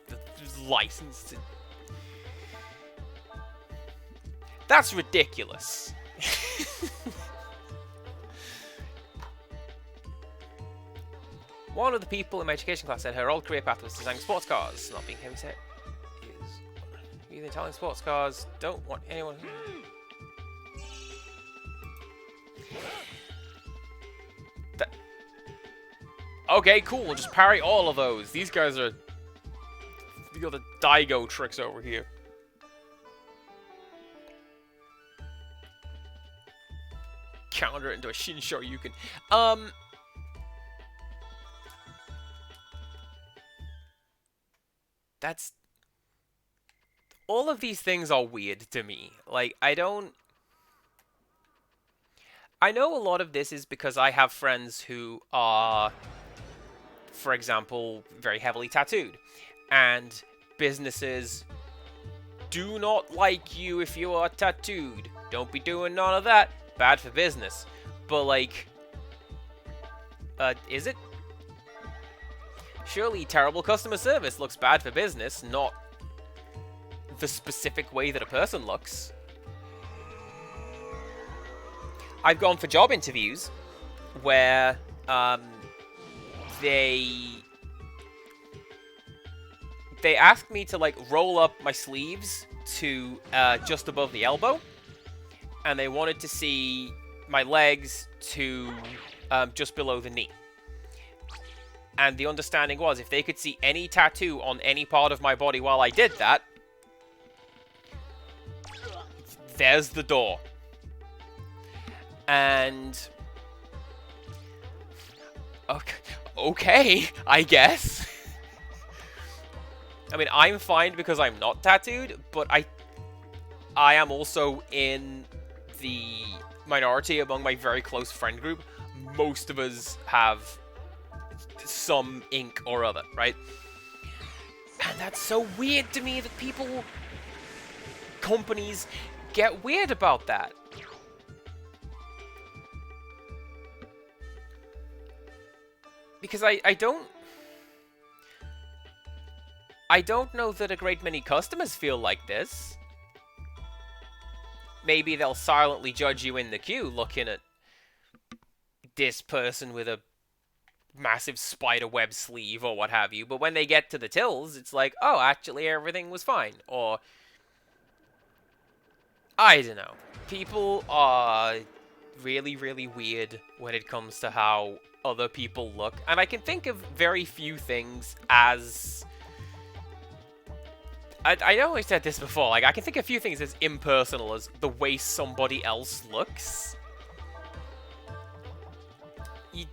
The license to... That's ridiculous. One of the people in my education class said her old career path was designing sports cars. Not being heavy set is either Italian sports cars. Don't want anyone. Okay, cool. We'll just parry all of those. These guys are... You got the Daigo tricks over here. Counter it into a Shin Shoryuken. That's... All of these things are weird to me. Like, I don't I know a lot of this is because I have friends who are, for example, very heavily tattooed. And businesses do not like you if you are tattooed. Don't be doing none of that. Bad for business. But, like, is it? Surely terrible customer service looks bad for business, not the specific way that a person looks. I've gone for job interviews where they asked me to, like, roll up my sleeves to just above the elbow, and they wanted to see my legs to just below the knee. And the understanding was, if they could see any tattoo on any part of my body while I did that, there's the door. And okay, I guess. I mean, I'm fine because I'm not tattooed, but I am also in the minority among my very close friend group. Most of us have some ink or other, right? And that's so weird to me that companies get weird about that. Because I don't know that a great many customers feel like this. Maybe they'll silently judge you in the queue looking at this person with a massive spider web sleeve or what have you, but when they get to the tills, it's like, oh, actually everything was fine. Or, I don't know. People are really, really weird when it comes to how other people look, and I can think of very few things as... I know I said this before, like, I can think of a few things as impersonal as the way somebody else looks. You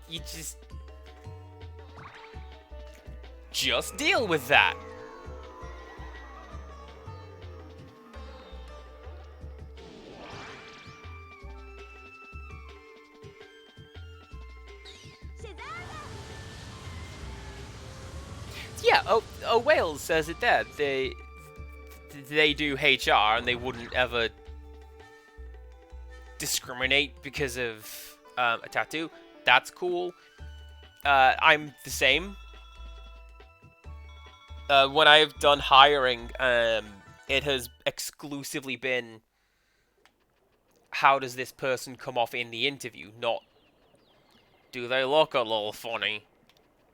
just deal with that. Yeah, Wales says it there. They do HR and they wouldn't ever discriminate because of a tattoo. That's cool. I'm the same. When I've done hiring, it has exclusively been, how does this person come off in the interview, not do they look a little funny?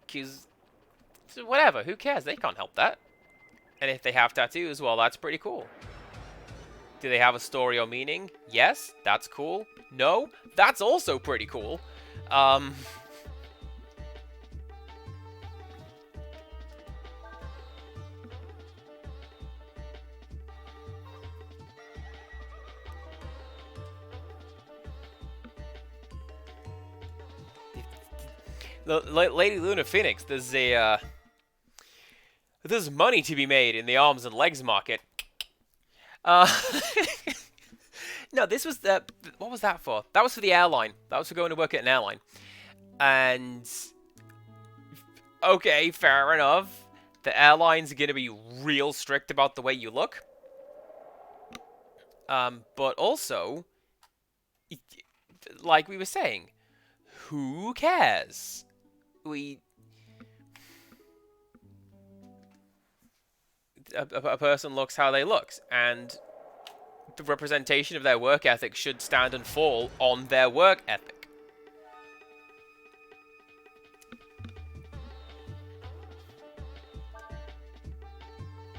Because, whatever, who cares? They can't help that. And if they have tattoos, well, that's pretty cool. Do they have a story or meaning? Yes, that's cool. No, that's also pretty cool. Lady Luna Phoenix, there's money to be made in the arms and legs market. No, this was what was that for? That was for the airline. That was for going to work at an airline. And okay, fair enough. The airlines are going to be real strict about the way you look. But also, like we were saying, who cares? A person looks how they look, and the representation of their work ethic should stand and fall on their work ethic.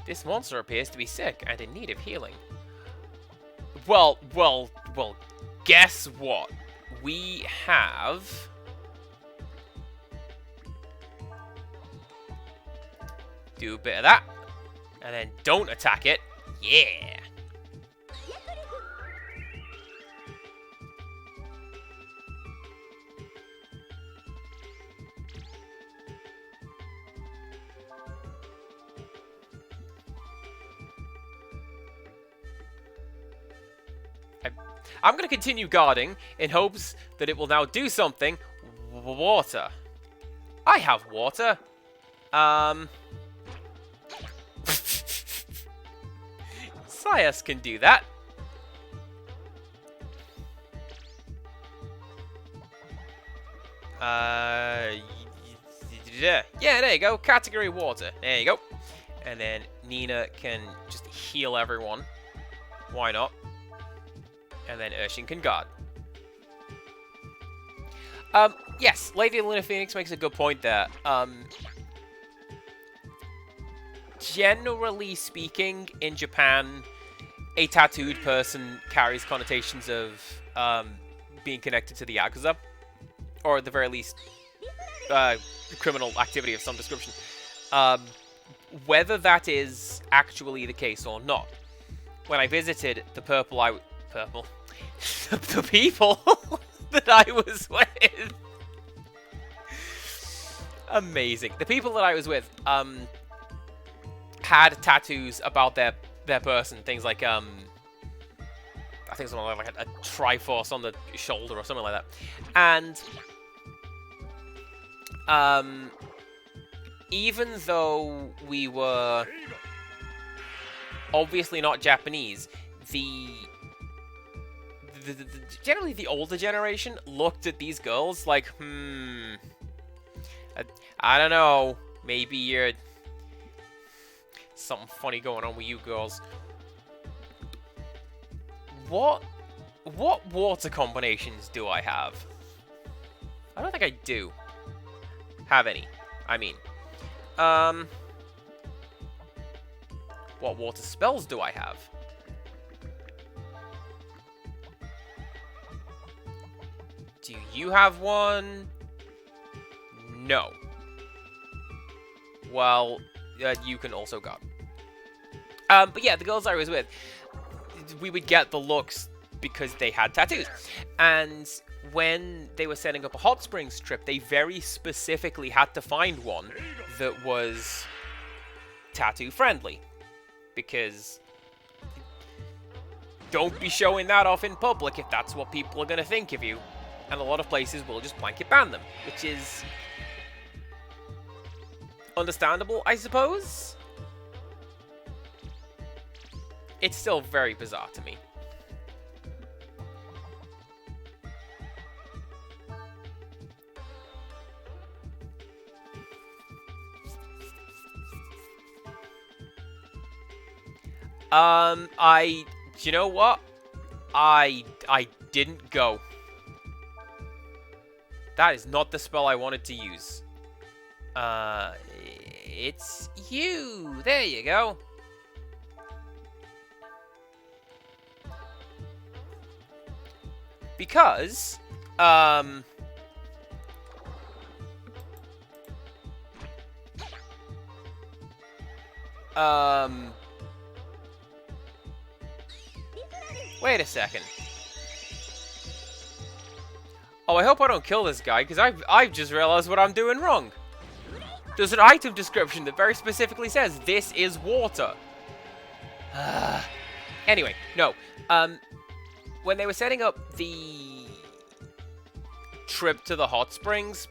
This monster appears to be sick and in need of healing. Well, guess what? We have... do a bit of that. And then don't attack it. Yeah. I'm going to continue guarding in hopes that it will now do something. Water. I have water. Sias can do that. Yeah, there you go. Category water. There you go. And then Nina can just heal everyone. Why not? And then Urshin can guard. Yes, Lady Luna Phoenix makes a good point there. Generally speaking, in Japan, a tattooed person carries connotations of being connected to the Yakuza. Or at the very least, criminal activity of some description. Whether that is actually the case or not. When I visited the the people that I was with. Amazing. The people that I was with, had tattoos about their person. Things like, I think something like a Triforce on the shoulder or something like that. And, even though we were obviously not Japanese, generally the older generation looked at these girls like, I don't know, maybe you're something funny going on with you girls. What water combinations do I have? I don't think I do have any. I mean, what water spells do I have? Do you have one? No. Well, you can also guard. But yeah, the girls I was with, we would get the looks because they had tattoos. And when they were setting up a hot springs trip, they very specifically had to find one that was tattoo friendly. Because don't be showing that off in public if that's what people are going to think of you. And a lot of places will just blanket ban them, which is understandable, I suppose. It's still very bizarre to me. You know what? I didn't go. That is not the spell I wanted to use. It's you. There you go. Because, wait a second. Oh, I hope I don't kill this guy, because I've just realized what I'm doing wrong. There's an item description that very specifically says, this is water. Anyway, no. When they were setting up the trip to the hot springs,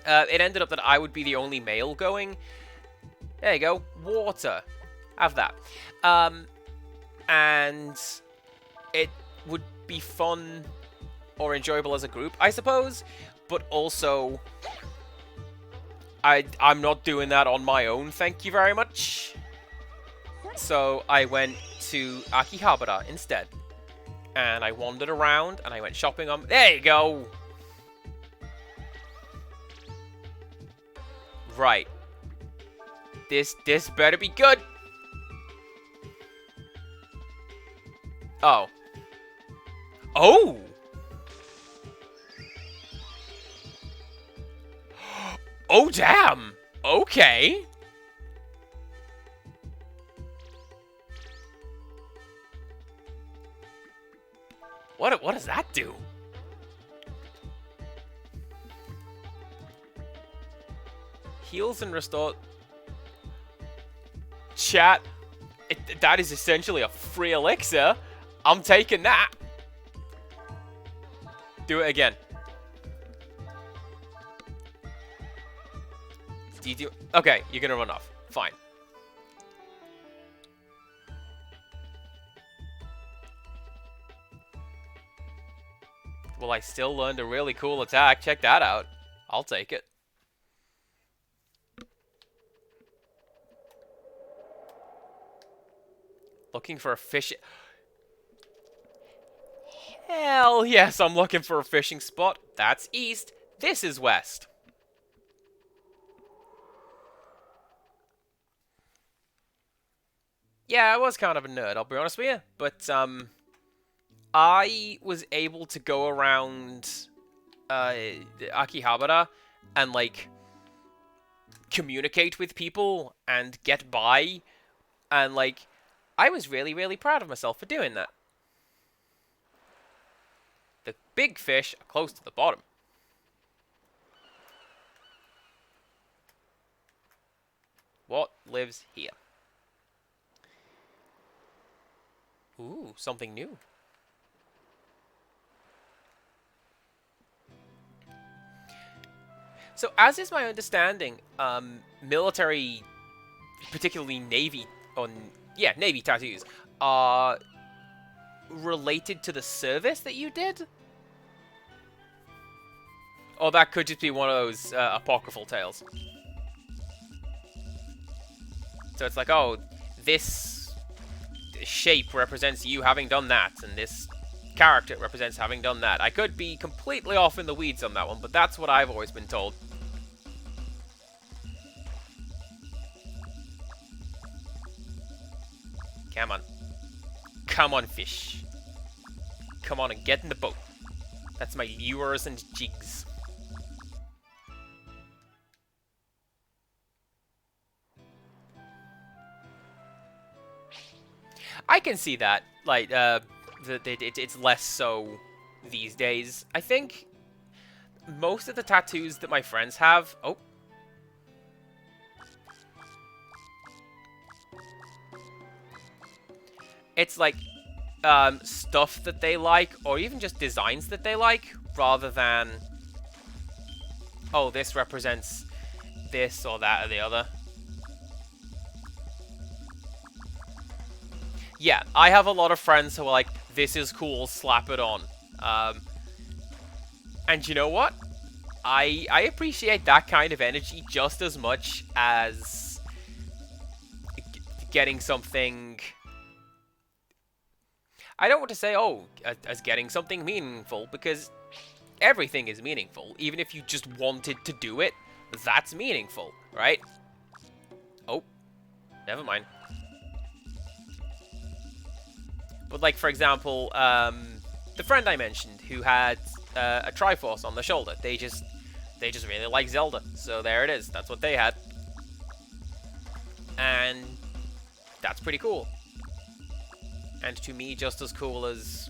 it ended up that I would be the only male going. There you go. Water. Have that. And it would be fun or enjoyable as a group, I suppose, but also I'm not doing that on my own, thank you very much. So I went to Akihabara instead, and I wandered around, and I went shopping on... There you go! Right. This better be good! Oh. Oh! Oh, damn! Okay. What does that do? Heals and restore... Chat. That is essentially a free elixir. I'm taking that. Do it again. Okay, you're gonna run off. Fine. Well, I still learned a really cool attack. Check that out. I'll take it. Looking for a fish. Hell yes, I'm looking for a fishing spot. That's east. This is west. Yeah, I was kind of a nerd, I'll be honest with you. But, I was able to go around, Akihabara and, like, communicate with people and get by. And, like, I was really, really proud of myself for doing that. The big fish are close to the bottom. What lives here? Ooh, something new. So, as is my understanding, military, particularly Navy, Navy tattoos, are related to the service that you did? Or that could just be one of those apocryphal tales. So it's like, oh, this shape represents you having done that, and this character represents having done that. I could be completely off in the weeds on that one, but that's what I've always been told. Come on. Come on, fish. Come on and get in the boat. That's my lures and jigs. I can see that. Like, it's less so these days. I think most of the tattoos that my friends have... Oh. It's like stuff that they like, or even just designs that they like, rather than, oh, this represents this or that or the other. Yeah, I have a lot of friends who are like, this is cool, slap it on. And you know what? I appreciate that kind of energy just as much as getting something... I don't want to say, oh, as getting something meaningful, because everything is meaningful. Even if you just wanted to do it, that's meaningful, right? Oh, never mind. But, like, for example, the friend I mentioned who had a Triforce on the shoulder, they just really like Zelda. So there it is. That's what they had. And that's pretty cool. And to me, just as cool as,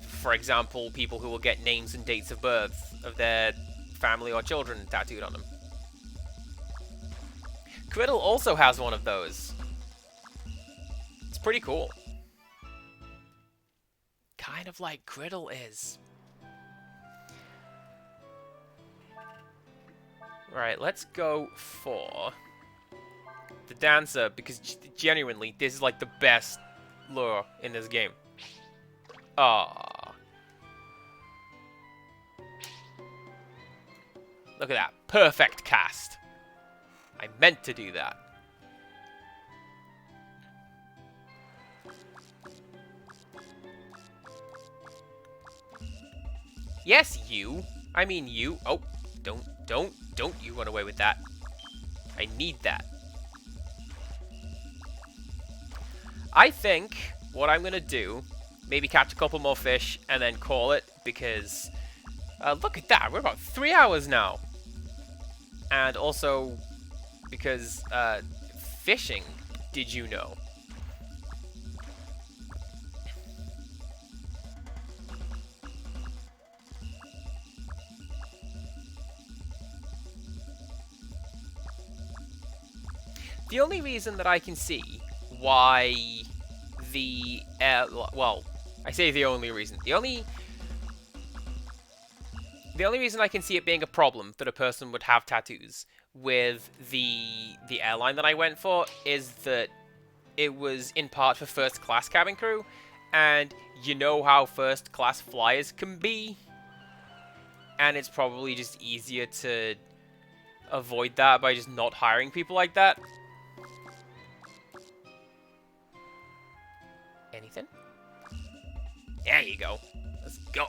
for example, people who will get names and dates of birth of their family or children tattooed on them. Criddle also has one of those. It's pretty cool. Kind of like Criddle is. Right, let's go for the dancer, because genuinely, this is like the best lure in this game. Ah, look at that. Perfect cast. I meant to do that. Yes, you. I mean you. Oh, don't you run away with that. I need that. I think what I'm going to do, maybe catch a couple more fish and then call it, because look at that, we're about 3 hours now. And also because fishing, did you know? The only reason that I can see why the well, I say the only reason. The only reason I can see it being a problem that a person would have tattoos with the airline that I went for is that it was in part for first class cabin crew, and you know how first class flyers can be, and it's probably just easier to avoid that by just not hiring people like that. Anything? There you go. Let's go.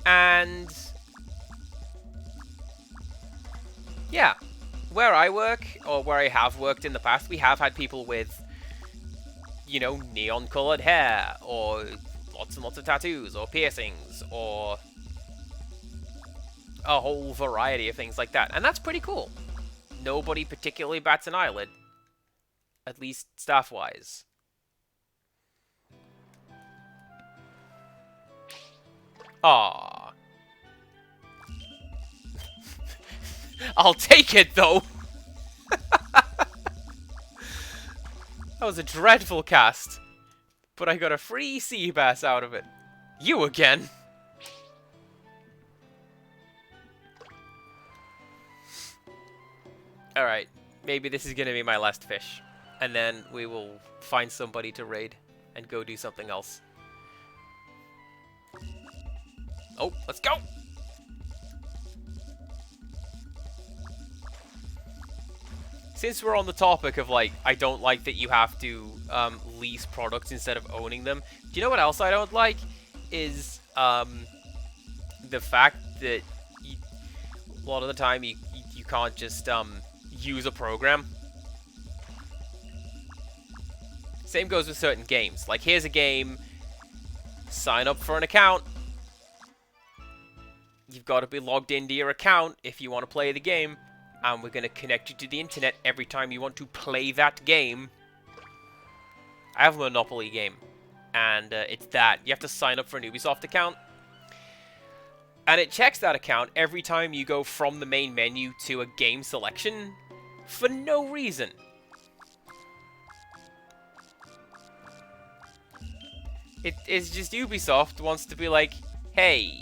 And yeah, where I work, or where I have worked in the past, we have had people with, you know, neon-colored hair, or lots and lots of tattoos, or piercings, or a whole variety of things like that. And that's pretty cool. Nobody particularly bats an eyelid. At least staff-wise. Aww. I'll take it, though! That was a dreadful cast. But I got a free sea bass out of it. You again! Alright, maybe this is gonna be my last fish. And then we will find somebody to raid and go do something else. Oh, let's go! Since we're on the topic of, like, I don't like that you have to lease products instead of owning them, do you know what else I don't like? Is the fact that a lot of the time you can't just use a program. Same goes with certain games. Like, here's a game, sign up for an account. You've got to be logged into your account if you want to play the game. And we're going to connect you to the internet every time you want to play that game. I have a Monopoly game. And it's that. You have to sign up for an Ubisoft account. And it checks that account every time you go from the main menu to a game selection. For no reason. It's just Ubisoft wants to be like, hey...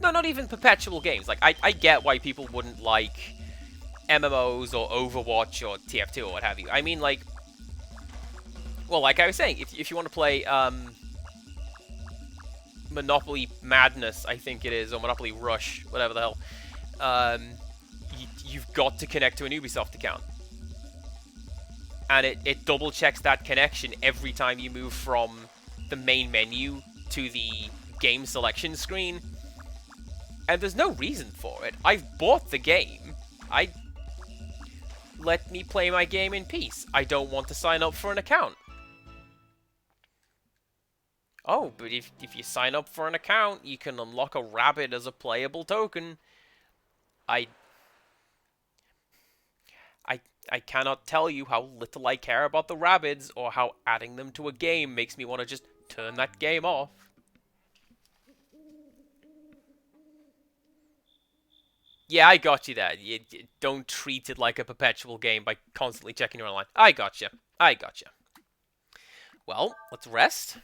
No, not even perpetual games. Like, I get why people wouldn't like MMOs or Overwatch or TF2 or what have you. I mean, like... Well, like I was saying, if you want to play, Monopoly Madness, I think it is, or Monopoly Rush, whatever the hell, you've got to connect to an Ubisoft account. And it double-checks that connection every time you move from the main menu to the game selection screen. And there's no reason for it. I've bought the game. Let me play my game in peace. I don't want to sign up for an account. Oh, but if you sign up for an account, you can unlock a rabbit as a playable token. I cannot tell you how little I care about the rabbits, or how adding them to a game makes me want to just turn that game off. Yeah, I got you there. You don't treat it like a perpetual game by constantly checking your online. I got you. I got you. Well, let's rest.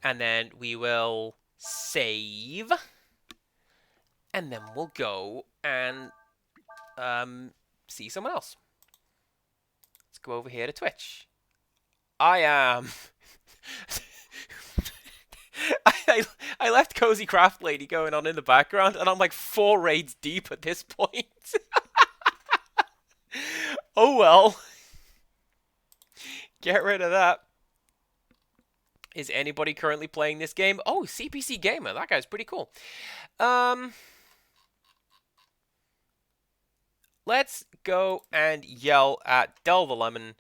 And then we will save. And then we'll go and see someone else. Let's go over here to Twitch. I am... I left Cozy Craft Lady going on in the background, and I'm like 4 raids deep at this point. Oh well. Get rid of that. Is anybody currently playing this game? Oh, CPC Gamer. That guy's pretty cool. Let's go and yell at Del the Lemon.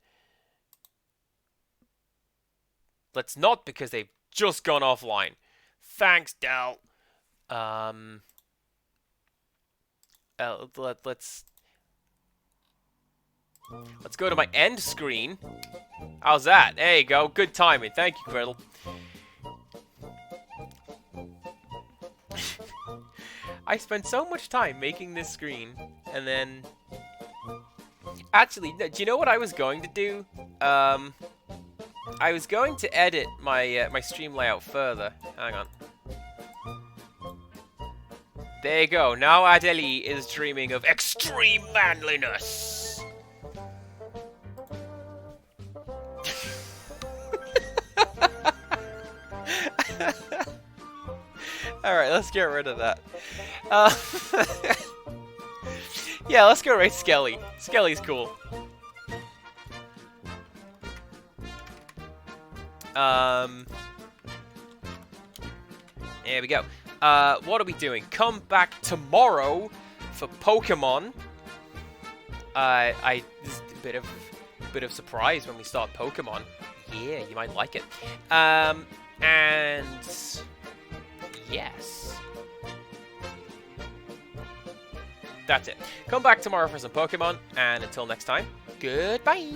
Let's not, because they've just gone offline. Thanks, Del. Let's go to my end screen. How's that? There you go. Good timing. Thank you, Griddle. I spent so much time making this screen, and then... Actually, do you know what I was going to do? I was going to edit my my stream layout further. Hang on. There you go. Now Adeli is dreaming of extreme manliness. Alright, let's get rid of that. Yeah, let's go right Skelly. Skelly's cool. There we go. What are we doing? Come back tomorrow for Pokemon. This is a bit of surprise when we start Pokemon. Yeah, you might like it. And yes, that's it. Come back tomorrow for some Pokemon, and until next time, goodbye.